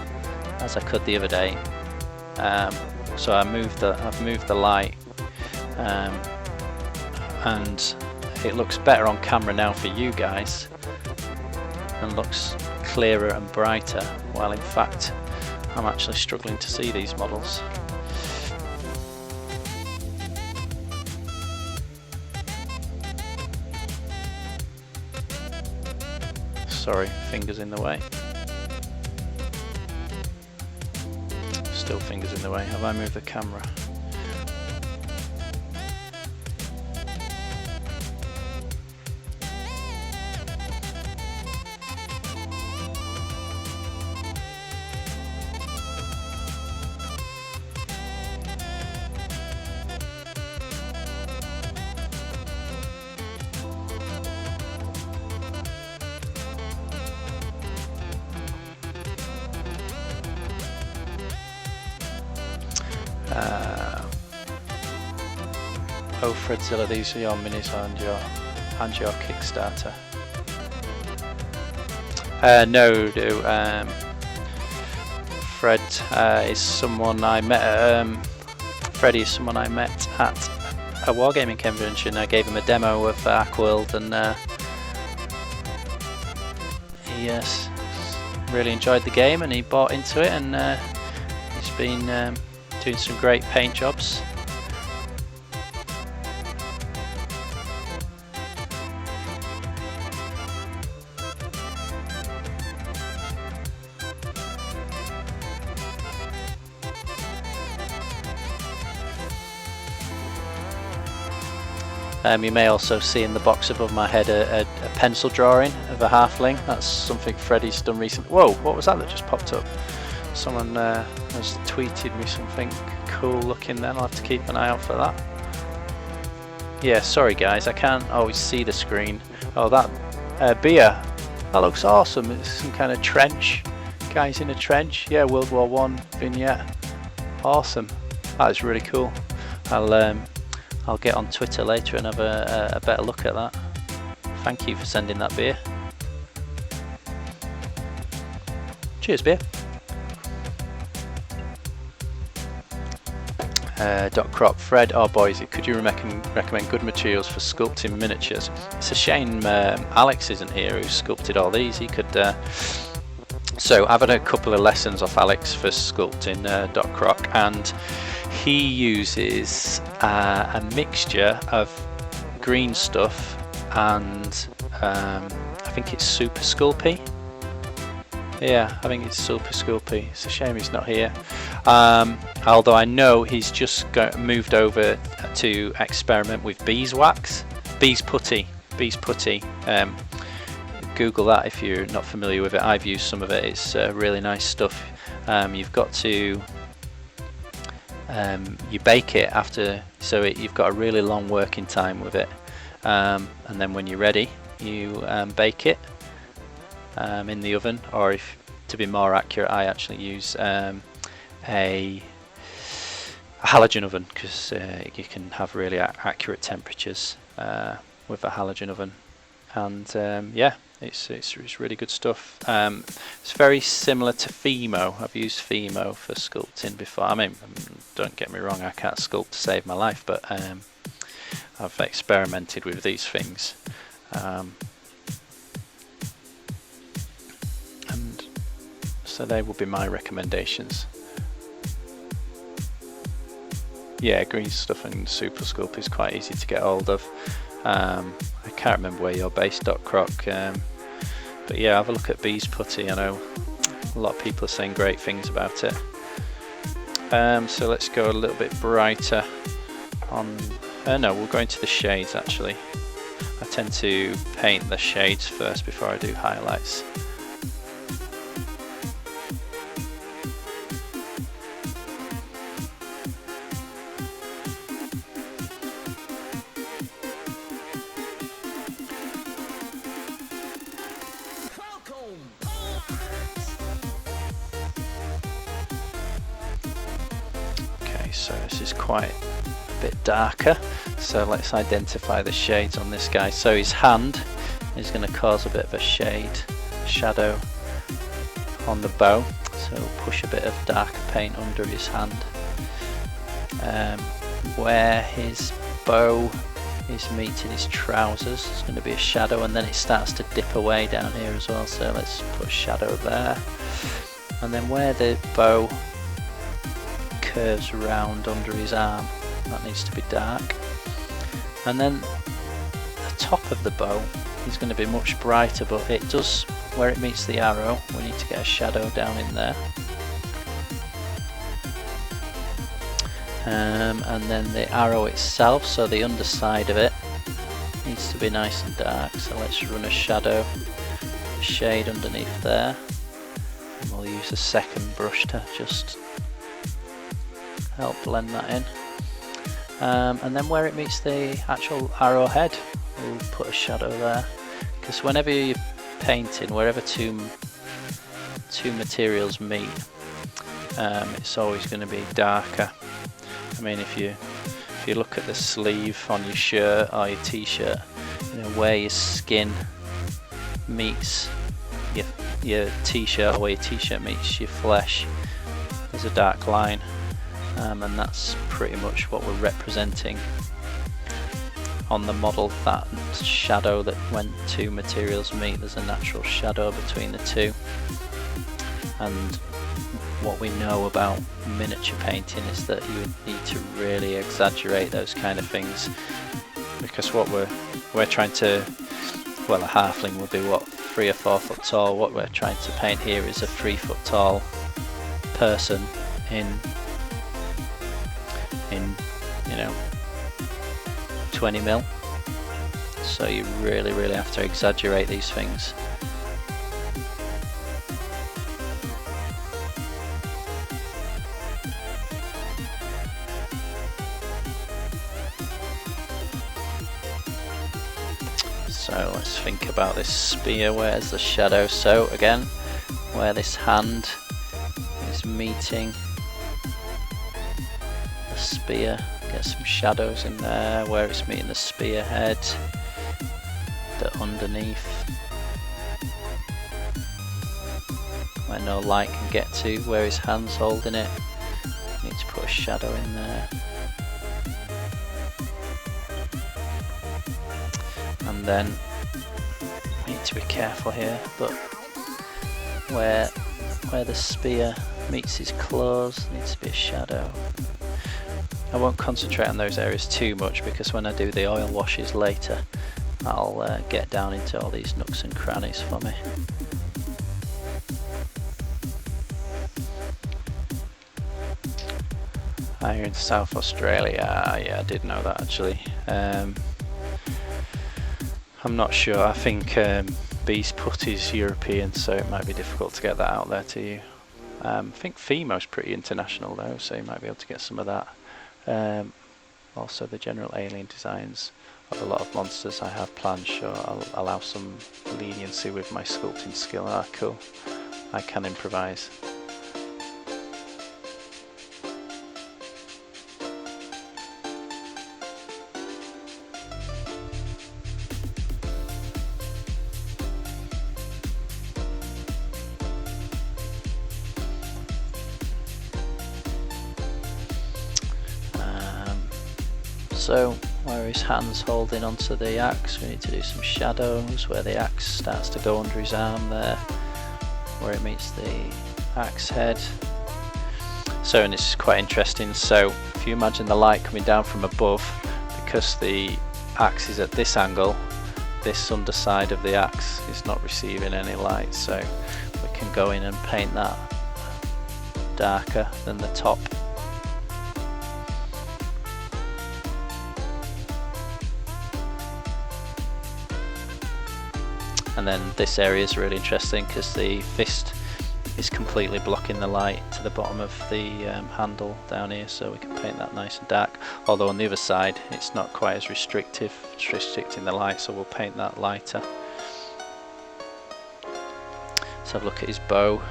as I could the other day. So I've moved the light, and it looks better on camera now for you guys, and looks clearer and brighter, while in fact I'm actually struggling to see these models. Sorry, fingers in the way. Still fingers in the way. Have I moved the camera? Oh, Fredzilla, these are your minis and your Kickstarter. No, Fred is someone I met. Freddie is someone I met at a wargaming convention. I gave him a demo of Arcworld, and he really enjoyed the game, and he bought into it, and he's been doing some great paint jobs. You may also see in the box above my head a pencil drawing of a halfling. That's something Freddie's done recently. Whoa, what was that just popped up? Someone has tweeted me something cool looking then. I'll have to keep an eye out for that. Yeah, sorry guys, I can't always see the screen. Oh, that beer, that looks awesome. It's some kind of trench. Guys in a trench. Yeah, World War I vignette. Awesome. That is really cool. I'll get on Twitter later and have a better look at that. Thank you for sending that beer. Cheers, beer. Crop, Fred or Boyzie, could you recommend good materials for sculpting miniatures? It's a shame Alex isn't here, who sculpted all these. He could. So I've had a couple of lessons off Alex for sculpting Croc, and he uses a mixture of green stuff and I think it's Super Sculpey. Yeah, I think it's Super Sculpey. It's a shame he's not here. Although I know he's just moved over to experiment with beeswax, bees putty. Google that if you're not familiar with it. I've used some of it. It's really nice stuff. You've got to you bake it after, so you've got a really long working time with it, and then when you're ready, you bake it in the oven, or if to be more accurate, I actually use a halogen oven, because you can have really accurate temperatures with a halogen oven, and yeah, it's really good stuff. It's very similar to Fimo. I've used Fimo for sculpting before. I mean, don't get me wrong, I can't sculpt to save my life, but I've experimented with these things. And so they would be my recommendations. Yeah, green stuff and Super Sculpt is quite easy to get hold of. I can't remember where you're based, Croc. But yeah, have a look at Bee's putty. I know a lot of people are saying great things about it. So let's go a little bit brighter on, no, we'll go into the shades actually. I tend to paint the shades first before I do highlights. Okay, so this is quite a bit darker, so let's identify the shades on this guy. So his hand is going to cause a bit of a shadow on the bow, so we'll push a bit of darker paint under his hand. Where his bow is meeting his trousers, it's going to be a shadow, and then it starts to dip away down here as well, so let's put a shadow there. And then where the bow curves round under his arm, that needs to be dark. And then the top of the bow is going to be much brighter, but it does, where it meets the arrow, we need to get a shadow down in there. And then the arrow itself, so the underside of it, needs to be nice and dark, so let's run a shadow, a shade underneath there, and we'll use a second brush to just help blend that in. And then where it meets the actual arrow head, we'll put a shadow there, because whenever you're painting, wherever two materials meet, it's always going to be darker. I mean, if you look at the sleeve on your shirt or your t-shirt, you know, where your skin meets your t-shirt, or where your t-shirt meets your flesh, there's a dark line, and that's pretty much what we're representing on the model, that shadow, that when two materials meet there's a natural shadow between the two. And what we know about miniature painting is that you need to really exaggerate those kind of things, because what we're trying to, well, a halfling would be what, 3 or 4 foot tall. What we're trying to paint here is a 3 foot tall person in you know 20 mil. So you really have to exaggerate these things. So let's think about this spear. Where's the shadow? So again, where this hand is meeting the spear, get some shadows in there. Where it's meeting the spear head, the underneath, where no light can get to, where his hand's holding it, need to put a shadow in there. And then need to be careful here, but where the spear meets his clothes needs to be a shadow. I won't concentrate on those areas too much, because when I do the oil washes later, I'll get down into all these nooks and crannies for me. You're in South Australia. Yeah, I did know that actually. I'm not sure. I think Bee's putty's European, so it might be difficult to get that out there to you. I think Femo's pretty international though, so you might be able to get some of that. Also the general alien designs of a lot of monsters I have planned, sure I'll allow some leniency with my sculpting skill. Ah, cool. I can improvise. So where his hand's holding onto the axe, we need to do some shadows. Where the axe starts to go under his arm there, where it meets the axe head. So, and this is quite interesting, so if you imagine the light coming down from above, because the axe is at this angle, this underside of the axe is not receiving any light, so we can go in and paint that darker than the top. And then this area is really interesting because the fist is completely blocking the light to the bottom of the handle down here, so we can paint that nice and dark, although on the other side it's not quite as restrictive, it's restricting the light, so we'll paint that lighter. Let's have a look at his bow.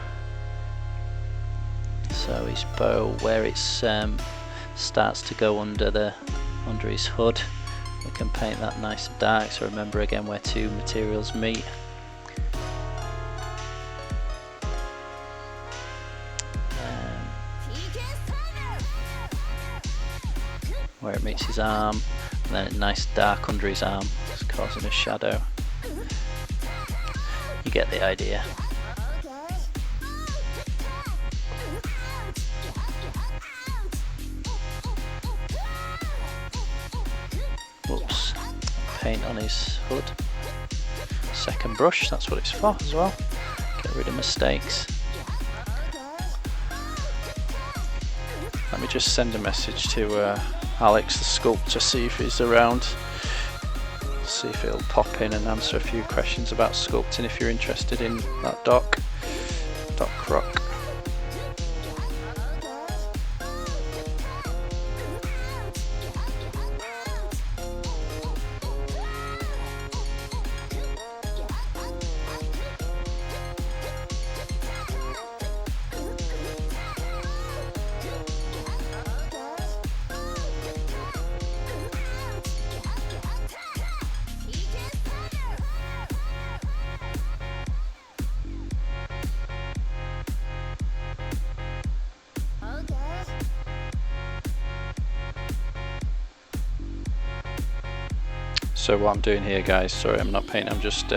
So his bow, where it starts to go under his hood, we can paint that nice and dark, so remember again where two materials meet. Where it meets his arm, and then it's nice dark under his arm, it's causing a shadow. You get the idea. Whoops. Paint on his hood. Second brush, that's what it's for as well. Get rid of mistakes. Let me just send a message to Alex the sculptor, see if he's around, see if he'll pop in and answer a few questions about sculpting if you're interested in that Doc Croc. So what I'm doing here, guys, sorry I'm not painting, I'm just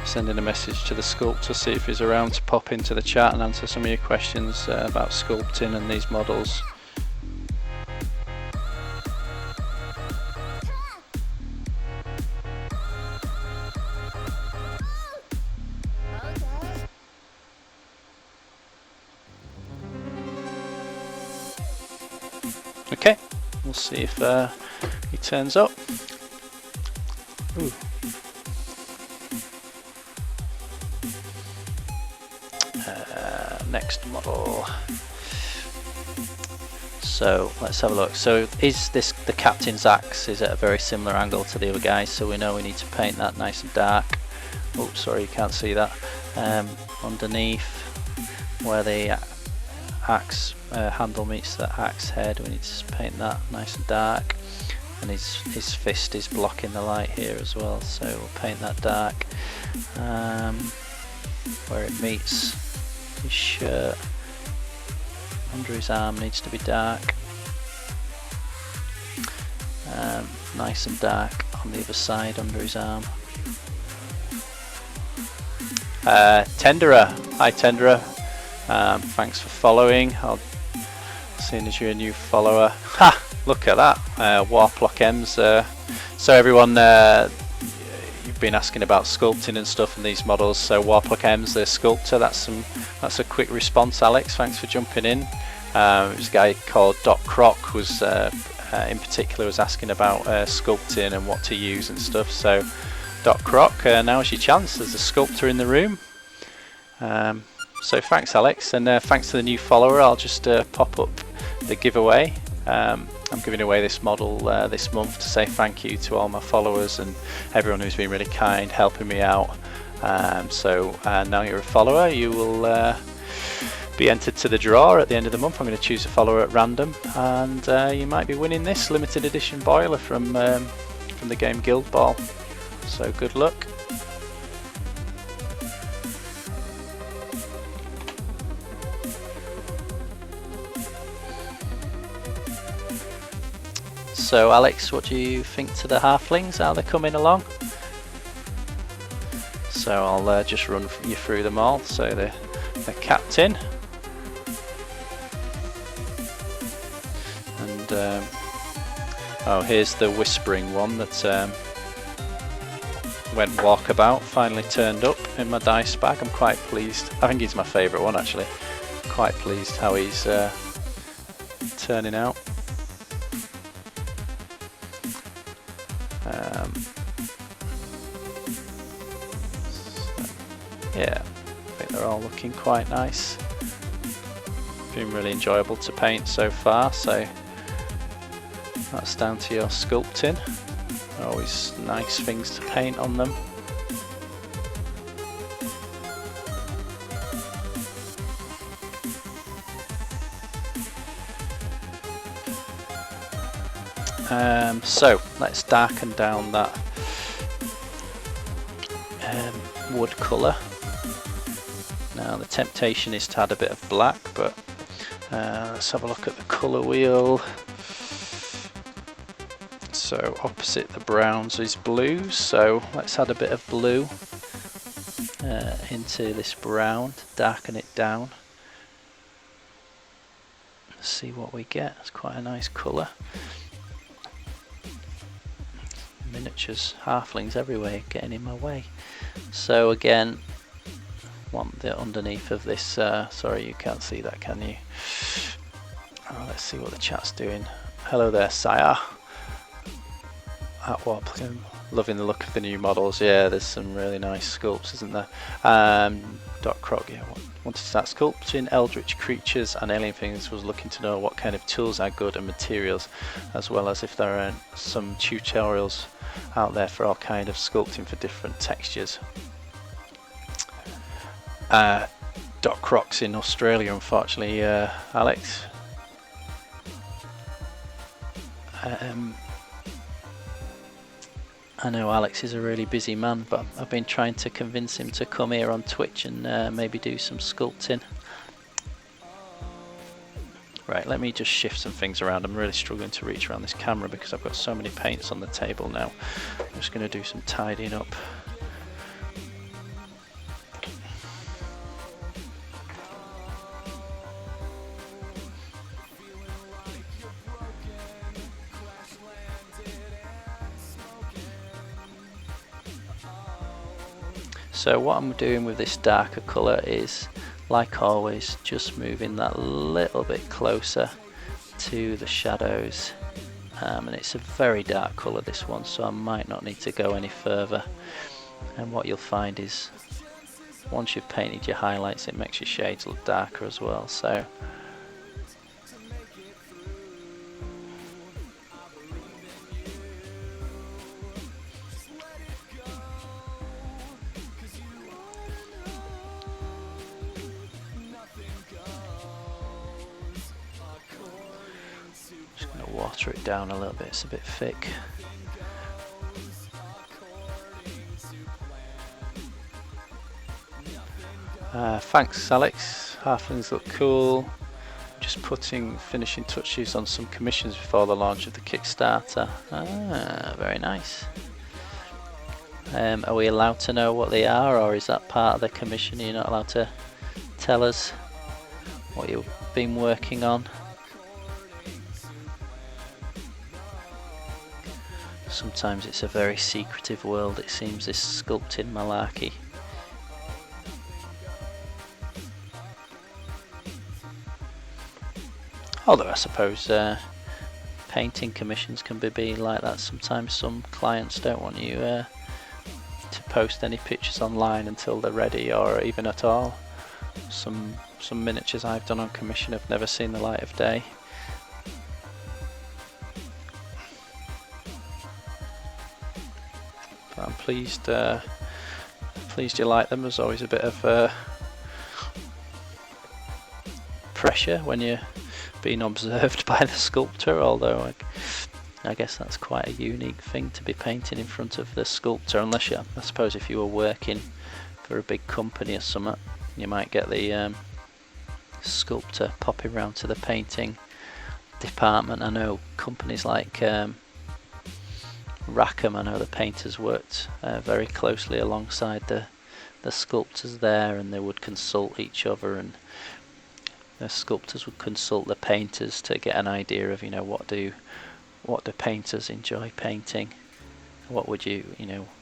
sending a message to the sculptor, see if he's around to pop into the chat and answer some of your questions about sculpting and these models. Okay, we'll see if he turns up. Ooh. Next model. So let's have a look. So is this the captain's axe? Is at a very similar angle to the other guys, so we know we need to paint that nice and dark. Oh, sorry, you can't see that. Underneath where the axe handle meets the axe head, we need to paint that nice and dark. And his fist is blocking the light here as well, so we'll paint that dark. Where it meets his shirt, under his arm, needs to be dark. Nice and dark on the other side under his arm. Tenderer, hi Tenderer, thanks for following. Seeing as you're a new follower. Ha! Look at that, Warplock M's. So everyone, you've been asking about sculpting and stuff in these models. So Warplock M's the sculptor. That's a quick response, Alex. Thanks for jumping in. There's a guy called Doc Croc was in particular was asking about sculpting and what to use and stuff. So Doc Croc, now's your chance. There's a sculptor in the room. So thanks, Alex, and thanks to the new follower. I'll just pop up the giveaway. I'm giving away this model this month to say thank you to all my followers and everyone who's been really kind, helping me out. So now you're a follower, you will be entered to the draw at the end of the month. I'm going to choose a follower at random, and you might be winning this limited edition boiler from the game Guild Ball. So good luck. So Alex, what do you think to the halflings? How they're coming along? So I'll just run you through them all. So the captain, and oh, here's the whispering one that went walkabout, finally turned up in my dice bag. I'm quite pleased. I think he's my favourite one actually. Quite pleased how he's turning out. Yeah, I think they're all looking quite nice. Been really enjoyable to paint so far, so that's down to your sculpting. Always nice things to paint on them. So let's darken down that wood colour. Now the temptation is to add a bit of black, but let's have a look at the colour wheel. So opposite the browns is blues, so let's add a bit of blue into this brown to darken it down. Let's see what we get. It's quite a nice colour. Miniatures, halflings everywhere getting in my way. So again, want the underneath of this, sorry you can't see that, can you? Oh, let's see what the chat's doing. Hello there, sire. Atwab, loving the look of the new models. Yeah, there's some really nice sculpts, isn't there? Doc Croc, yeah, wanted to start sculpting eldritch creatures and alien things. Was looking to know what kind of tools are good and materials, as well as if there are some tutorials out there for all kind of sculpting for different textures. Doc Croc's in Australia, unfortunately, Alex. I know Alex is a really busy man, but I've been trying to convince him to come here on Twitch and maybe do some sculpting. Right, let me just shift some things around. I'm really struggling to reach around this camera because I've got so many paints on the table now. I'm just going to do some tidying up. So what I'm doing with this darker colour is, like always, just moving that little bit closer to the shadows. And it's a very dark colour, this one, so I might not need to go any further. And what you'll find is, once you've painted your highlights, it makes your shades look darker as well. So water it down a little bit, it's a bit thick. Thanks Alex, halflings look cool. Just finishing touches on some commissions before the launch of the Kickstarter. Very nice. Are we allowed to know what they are, or is that part of the commission? You're not allowed to tell us what you've been working on? Sometimes it's a very secretive world, it seems, this sculpting malarkey. Although I suppose painting commissions can be like that. Sometimes some clients don't want you to post any pictures online until they're ready, or even at all. Some miniatures I've done on commission have never seen the light of day. But I'm pleased you like them. There's always a bit of pressure when you're being observed by the sculptor, although I guess that's quite a unique thing to be painting in front of the sculptor, unless I suppose if you were working for a big company or something, you might get the sculptor popping round to the painting department. I know companies like Rackham, I know the painters worked very closely alongside the sculptors there, and they would consult each other, and the sculptors would consult the painters to get an idea of, what do painters enjoy painting, what would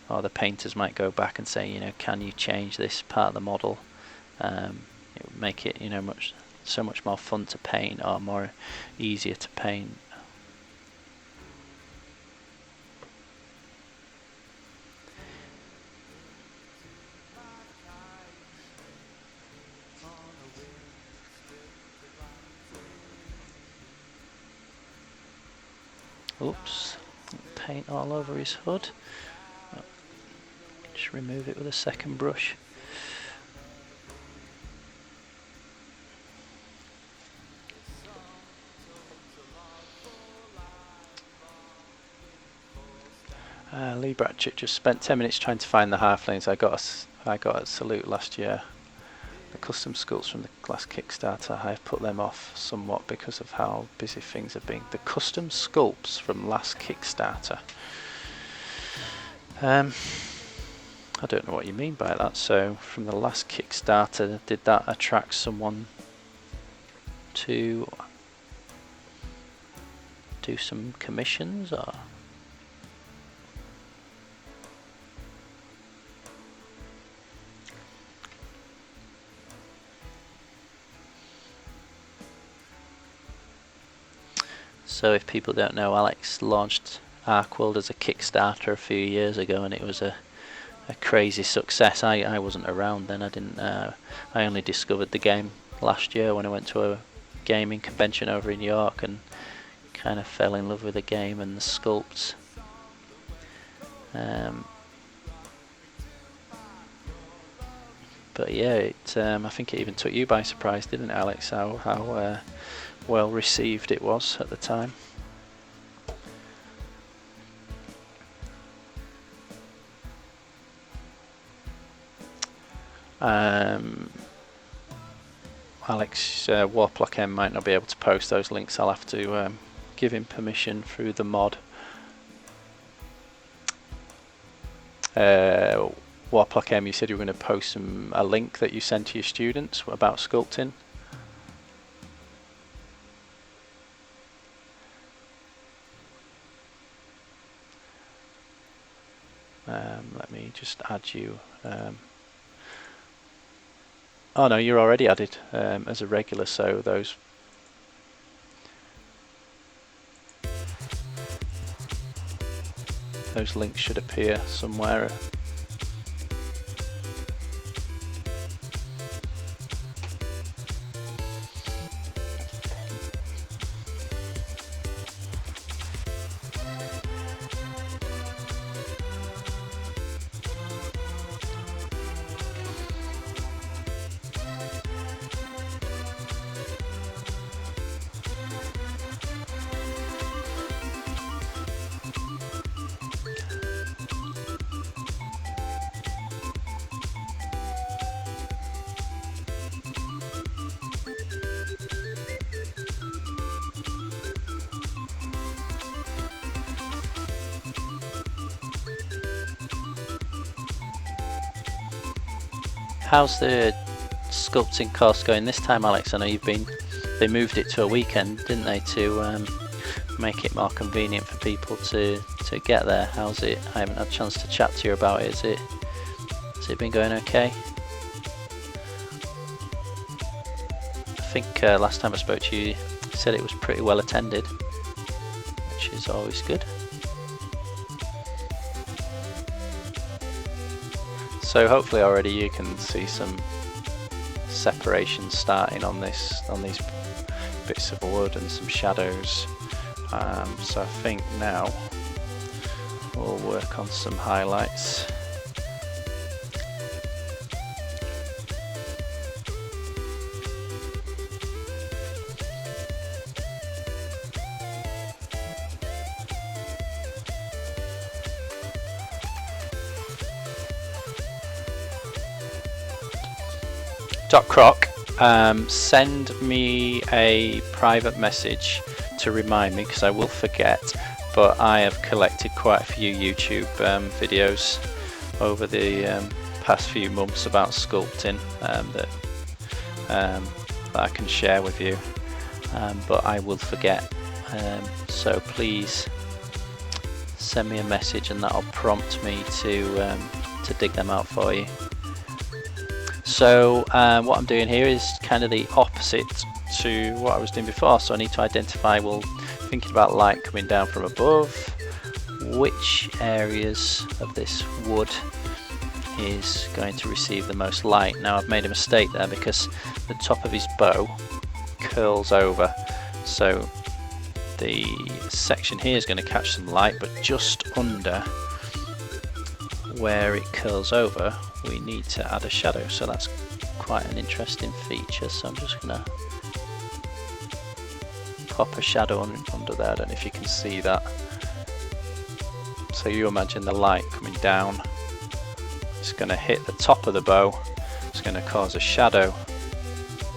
or the painters might go back and say, you know, can you change this part of the model? It would make it, you know, so much more fun to paint, or more easier to paint. Oops, paint all over his hood. Just remove it with a second brush. Lee Bratchett just spent 10 minutes trying to find the halflings. I got a salute last year. The custom sculpts from the last Kickstarter, I've put them off somewhat because of how busy things have been. The custom sculpts from last Kickstarter. I don't know what you mean by that. So from the last Kickstarter, did that attract someone to do some commissions, or? So if people don't know, Alex launched Arcworld as a Kickstarter a few years ago, and it was a crazy success. I wasn't around then. I only discovered the game last year when I went to a gaming convention over in York, and kind of fell in love with the game and the sculpts. But yeah, I think it even took you by surprise, didn't it, Alex? How well received it was at the time. Alex Warplock M might not be able to post those links. I'll have to give him permission through the mod. Warplock M, you said you were going to post a link that you sent to your students about sculpting. Let me just add you. Oh no, you're already added as a regular, so those links should appear somewhere. How's the sculpting course going this time, Alex? I know they moved it to a weekend, didn't they, to make it more convenient for people to get there. How's it? I haven't had a chance to chat to you about it. Has it been going okay? I think last time I spoke to you, you said it was pretty well attended, which is always good. So hopefully already you can see some separation starting on these bits of wood and some shadows. So I think now we'll work on some highlights. Croc, send me a private message to remind me, because I will forget, but I have collected quite a few YouTube videos over the past few months about sculpting that I can share with you, but I will forget, so please send me a message and that'll prompt me to dig them out for you. So what I'm doing here is kind of the opposite to what I was doing before. So I need to identify, well, thinking about light coming down from above, which areas of this wood is going to receive the most light. Now I've made a mistake there because the top of his bow curls over, so the section here is going to catch some light, but just under where it curls over we need to add a shadow, so that's quite an interesting feature. So I'm just going to pop a shadow under there. I don't know if you can see that. So you imagine the light coming down, it's going to hit the top of the bow, it's going to cause a shadow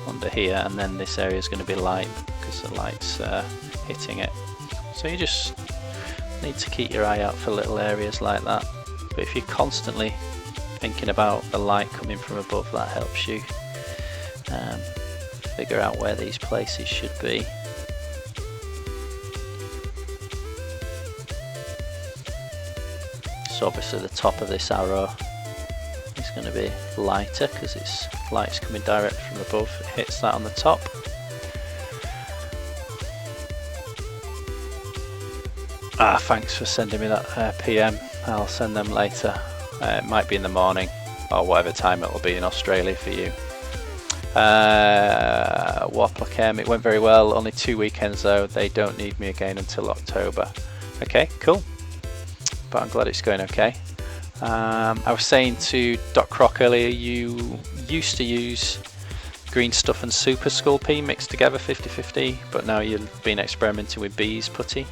under here, and then this area is going to be light because the light's hitting it. So you just need to keep your eye out for little areas like that. But if you're constantly thinking about the light coming from above, that helps you figure out where these places should be. So obviously the top of this arrow is going to be lighter because its light's coming directly from above. It hits that on the top. Thanks for sending me that PM. I'll send them later. It might be in the morning or whatever time it will be in Australia for you. Wapla Chem, it went very well. Only 2 weekends though. They don't need me again until October. Okay, cool. But I'm glad it's going okay. I was saying to Doc Croc earlier, you used to use green stuff and super Sculpey mixed together 50-50, but now you've been experimenting with bees putty.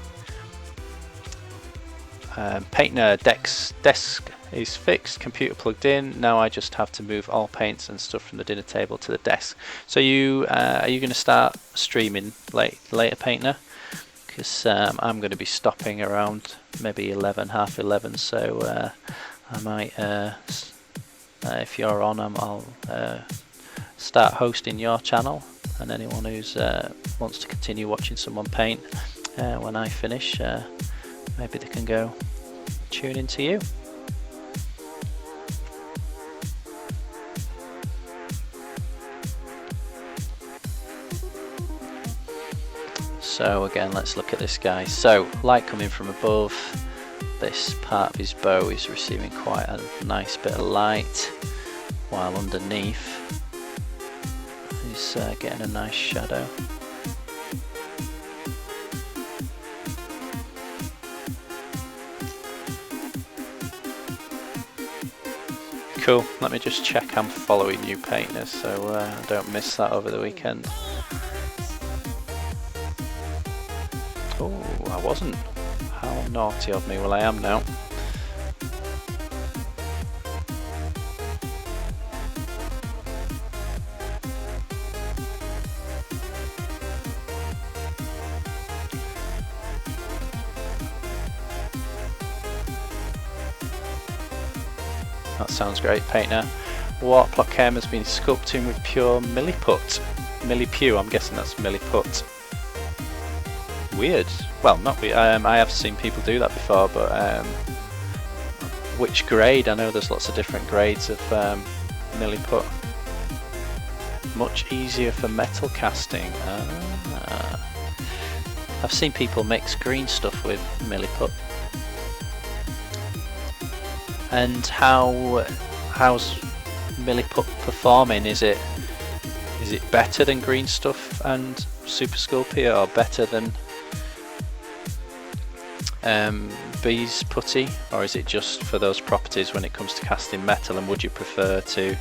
Painter desk is fixed, computer plugged in. Now I just have to move all paints and stuff from the dinner table to the desk. So you are you going to start streaming later, Painter? Because I'm going to be stopping around maybe 11, half 11. So I might, if you're on, I'll start hosting your channel, and anyone who's wants to continue watching someone paint when I finish, maybe they can go tune into you. So again, let's look at this guy. So light coming from above, this part of his bow is receiving quite a nice bit of light, while underneath he's getting a nice shadow. Cool, let me just check I'm following you, painters, so I don't miss that over the weekend. Oh, I wasn't. How naughty of me. Well, I am now. That sounds great, Painter. What Plochem has been sculpting with pure milliput. Millipew, I'm guessing that's milliput. Weird. Well, not weird. I have seen people do that before, but which grade? I know there's lots of different grades of milliput. Much easier for metal casting. I've seen people mix green stuff with milliput. And how's milliput performing? Is it better than green stuff and super Sculpey, or better than bees putty, or is it just for those properties when it comes to casting metal? And would you prefer to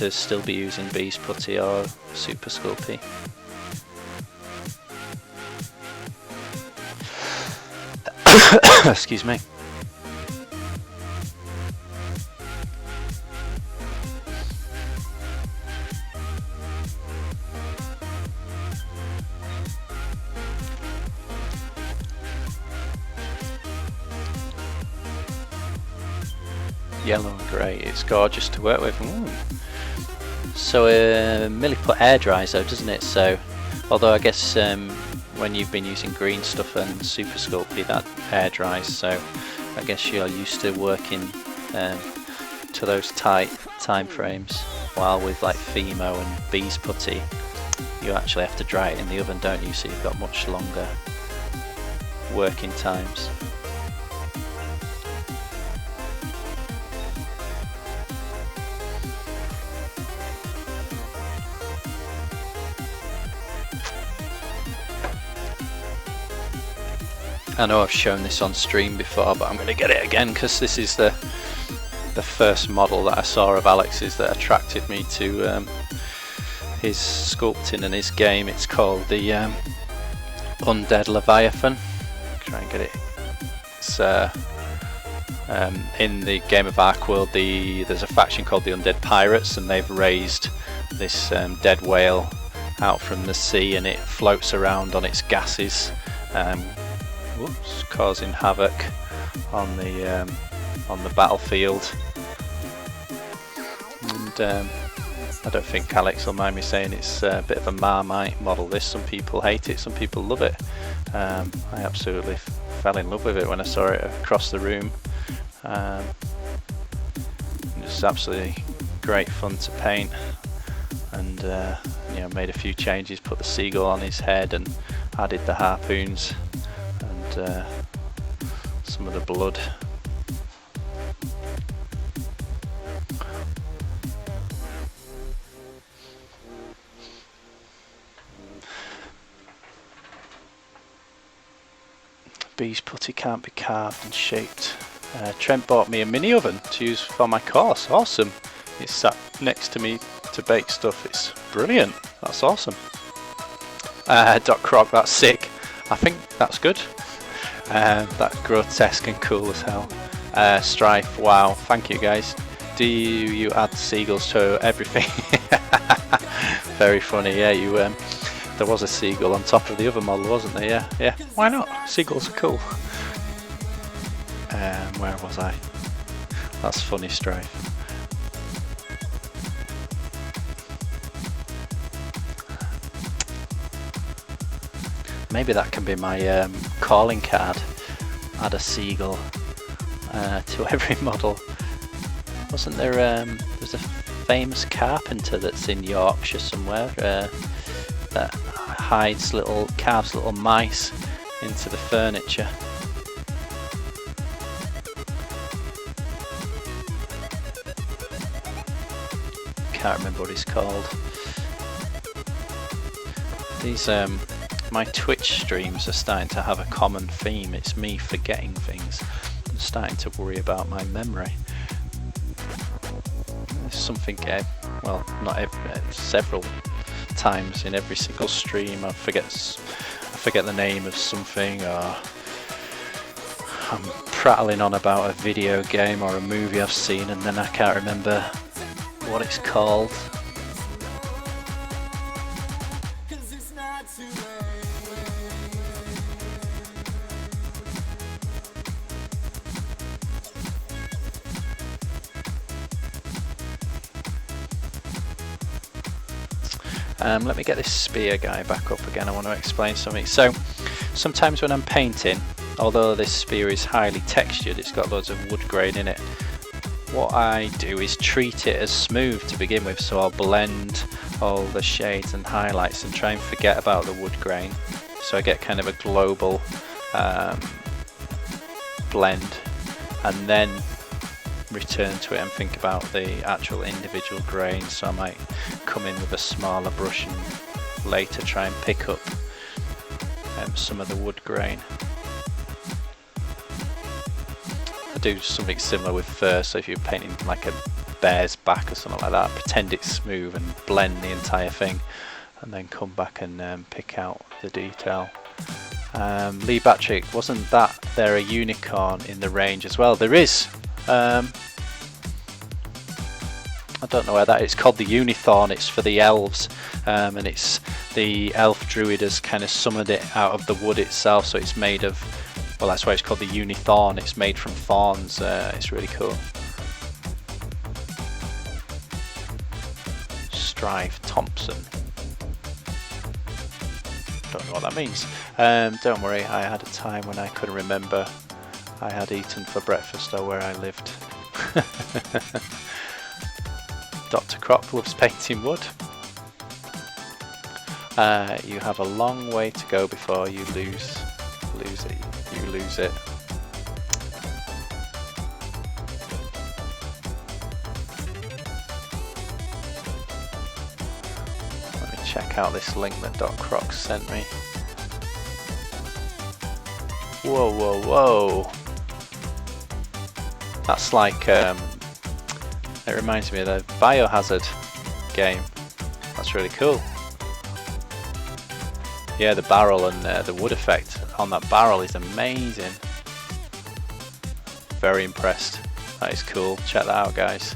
still be using bees putty or super Sculpey? Excuse me. Yellow and grey, it's gorgeous to work with. Ooh. So milliput air dries though, doesn't it? So although I guess when you've been using green stuff and Super Sculpey, that air dries, so I guess you're used to working to those tight time frames, while with like Fimo and Bees Putty you actually have to dry it in the oven, don't you, so you've got much longer working times. I know I've shown this on stream before, but I'm going to get it again because this is the first model that I saw of Alex's that attracted me to his sculpting and his game. It's called the Undead Leviathan. Try and get it. It's in the game of Arkworld, there's a faction called the Undead Pirates, and they've raised this dead whale out from the sea, and it floats around on its gases, whoops, causing havoc on the battlefield. And I don't think Alex will mind me saying it's a bit of a Marmite model. Some people hate it, some people love it. I absolutely fell in love with it when I saw it across the room. It's absolutely great fun to paint, and you know, made a few changes, put the seagull on his head and added the harpoons and some of the blood. Bees Putty can't be carved and shaped. Trent bought me a mini oven to use for my course. Awesome. It's sat next to me to bake stuff. It's brilliant. That's awesome. Doc Croc, that's sick. I think that's good. That's grotesque and cool as hell. Strife, wow. Thank you guys. Do you add seagulls to everything? Very funny. Yeah, you. There was a seagull on top of the other model, wasn't there? Yeah, yeah. Why not? Seagulls are cool. Where was I? That's funny, Strife. Maybe that can be my calling card. Add a seagull to every model. Wasn't there? There's a famous carpenter that's in Yorkshire somewhere that carves little mice into the furniture. Can't remember what he's called. These my Twitch streams are starting to have a common theme. It's me forgetting things. I'm starting to worry about my memory. There's something, well, not every, several times in every single stream I forget the name of something, or I'm prattling on about a video game or a movie I've seen and then I can't remember what it's called. Let me get this spear guy back up again. I want to explain something. So sometimes when I'm painting, although this spear is highly textured, it's got loads of wood grain in it, what I do is treat it as smooth to begin with, so I'll blend all the shades and highlights and try and forget about the wood grain, so I get kind of a global blend, and then return to it and think about the actual individual grains. So I might come in with a smaller brush and later try and pick up some of the wood grain. I do something similar with fur, so if you're painting like a bear's back or something like that, pretend it's smooth and blend the entire thing and then come back and pick out the detail. Lee Batrick, wasn't that there a unicorn in the range as well? There is. I don't know where that is. It's called the Unithorn. It's for the elves, and it's the elf druid has kind of summoned it out of the wood itself, so it's made of, well, that's why it's called the Unithorn. It's made from thorns. It's really cool. Strive Thompson. don't know what that means. Don't worry, I had a time when I couldn't remember I had eaten for breakfast or where I lived. Dr. Crop loves painting wood. You have a long way to go before you lose it. You lose it. Let me check out this link that Doc Croc sent me. Whoa, whoa, whoa! That's like it reminds me of the Biohazard game. That's really cool. Yeah, the barrel and the wood effect on that barrel is amazing. Very impressed. That is cool. Check that out, guys.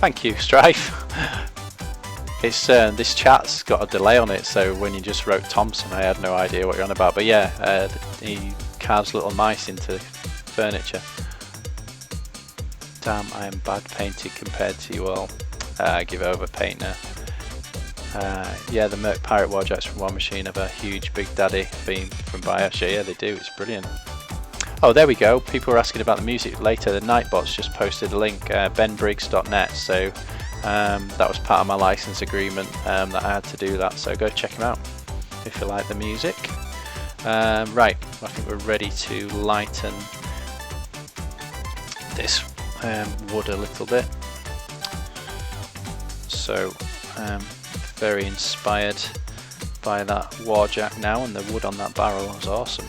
Thank you, Strife. It's this chat's got a delay on it, so when you just wrote Thompson, I had no idea what you're on about. But yeah, he carves little mice into furniture. Damn, I am bad painted compared to you all. I give over paint now. Yeah, the Merc Pirate Warjacks from War Machine have a huge Big Daddy theme from Bioshock. Yeah, they do. It's brilliant. Oh, there we go. People were asking about the music later. The Nightbots just posted a link, benbriggs.net. So that was part of my license agreement that I had to do that. So go check him out if you like the music. Right, I think we're ready to lighten this wood a little bit. So very inspired by that Warjack now, and the wood on that barrel was awesome.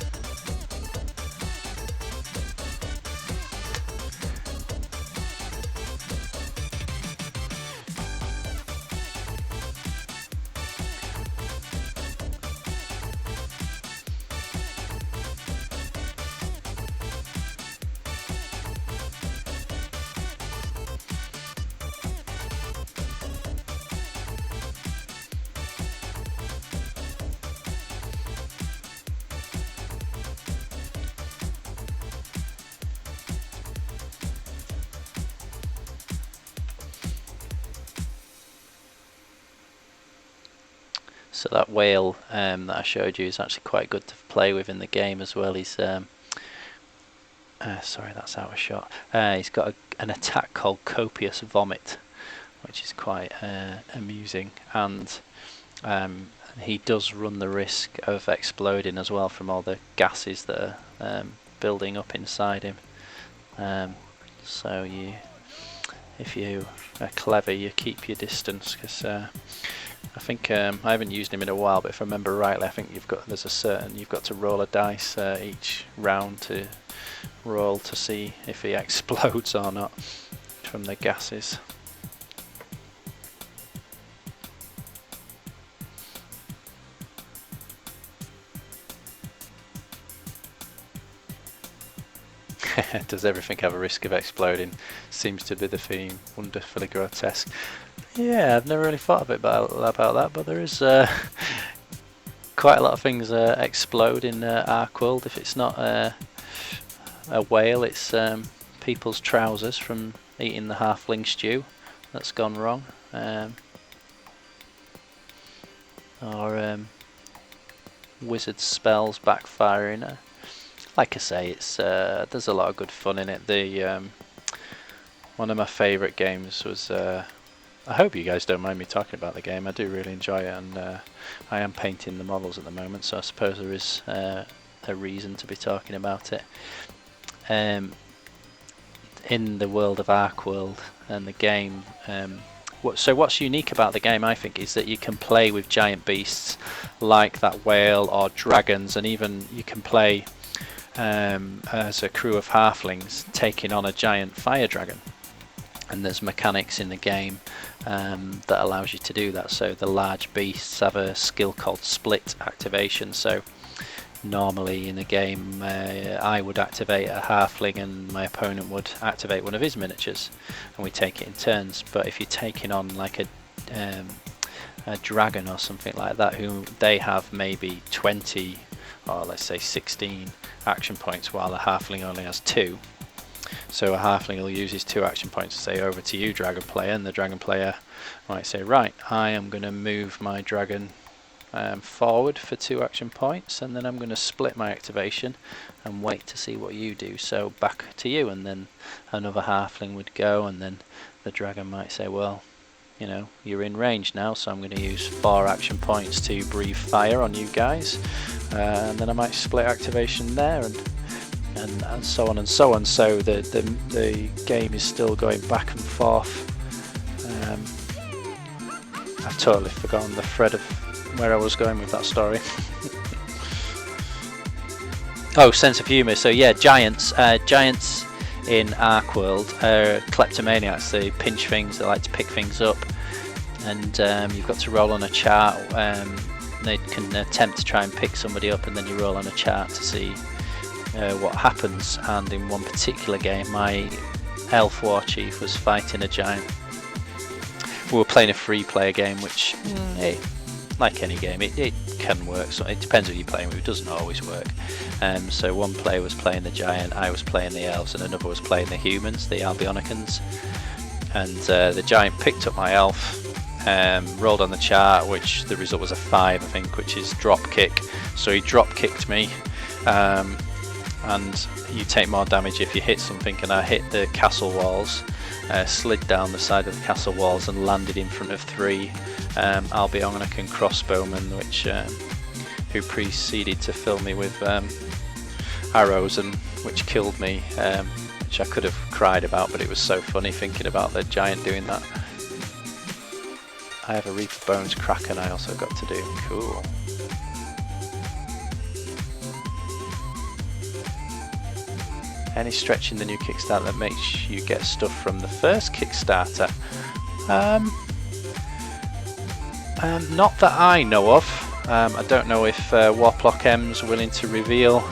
So that whale that I showed you is actually quite good to play with in the game as well. He's sorry, that's out of shot. He's got an attack called Copious Vomit, which is quite amusing, and he does run the risk of exploding as well from all the gases that are building up inside him. So if you are clever, you keep your distance, because I think I haven't used him in a while, but if I remember rightly, I think you've got to roll a dice each round to roll to see if he explodes or not from the gases. Does everything have a risk of exploding? Seems to be the theme. Wonderfully grotesque. Yeah, I've never really thought a bit about that, but there is quite a lot of things explode in Ark World. If it's not a whale, it's people's trousers from eating the halfling stew that's gone wrong, or wizard spells backfiring. Like I say, it's there's a lot of good fun in it. The one of my favourite games was. I hope you guys don't mind me talking about the game. I do really enjoy it, and I am painting the models at the moment, so I suppose there is a reason to be talking about it. In the world of Ark World and the game, so what's unique about the game, I think, is that you can play with giant beasts like that whale or dragons, and even you can play as a crew of halflings taking on a giant fire dragon. And there's mechanics in the game that allows you to do that. So the large beasts have a skill called split activation. So normally in a game I would activate a halfling and my opponent would activate one of his miniatures, and we take it in turns. But if you're taking on like a dragon or something like that, who they have maybe 20 or let's say 16 action points, while the halfling only has 2. So a halfling will use his 2 action points to say, over to you, dragon player, and the dragon player might say, right, I am going to move my dragon forward for 2 action points, and then I'm going to split my activation and wait to see what you do, so back to you. And then another halfling would go, and then the dragon might say, well, you know, you're in range now, so I'm going to use 4 action points to breathe fire on you guys, and then I might split activation there, and so on and so on. So the game is still going back and forth. I've totally forgotten the thread of where I was going with that story. Oh, sense of humour. So yeah, giants in Ark World are kleptomaniacs. They pinch things, they like to pick things up, and you've got to roll on a chart. They can attempt to try and pick somebody up, and then you roll on a chart to see what happens. And in one particular game, my elf war chief was fighting a giant. We were playing a free player game, which like any game, it can work. So it depends who you're playing with. It doesn't always work. So one player was playing the giant, I was playing the elves, and another was playing the humans, the Albionicans. And the giant picked up my elf, rolled on the chart, which the result was a 5, I think, which is drop kick. So he drop kicked me, and you take more damage if you hit something, and I hit the castle walls, slid down the side of the castle walls and landed in front of 3 Albionican crossbowmen, who proceeded to fill me with arrows, and which killed me, which I could have cried about, but it was so funny thinking about the giant doing that. I have a Reaper Bones Kraken I also got to do. Cool. Any stretch in the new Kickstarter that makes you get stuff from the first Kickstarter? Not that I know of. I don't know if Warplock M's willing to reveal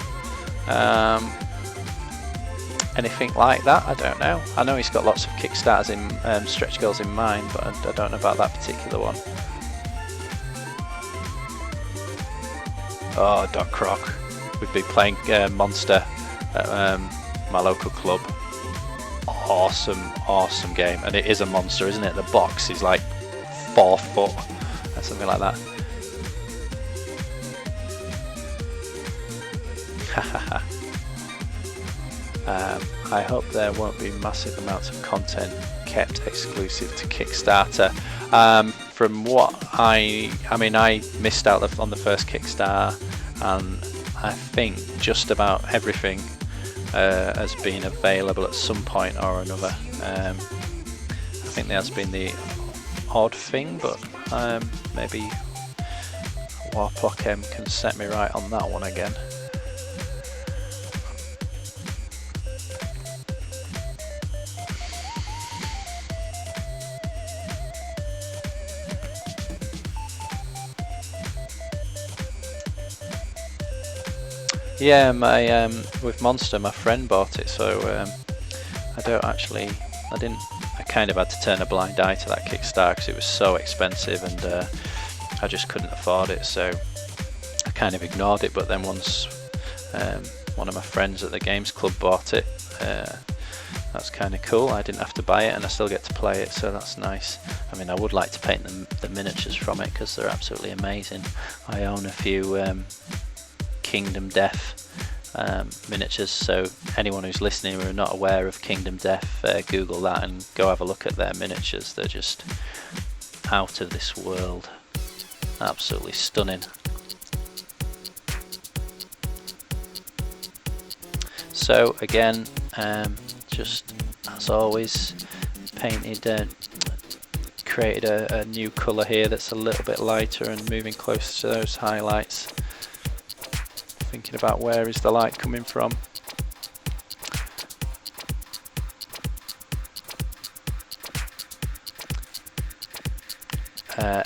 anything like that. I don't know. I know he's got lots of Kickstarters in stretch goals in mind, but I don't know about that particular one. Oh, Doc Croc. We've been playing Monster at my local club. Awesome game, and it is a monster, isn't it? The box is like 4 foot or something like that. I hope there won't be massive amounts of content kept exclusive to Kickstarter. From what I missed out on the first Kickstarter, and I think just about everything has been available at some point or another. I think there has been the odd thing, but maybe Warplock M can set me right on that one again. Yeah, with Monster, my friend bought it, so I kind of had to turn a blind eye to that Kickstarter because it was so expensive, and I just couldn't afford it, so I kind of ignored it. But then once one of my friends at the games club bought it, that's kind of cool. I didn't have to buy it, and I still get to play it, so that's nice. I mean, I would like to paint the miniatures from it because they're absolutely amazing. I own a few Kingdom Death miniatures, so anyone who's listening who are not aware of Kingdom Death, Google that and go have a look at their miniatures. They're just out of this world, absolutely stunning. So again, just as always, created a new colour here that's a little bit lighter and moving closer to those highlights. Thinking about where is the light coming from.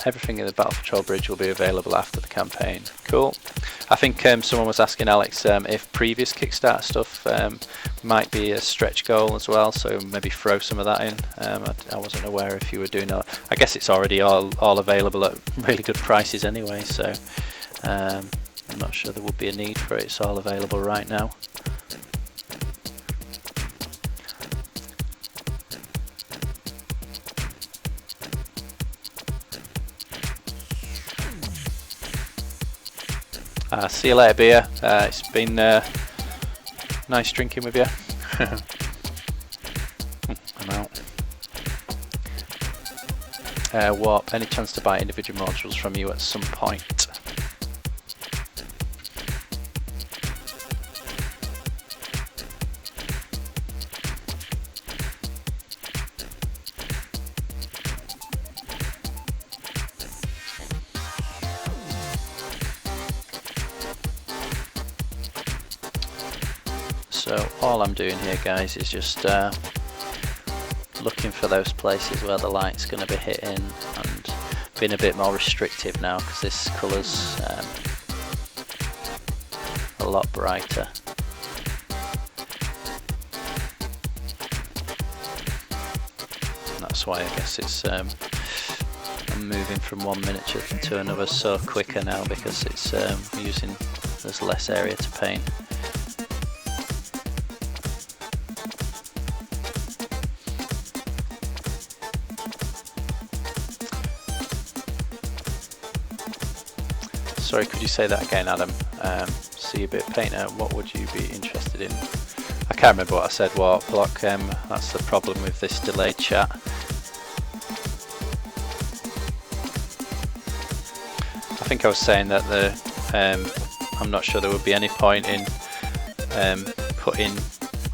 Everything in the Battle Patrol Bridge will be available after the campaign. Cool. I think someone was asking Alex if previous Kickstarter stuff might be a stretch goal as well, so maybe throw some of that in. I wasn't aware if you were doing that. I guess it's already all available at really good prices anyway, so I'm not sure there would be a need for it, it's all available right now. See you later, beer. It's been nice drinking with you. I'm out. Warp, any chance to buy individual modules from you at some point? So all I'm doing here, guys, is just looking for those places where the light's going to be hitting and being a bit more restrictive now because this colour's a lot brighter. And that's why I guess it's I'm moving from one miniature to another so quicker now because it's using there's less area to paint. Sorry, could you say that again, Adam? See a bit of painter, what would you be interested in? I can't remember what I said, Warp Block. That's the problem with this delayed chat. I think I was saying that I'm not sure there would be any point in putting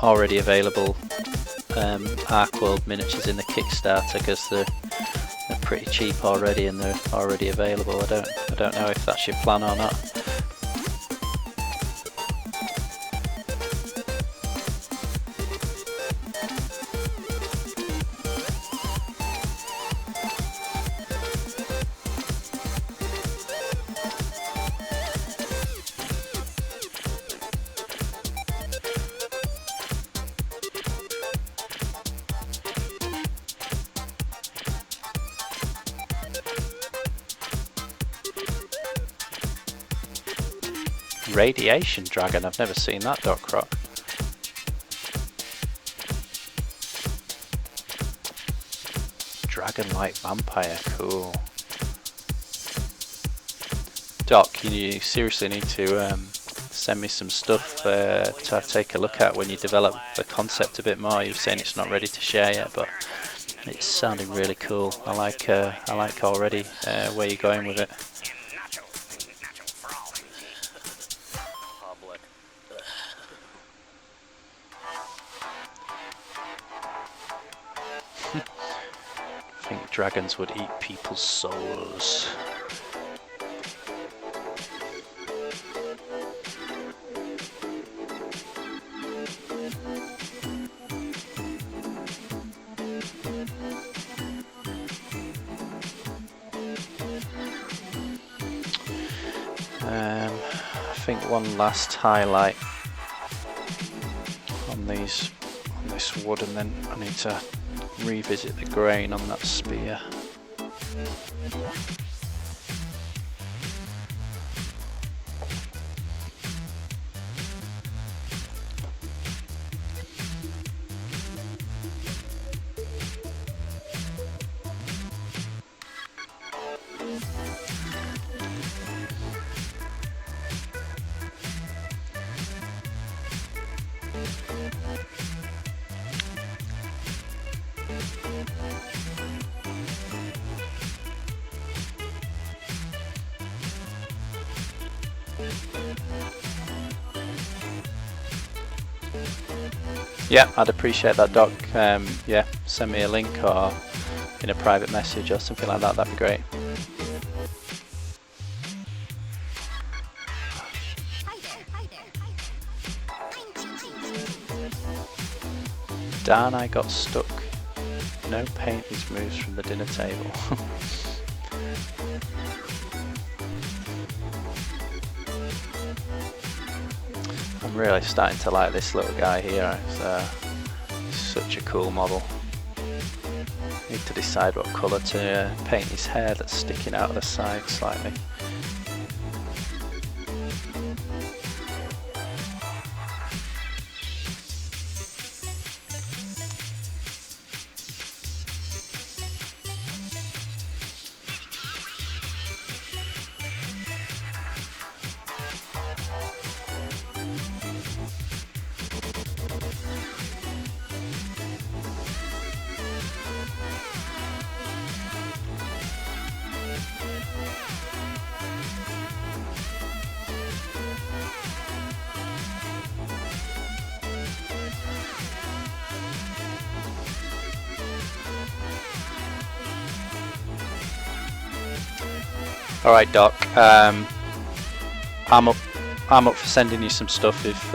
already available Ark World miniatures in the Kickstarter because they're pretty cheap already and they're already available. I don't know if that's your plan or not. Radiation Dragon, I've never seen that, Doc Rock. Dragon-like vampire, cool. Doc, you seriously need to send me some stuff to take a look at when you develop the concept a bit more. You're saying it's not ready to share yet, but it's sounding really cool. I like already where you're going with it. I think dragons would eat people's souls. I think one last highlight on this wood, and then I need to revisit the grain on that spear. Yeah, I'd appreciate that, Doc. Yeah, send me a link or in a private message or something like that, that'd be great. Dan, I got stuck. No paint is moves from the dinner table. I'm really starting to like this little guy here. It's such a cool model. Need to decide what colour to paint his hair that's sticking out of the side slightly. Alright, Doc. I'm up for sending you some stuff if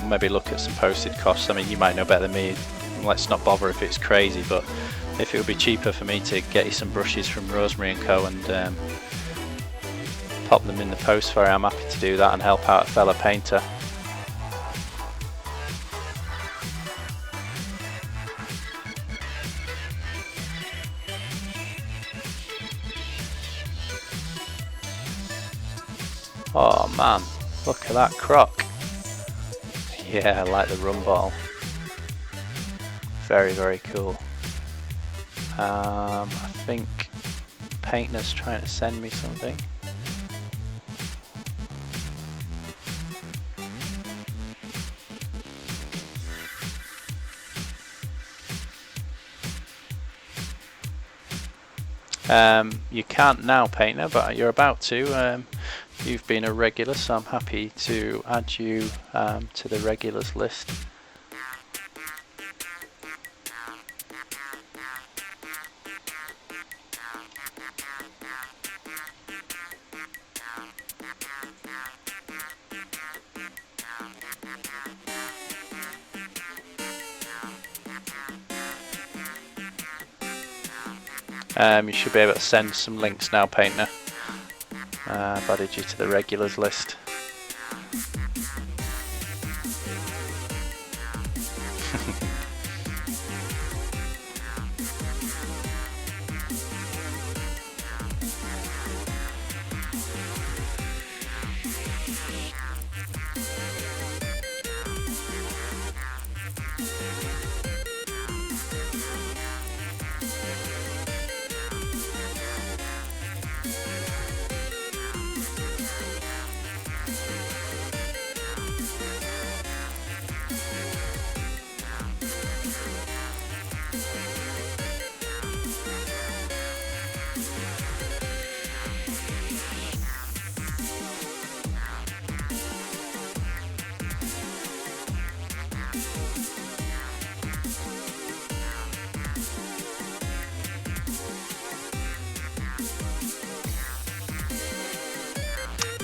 maybe look at some postage costs. I mean, you might know better than me. Let's not bother if it's crazy, but if it would be cheaper for me to get you some brushes from Rosemary & Co. and pop them in the post for you, I'm happy to do that and help out a fellow painter. Oh man, look at that croc. Yeah, I like the rum bottle. Very, very cool. I think Painter's trying to send me something. You can't now, Painter, but you're about to. You've been a regular, so I'm happy to add you to the regulars list. You should be able to send some links now, Painter. I've added you to the regulars list.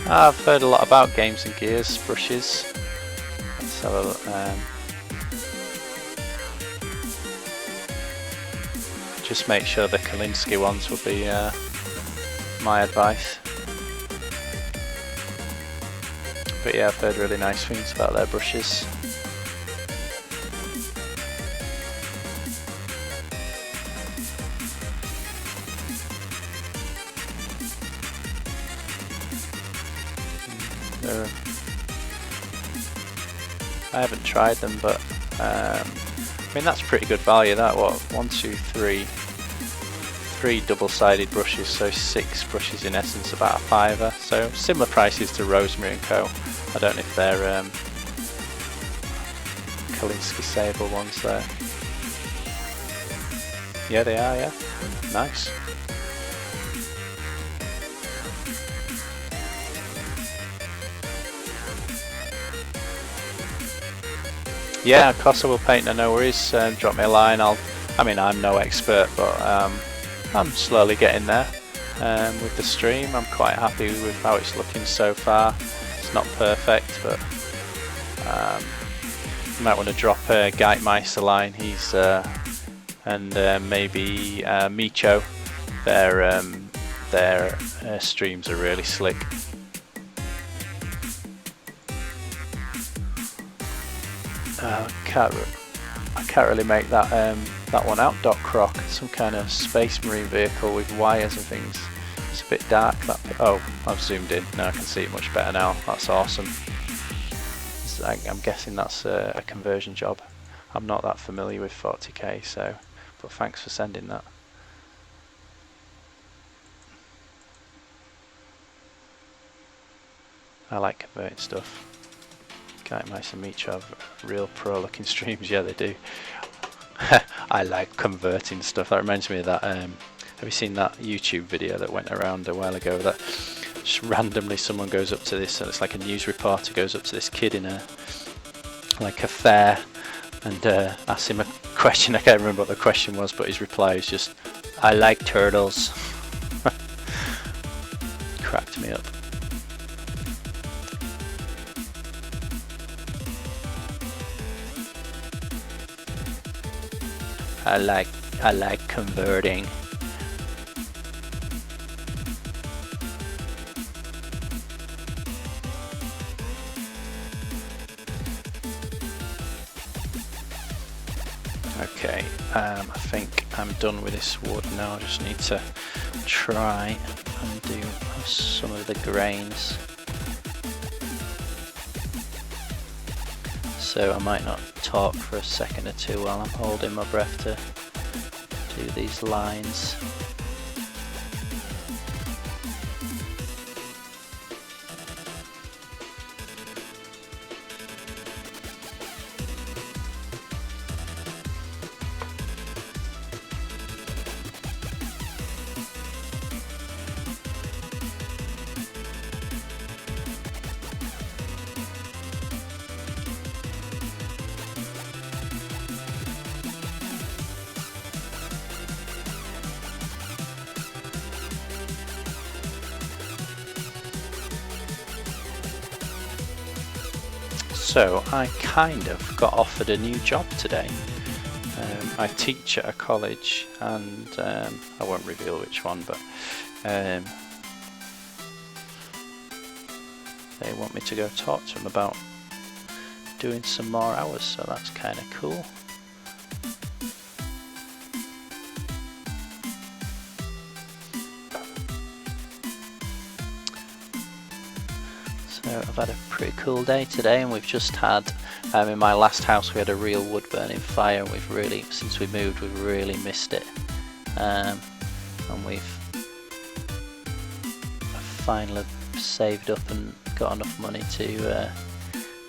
I've heard a lot about Games and Gears brushes. Let's have a look. Just make sure the Kalinsky ones will be my advice. But yeah, I've heard really nice things about their brushes. I haven't tried them, but I mean that's pretty good value. That what 1, 2, 3, 3 double-sided brushes, so 6 brushes in essence, about a £5. So similar prices to Rosemary & Co. I don't know if they're Kalinsky Sable ones there. Yeah, they are. Yeah, nice. Yeah, Kosovo Painter, no worries. Drop me a line. I mean, I'm no expert, but I'm slowly getting there with the stream. I'm quite happy with how it's looking so far. It's not perfect, but you might want to drop Geitmeister a line. He's and maybe Micho. Their streams are really slick. I can't really make that that one out. Doc Croc, some kind of space marine vehicle with wires and things. It's a bit dark. Oh, I've zoomed in. Now I can see it much better now. That's awesome. I'm guessing that's a conversion job. I'm not that familiar with 40k, so but thanks for sending that. I like converting stuff. Nice and meet you have real pro looking streams. Yeah, they do. I like converting stuff. That reminds me of that have you seen that YouTube video that went around a while ago that just randomly someone goes up to this, and it's like a news reporter goes up to this kid in a fair and asks him a question. I can't remember what the question was, but his reply is just, I like turtles. me up. I like converting. Okay, I think I'm done with this wood now. I just need to try and do some of the grains. So I might not talk for a second or two while I'm holding my breath to do these lines. So I kind of got offered a new job today. I teach at a college, and I won't reveal which one, but they want me to go talk to them about doing some more hours, so that's kind of cool. So I've had a pretty cool day today, and we've just had, in my last house we had a real wood burning fire, and we've really, since we moved, we've really missed it. And we've finally saved up and got enough money to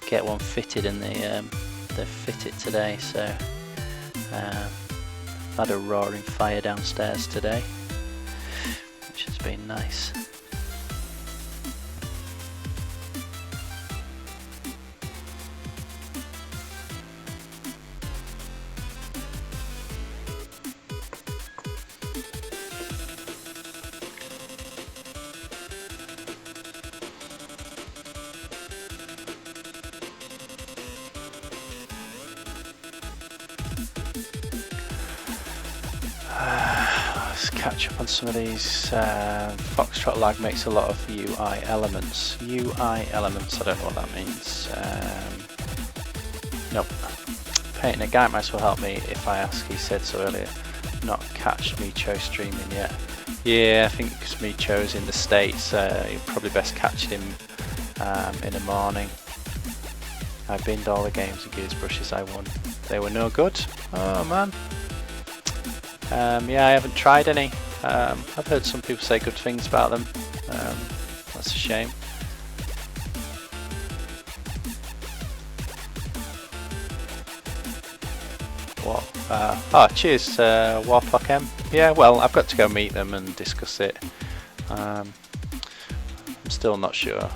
get one fitted, and they fit it today. So I've had a roaring fire downstairs today, which has been nice. Let's catch up on some of these. Foxtrot lag makes a lot of UI elements. UI elements, I don't know what that means. Nope. Painting a guy might as well help me if I ask, he said so earlier. Not catched Micho streaming yet. Yeah, I think because Micho's in the States, you're probably best catching him in the morning. I binned all the games of Gears Brushes I won. They were no good. Oh man. Yeah, I haven't tried any. I've heard some people say good things about them. That's a shame. What? Oh, cheers, Warpock M. Yeah, well, I've got to go meet them and discuss it. I'm still not sure,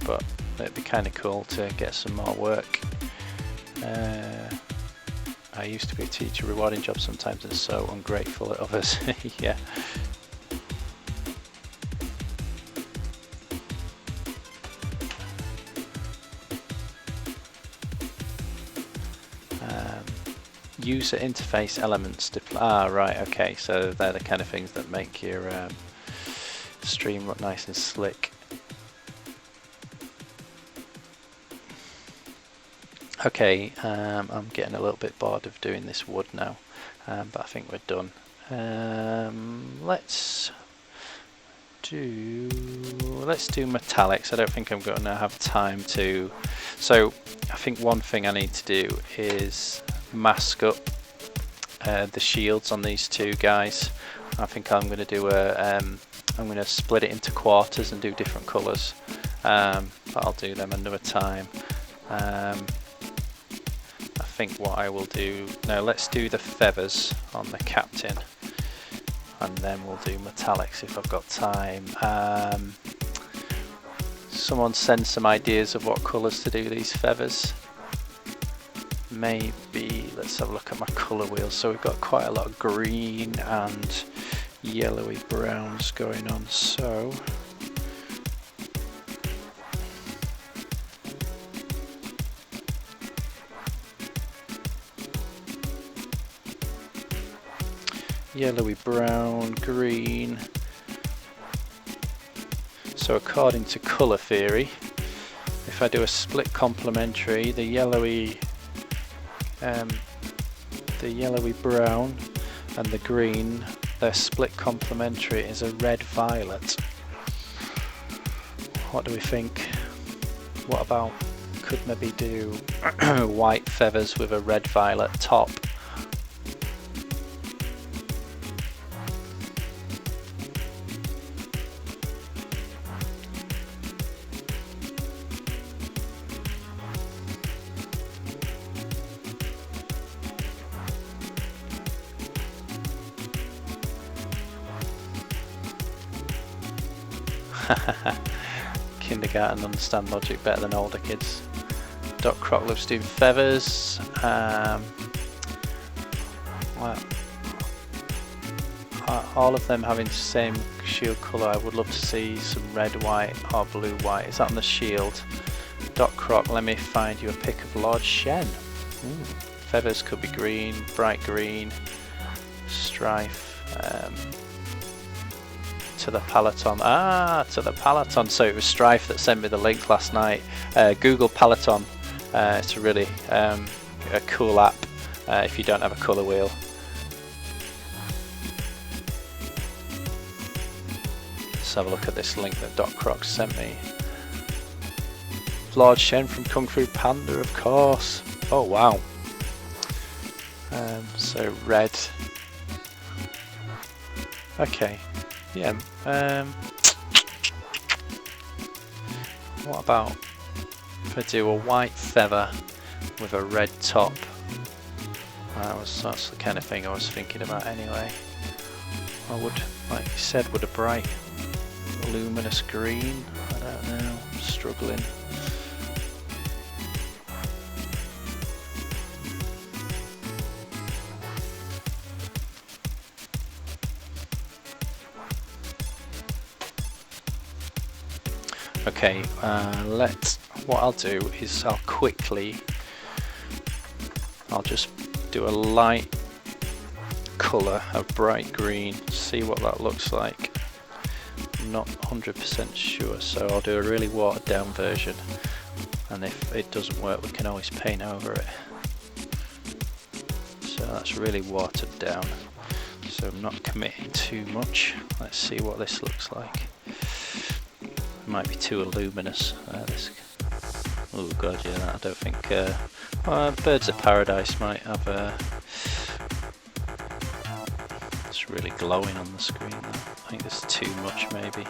but it'd be kind of cool to get some more work. I used to be a teacher, rewarding job sometimes and so ungrateful at others. Yeah. User interface elements. Right, okay, so they're the kind of things that make your stream look nice and slick. Okay, I'm getting a little bit bored of doing this wood now, but I think we're done. Let's do metallics. I don't think I'm going to have time to. So I think one thing I need to do is mask up the shields on these two guys. I think I'm going to do I'm going to split it into quarters and do different colours, but I'll do them another time. I think what I will do now, let's do the feathers on the captain, and then we'll do metallics if I've got time. Someone send some ideas of what colours to do these feathers. Maybe let's have a look at my colour wheel. So we've got quite a lot of green and yellowy browns going on, so yellowy brown, green. So according to colour theory, if I do a split complementary, the yellowy brown and the green, their split complementary is a red violet. What do we think? What about, could maybe do white feathers with a red violet top? Kindergarten understand logic better than older kids. Doc Croc loves doing feathers. Well, all of them having the same shield colour. I would love to see some red, white or blue, white. Is that on the shield? Doc Croc, let me find you a pic of Lord Shen. Feathers could be green, bright green, strife. To the Peloton. To the Peloton. So it was Strife that sent me the link last night. Google Peloton. It's a really a cool app if you don't have a colour wheel. Let's have a look at this link that Doc Croc sent me. Lord Shen from Kung Fu Panda, of course. Oh wow. So red. Okay. Yeah. What about if I do a white feather with a red top? That's the kind of thing I was thinking about anyway. I would, like you said, would a bright luminous green? I don't know. I'm struggling. Okay, what I'll do is I'll just do a light colour of bright green, see what that looks like. I'm not 100% sure, so I'll do a really watered down version, and if it doesn't work we can always paint over it. So that's really watered down, so I'm not committing too much. Let's see what this looks like. Might be too luminous. Oh god, yeah, I don't think. Birds of Paradise might have. It's really glowing on the screen. Though. I think there's too much, maybe.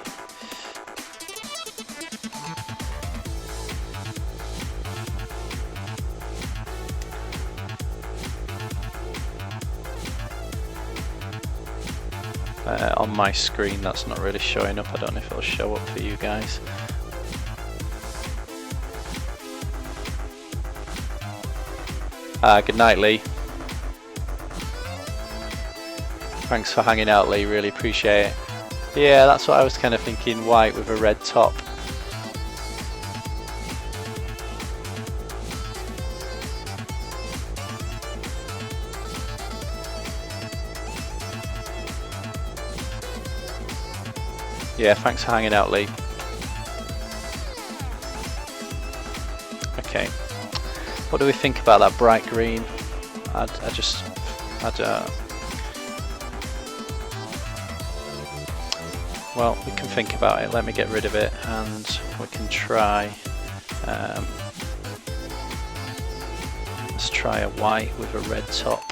On my screen that's not really showing up. I don't know if it'll show up for you guys. Good night, Lee. Thanks for hanging out, Lee, really appreciate it. Yeah, that's what I was kind of thinking, white with a red top. Yeah, thanks for hanging out, Lee. Okay, what do we think about that bright green? Well, we can think about it. Let me get rid of it, and we can try. Let's try a white with a red top.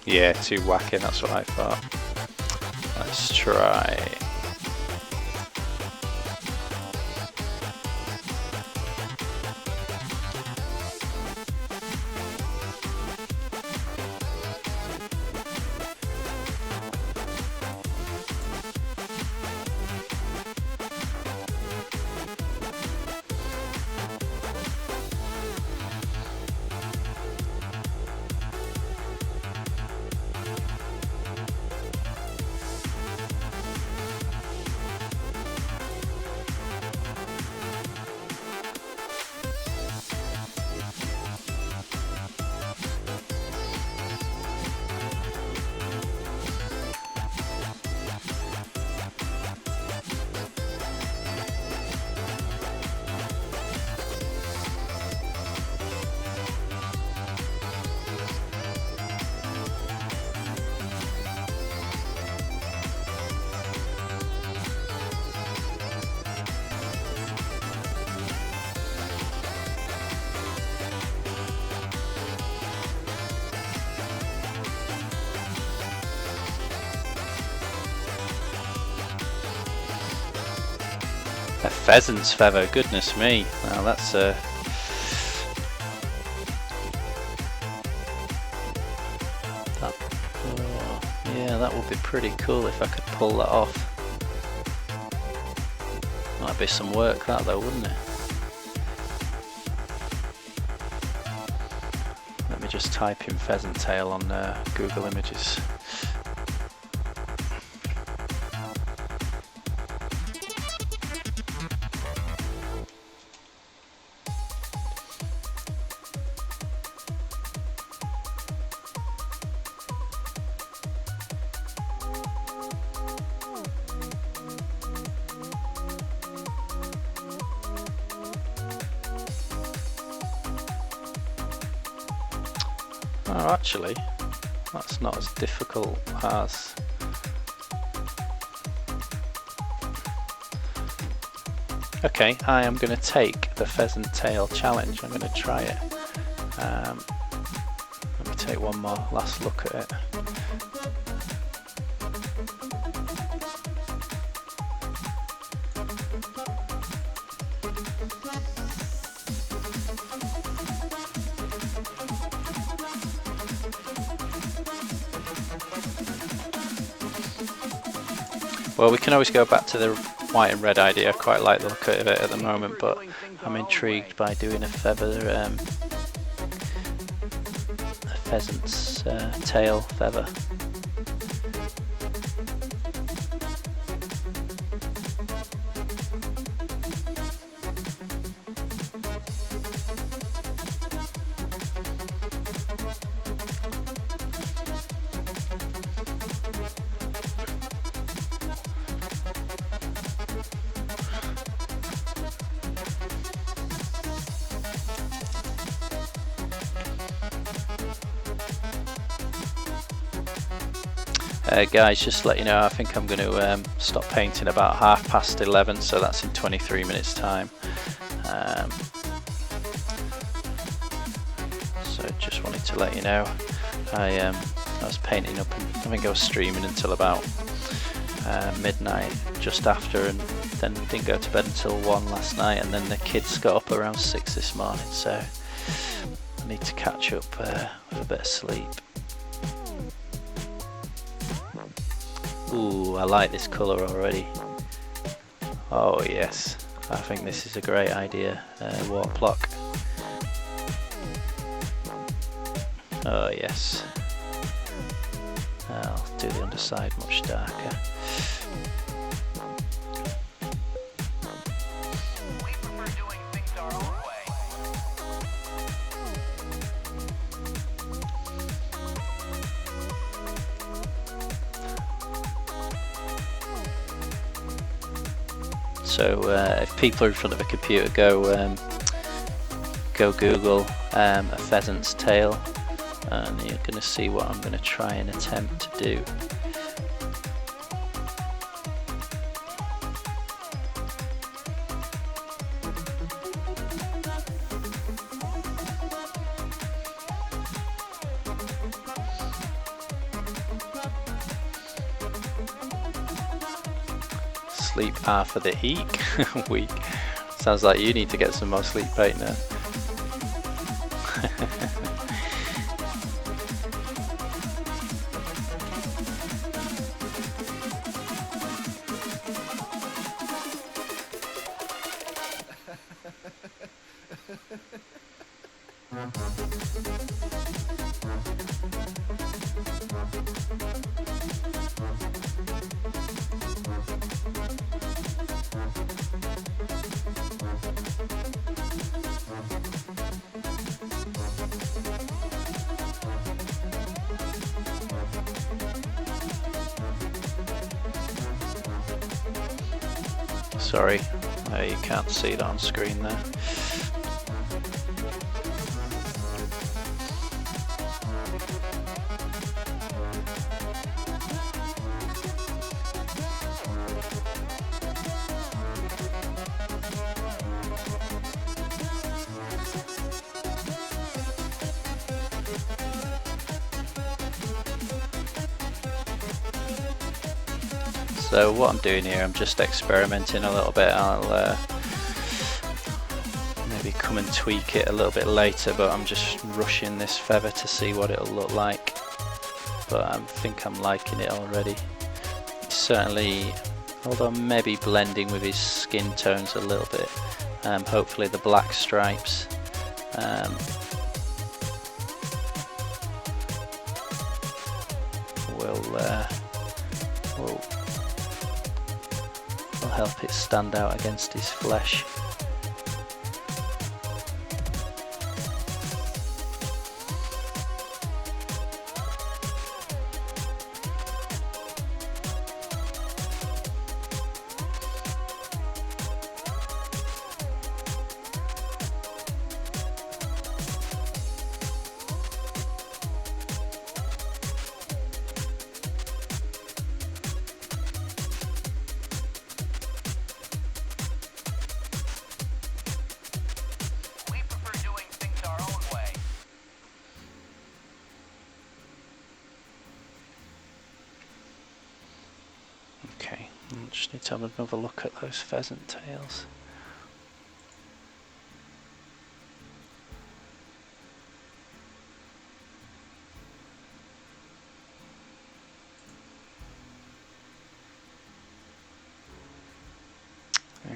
Yeah, too wacky, that's what I thought. Let's try. A pheasant's feather, goodness me. Now that's yeah, that would be pretty cool if I could pull that off. Might be some work that though, wouldn't it? Let me just type in pheasant tail on Google Images. Oh, actually, that's not as difficult as... Okay, I am going to take the pheasant tail challenge. I'm going to try it. Let me take one more last look at it. Well, we can always go back to the white and red idea. I quite like the look of it at the moment, but I'm intrigued by doing a pheasant's tail feather. Guys, just to let you know, I think I'm going to stop painting about 11:30, so that's in 23 minutes time. So just wanted to let you know, I was painting up, and I think I was streaming until about midnight, just after, and then didn't go to bed until 1 last night, and then the kids got up around 6 this morning, so I need to catch up with a bit of sleep. Ooh, I like this colour already. Oh yes, I think this is a great idea. Warp block. Oh yes. I'll do the underside much darker. So if people are in front of a computer, go Google a pheasant's tail, and you're going to see what I'm going to try and attempt to do. Sleep after the eek. Weak. Sounds like you need to get some more sleep right now. Sorry, you can't see it on screen there. So what I'm doing here, I'm just experimenting a little bit. I'll maybe come and tweak it a little bit later, but I'm just rushing this feather to see what it'll look like. But I think I'm liking it already. It's certainly, although maybe blending with his skin tones a little bit. Hopefully the black stripes will help it stand out against his flesh. Okay, I just need to have another look at those pheasant tails.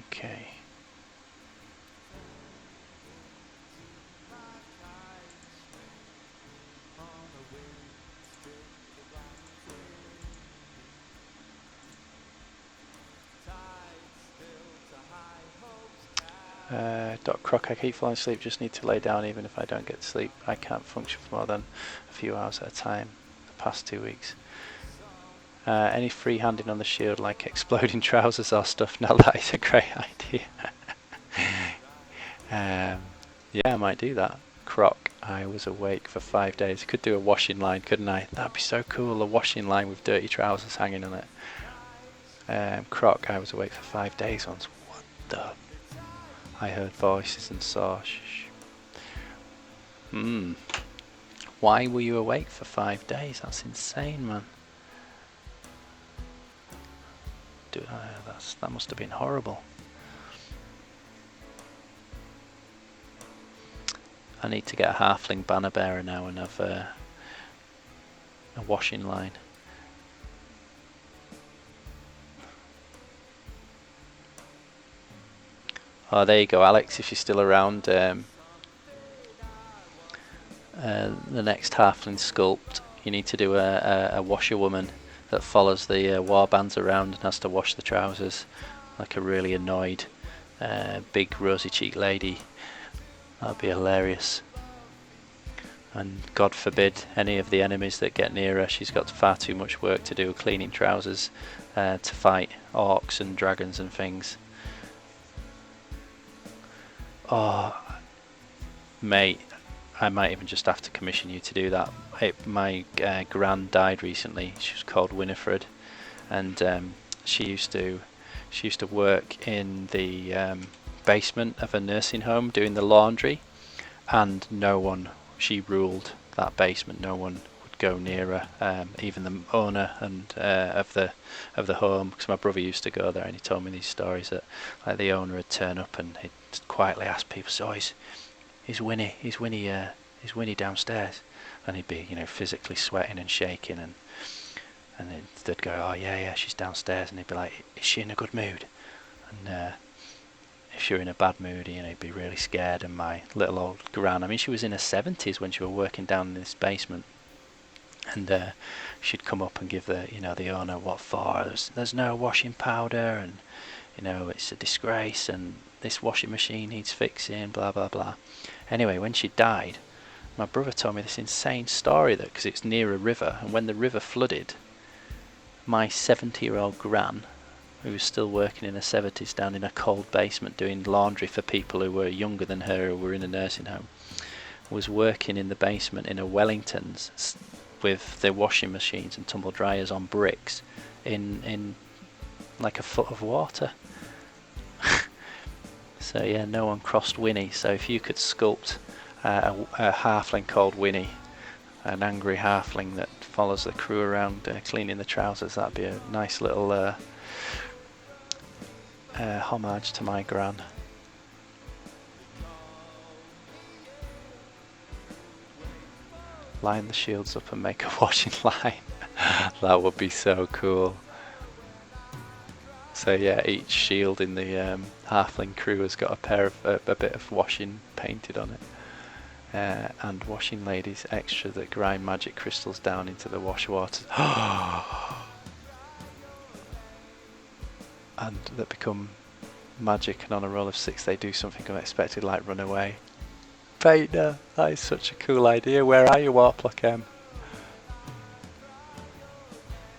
Okay. Doc Croc, I keep falling asleep, just need to lay down even if I don't get sleep. I can't function for more than a few hours at a time the past 2 weeks. Any free-handing on the shield like exploding trousers or stuff? No, that is a great idea. Yeah, I might do that. Croc, I was awake for 5 days. Could do a washing line, couldn't I? That'd be so cool, a washing line with dirty trousers hanging on it. Croc, I was awake for 5 days once. What the... I heard voices and saw. Why were you awake for 5 days? That's insane, man. That must have been horrible. I need to get a halfling banner bearer now and have a washing line. Oh, there you go, Alex, if you're still around. The next halfling sculpt, you need to do a washerwoman that follows the warbands around and has to wash the trousers, like a really annoyed big rosy cheeked lady. That'd be hilarious. And God forbid any of the enemies that get near her, she's got far too much work to do cleaning trousers to fight orcs and dragons and things. Oh, mate, I might even just have to commission you to do that. My gran died recently. She was called Winifred, and she used to work in the basement of a nursing home doing the laundry, and she ruled that basement. No one would go near her, even the owner and of the home, because my brother used to go there and he told me these stories that like the owner would turn up and he'd quietly ask people, so is Winnie downstairs? And he'd be, physically sweating and shaking, and they'd go, oh yeah, she's downstairs, and he'd be like, is she in a good mood? And if you're in a bad mood, he'd be really scared. And my little old gran, I mean, she was in her 70s when she was working down in this basement, and she'd come up and give the owner what for. There's no washing powder, and it's a disgrace, and this washing machine needs fixing, blah blah blah. Anyway, when she died, my brother told me this insane story that because it's near a river, and when the river flooded, my 70-year-old gran, who was still working in her 70s down in a cold basement doing laundry for people who were younger than her who were in a nursing home, was working in the basement in a Wellingtons with their washing machines and tumble dryers on bricks in like a foot of water. So yeah, no one crossed Winnie. So if you could sculpt a halfling called Winnie, an angry halfling that follows the crew around cleaning the trousers, that'd be a nice little homage to my gran. Line the shields up and make a washing line. That would be so cool. So yeah, each shield in the halfling crew has got a bit of washing painted on it. And washing ladies extra that grind magic crystals down into the wash water. And that become magic, and on a roll of 6 they do something unexpected like run away. Painter, that is such a cool idea. Where are you, Warplock M?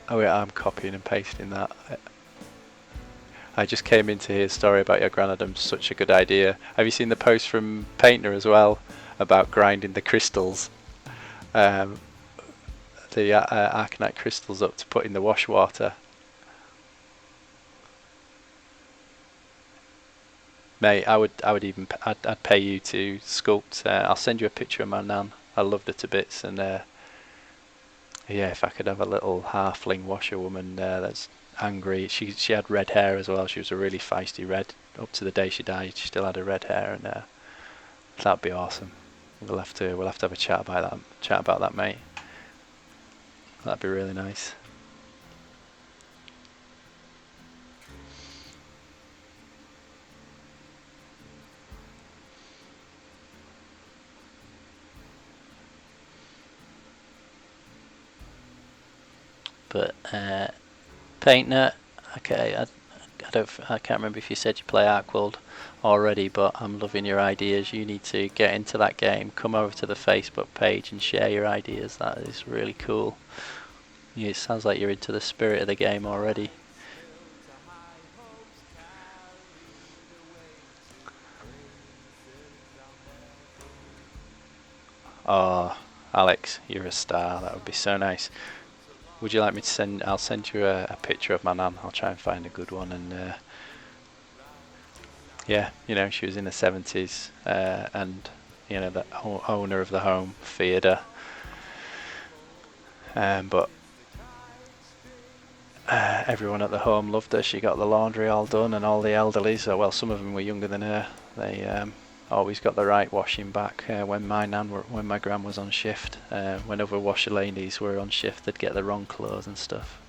Oh yeah, I'm copying and pasting that. I just came in to hear a story about your Granadam. Such a good idea. Have you seen the post from Painter as well about grinding the crystals? The Arcanite crystals up to put in the wash water. Mate, I'd pay you to sculpt. I'll send you a picture of my nan. I loved her to bits, and yeah, if I could have a little halfling washerwoman that's angry. She had red hair as well. She was a really feisty red up to the day she died. She still had her red hair, and that'd be awesome. We'll have to have a chat about that, mate. That'd be really nice. But Painter, okay, I can't remember if you said you play Arkworld already, but I'm loving your ideas. You need to get into that game. Come over to the Facebook page and share your ideas. That is really cool. Yeah, it sounds like you're into the spirit of the game already. Oh, Alex, you're a star. That would be so nice. Would you like me to send? I'll send you a picture of my nan. I'll try and find a good one. And yeah, you know, she was in the 70s, and you know, the owner of the home feared her. But everyone at the home loved her. She got the laundry all done, and all the elderly. So, well, some of them were younger than her. They always got the right washing back. When my gran was on shift, when other washer ladies were on shift, they'd get the wrong clothes and stuff.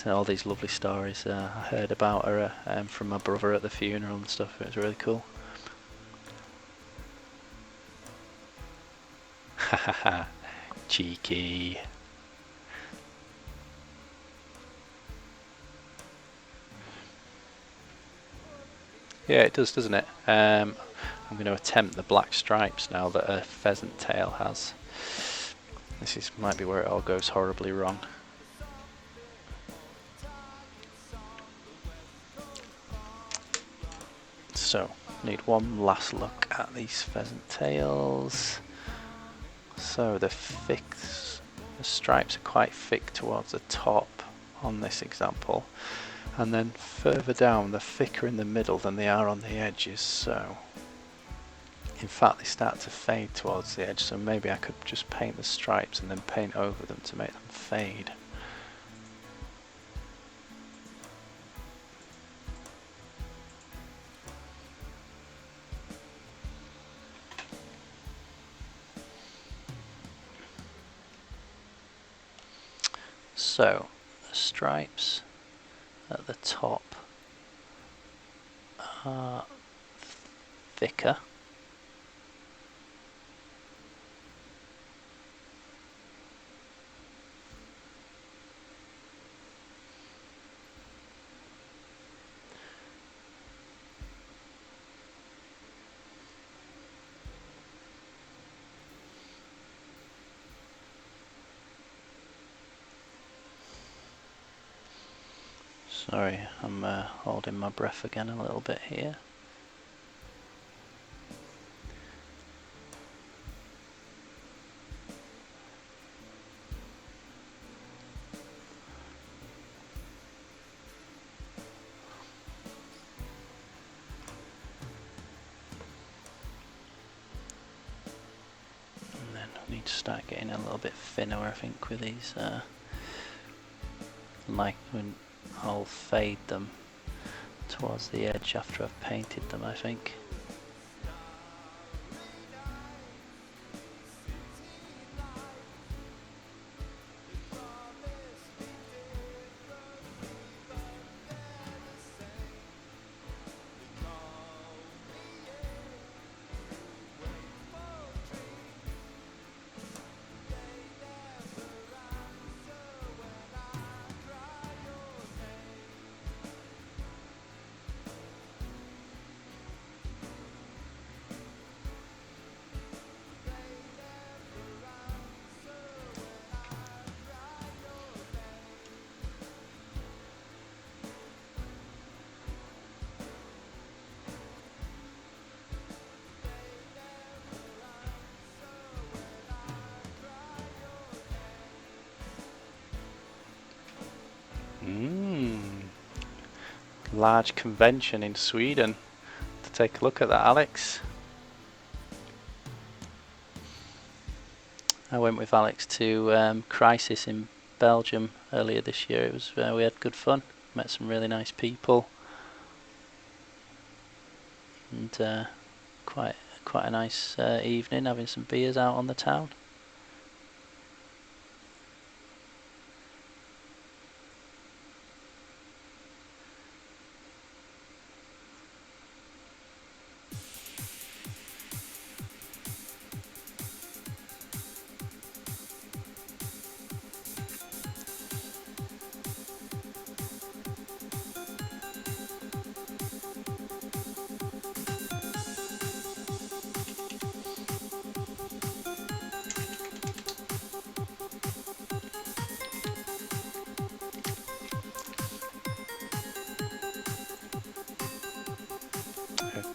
All these lovely stories I heard about her from my brother at the funeral and stuff. It was really cool. Hahaha, cheeky. Yeah, it does, doesn't it? I'm going to attempt the black stripes now that a pheasant tail has. This might be where it all goes horribly wrong. So, need one last look at these pheasant tails. So the stripes are quite thick towards the top on this example, and then further down they're thicker in the middle than they are on the edges. So in fact they start to fade towards the edge, so maybe I could just paint the stripes and then paint over them to make them fade. So the stripes at the top are thicker. Sorry, I'm holding my breath again a little bit here. And then I need to start getting a little bit thinner, I think, with these. Like when I'll fade them towards the edge after I've painted them, I think. Large convention in Sweden. To take a look at that, Alex. I went with Alex to Crisis in Belgium earlier this year. It was we had good fun. Met some really nice people, and quite a nice evening, having some beers out on the town.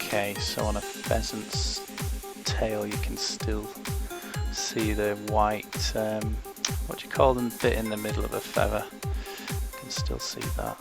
Okay, so on a pheasant's tail you can still see the white, what do you call them, bit in the middle of a feather. You can still see that.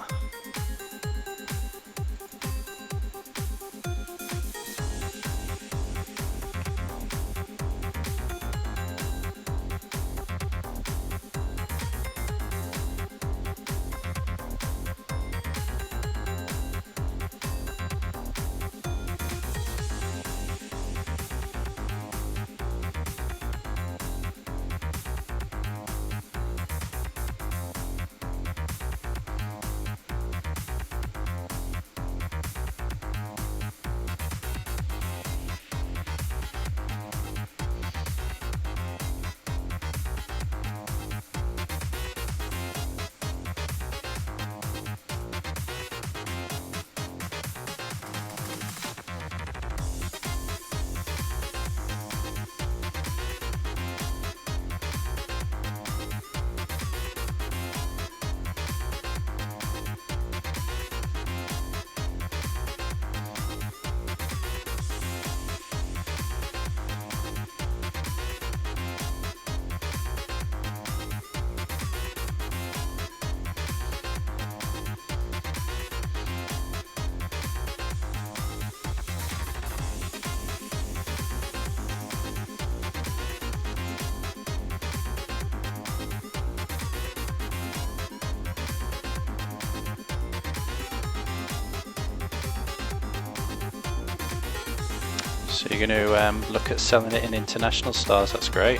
So you're going to look at selling it in international stores. That's great.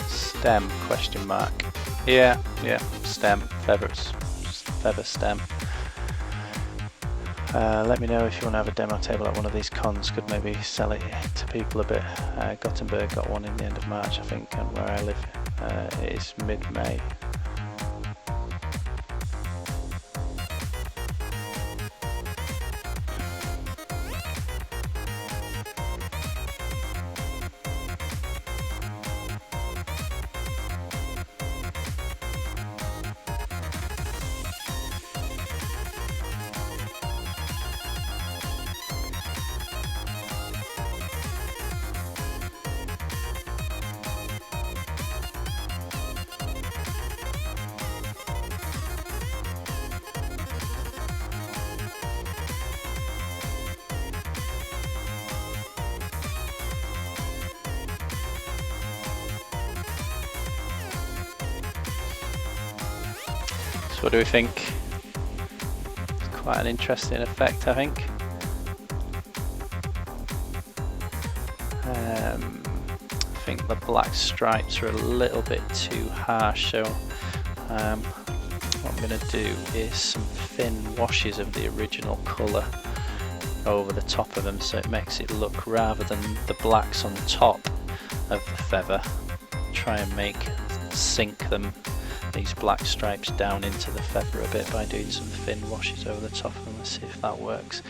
Stem, question mark. Yeah, stem, feathers, feather stem. Let me know if you want to have a demo table at one of these cons. Could maybe sell it to people a bit. Gothenburg got one in the end of March, I think, and where I live it is mid-May. So what do we think? It's quite an interesting effect, I think. I think the black stripes are a little bit too harsh, so what I'm going to do is some thin washes of the original colour over the top of them, so it makes it look, rather than the blacks on top of the feather, try and sink them, these black stripes, down into the feather a bit by doing some thin washes over the top of them. Let's see if that works.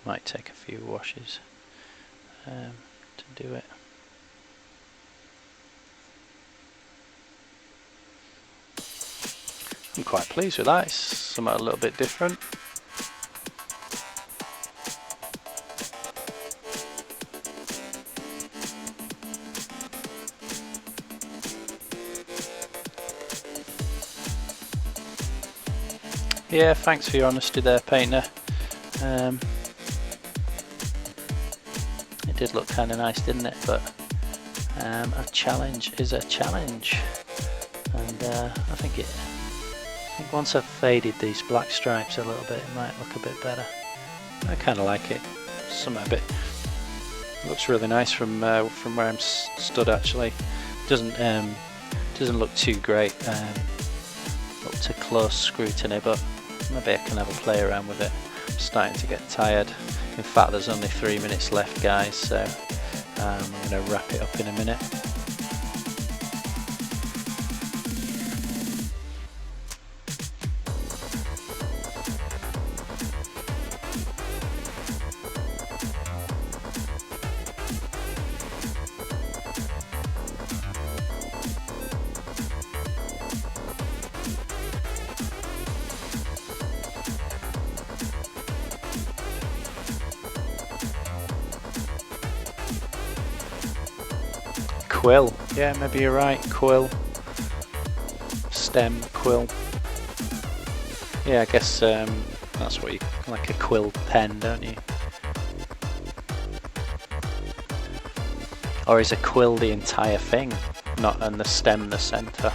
Might take a few washes to do it. I'm quite pleased with that. It's somewhat a little bit different. Yeah, thanks for your honesty there, painter. It did look kind of nice, didn't it? But a challenge is a challenge, and I think once I've faded these black stripes a little bit, it might look a bit better. I kind of like it. Something a bit. It looks really nice from where I'm stood. Actually, doesn't look too great up to close scrutiny, but maybe I can have a play around with it. I'm starting to get tired. In fact, there's only 3 minutes left, guys, so I'm going to wrap it up in a minute. Quill, yeah, maybe you're right. Quill, stem, quill. Yeah, I guess that's what you like, a quill pen, don't you? Or is a quill the entire thing, not and the stem the center?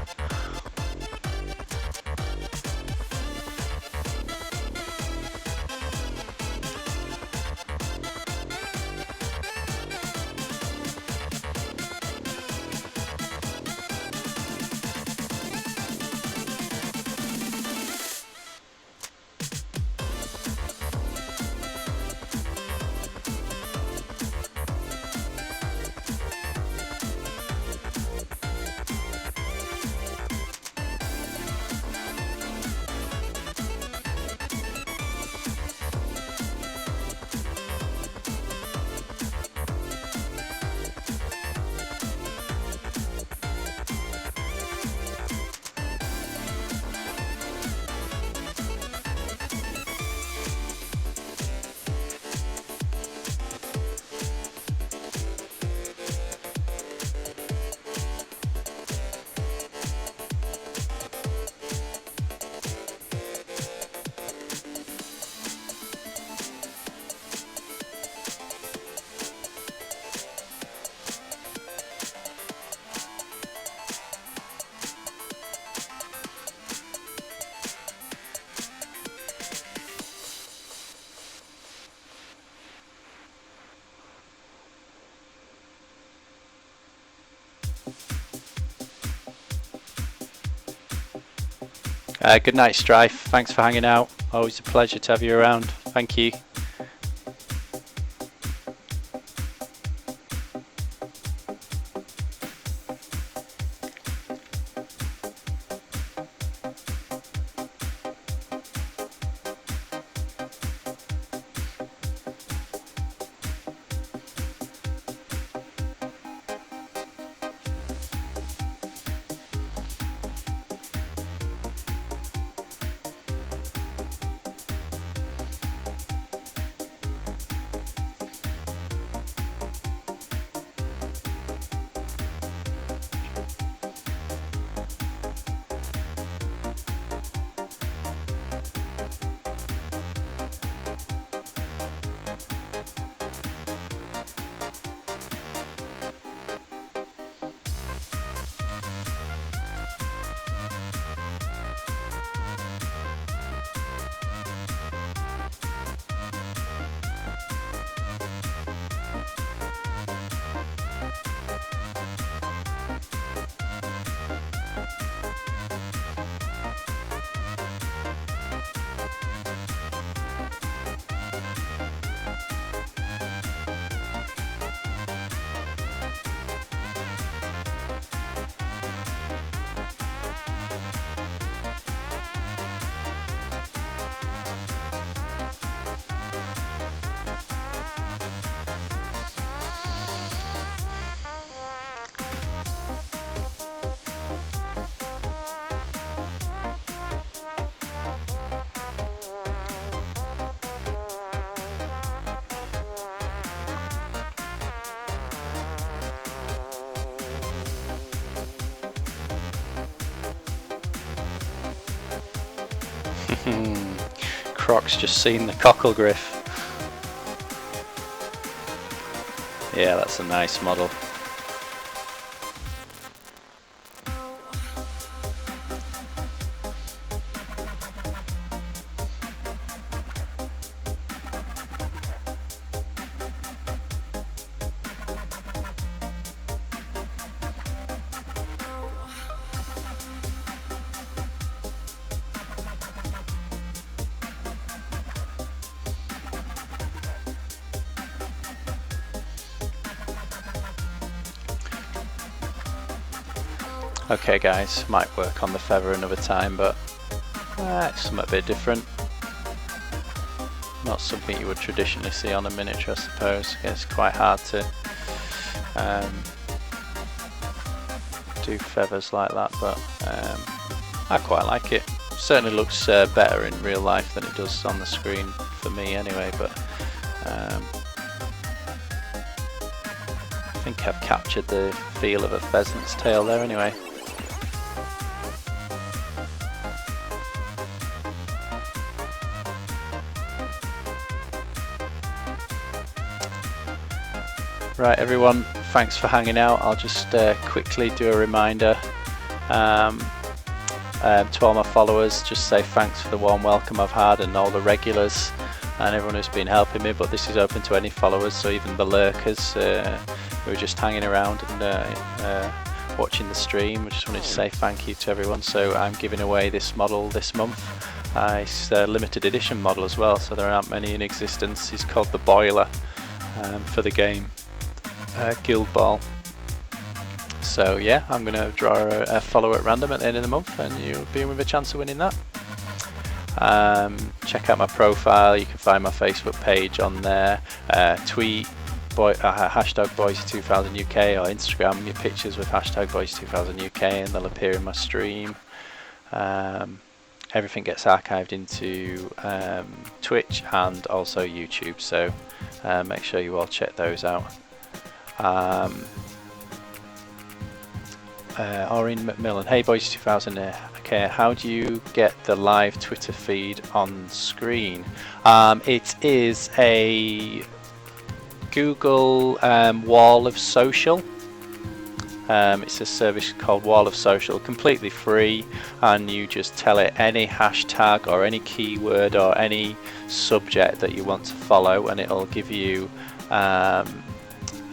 Good night, Strife. Thanks for hanging out. Always a pleasure to have you around. Thank you. Croc's just seen the cockle griff. Yeah, that's a nice model. Okay guys, might work on the feather another time, but it's something a bit different. Not something you would traditionally see on a miniature, I suppose. It's quite hard to do feathers like that, but I quite like it. Certainly looks better in real life than it does on the screen for me anyway, but I think I've captured the feel of a pheasant's tail there anyway. Right everyone, thanks for hanging out. I'll just quickly do a reminder to all my followers, just say thanks for the warm welcome I've had and all the regulars and everyone who's been helping me, but this is open to any followers, so even the lurkers who are just hanging around and watching the stream. I just wanted to say thank you to everyone. So I'm giving away this model this month. It's a limited edition model as well, so there aren't many in existence. It's called the Boiler for the game Guild Ball. So yeah, I'm going to draw a follower at random at the end of the month, and you'll be with a chance of winning that. Check out my profile. You can find my Facebook page on there. Tweet hashtag Boyzie2000UK, or Instagram your pictures with hashtag Boyzie2000UK, and they'll appear in my stream. Everything gets archived into Twitch and also YouTube, so make sure you all check those out. Orrin McMillan, hey Boyzie2000, okay, how do you get the live Twitter feed on screen? It is a Google Wall of Social. It's a service called Wall of Social, completely free, and you just tell it any hashtag or any keyword or any subject that you want to follow, and it'll give you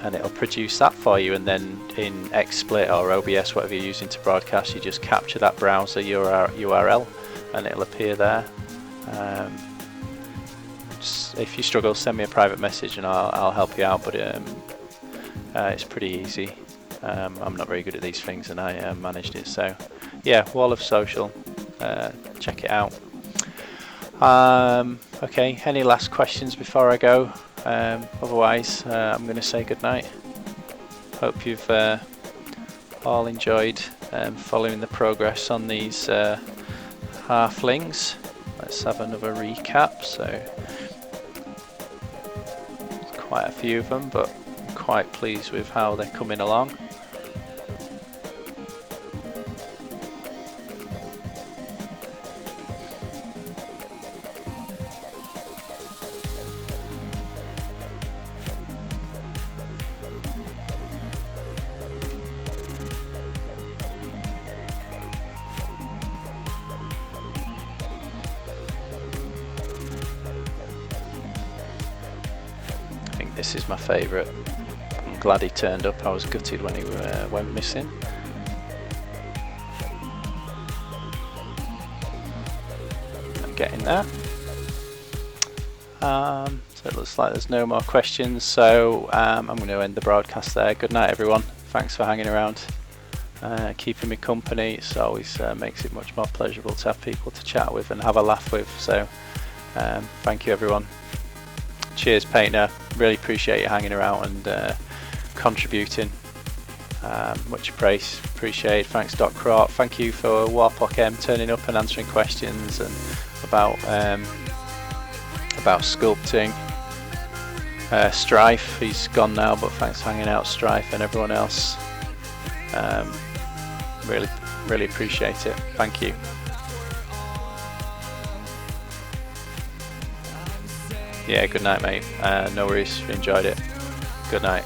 and it'll produce that for you, and then in XSplit or OBS, whatever you're using to broadcast, you just capture that browser URL and it'll appear there. If you struggle, send me a private message and I'll help you out, but it's pretty easy. I'm not very good at these things, and I managed it, so yeah, Wall of Social, check it out. Okay, any last questions before I go? Otherwise, I'm going to say goodnight. Hope you've all enjoyed following the progress on these halflings. Let's have another recap. So, quite a few of them, but I'm quite pleased with how they're coming along. This is my favourite. I'm glad he turned up. I was gutted when he went missing. I'm getting there. So it looks like there's no more questions, so I'm going to end the broadcast there. Good night everyone. Thanks for hanging around, keeping me company. It always makes it much more pleasurable to have people to chat with and have a laugh with, so thank you everyone. Cheers Painter, really appreciate you hanging around and contributing. Much appreciated. Thanks Doc Crop, thank you for Warpock M turning up and answering questions and about sculpting. Strife, he's gone now, but thanks for hanging out Strife and everyone else. Really appreciate it, thank you. Yeah, good night, mate. No worries. Enjoyed it. Good night.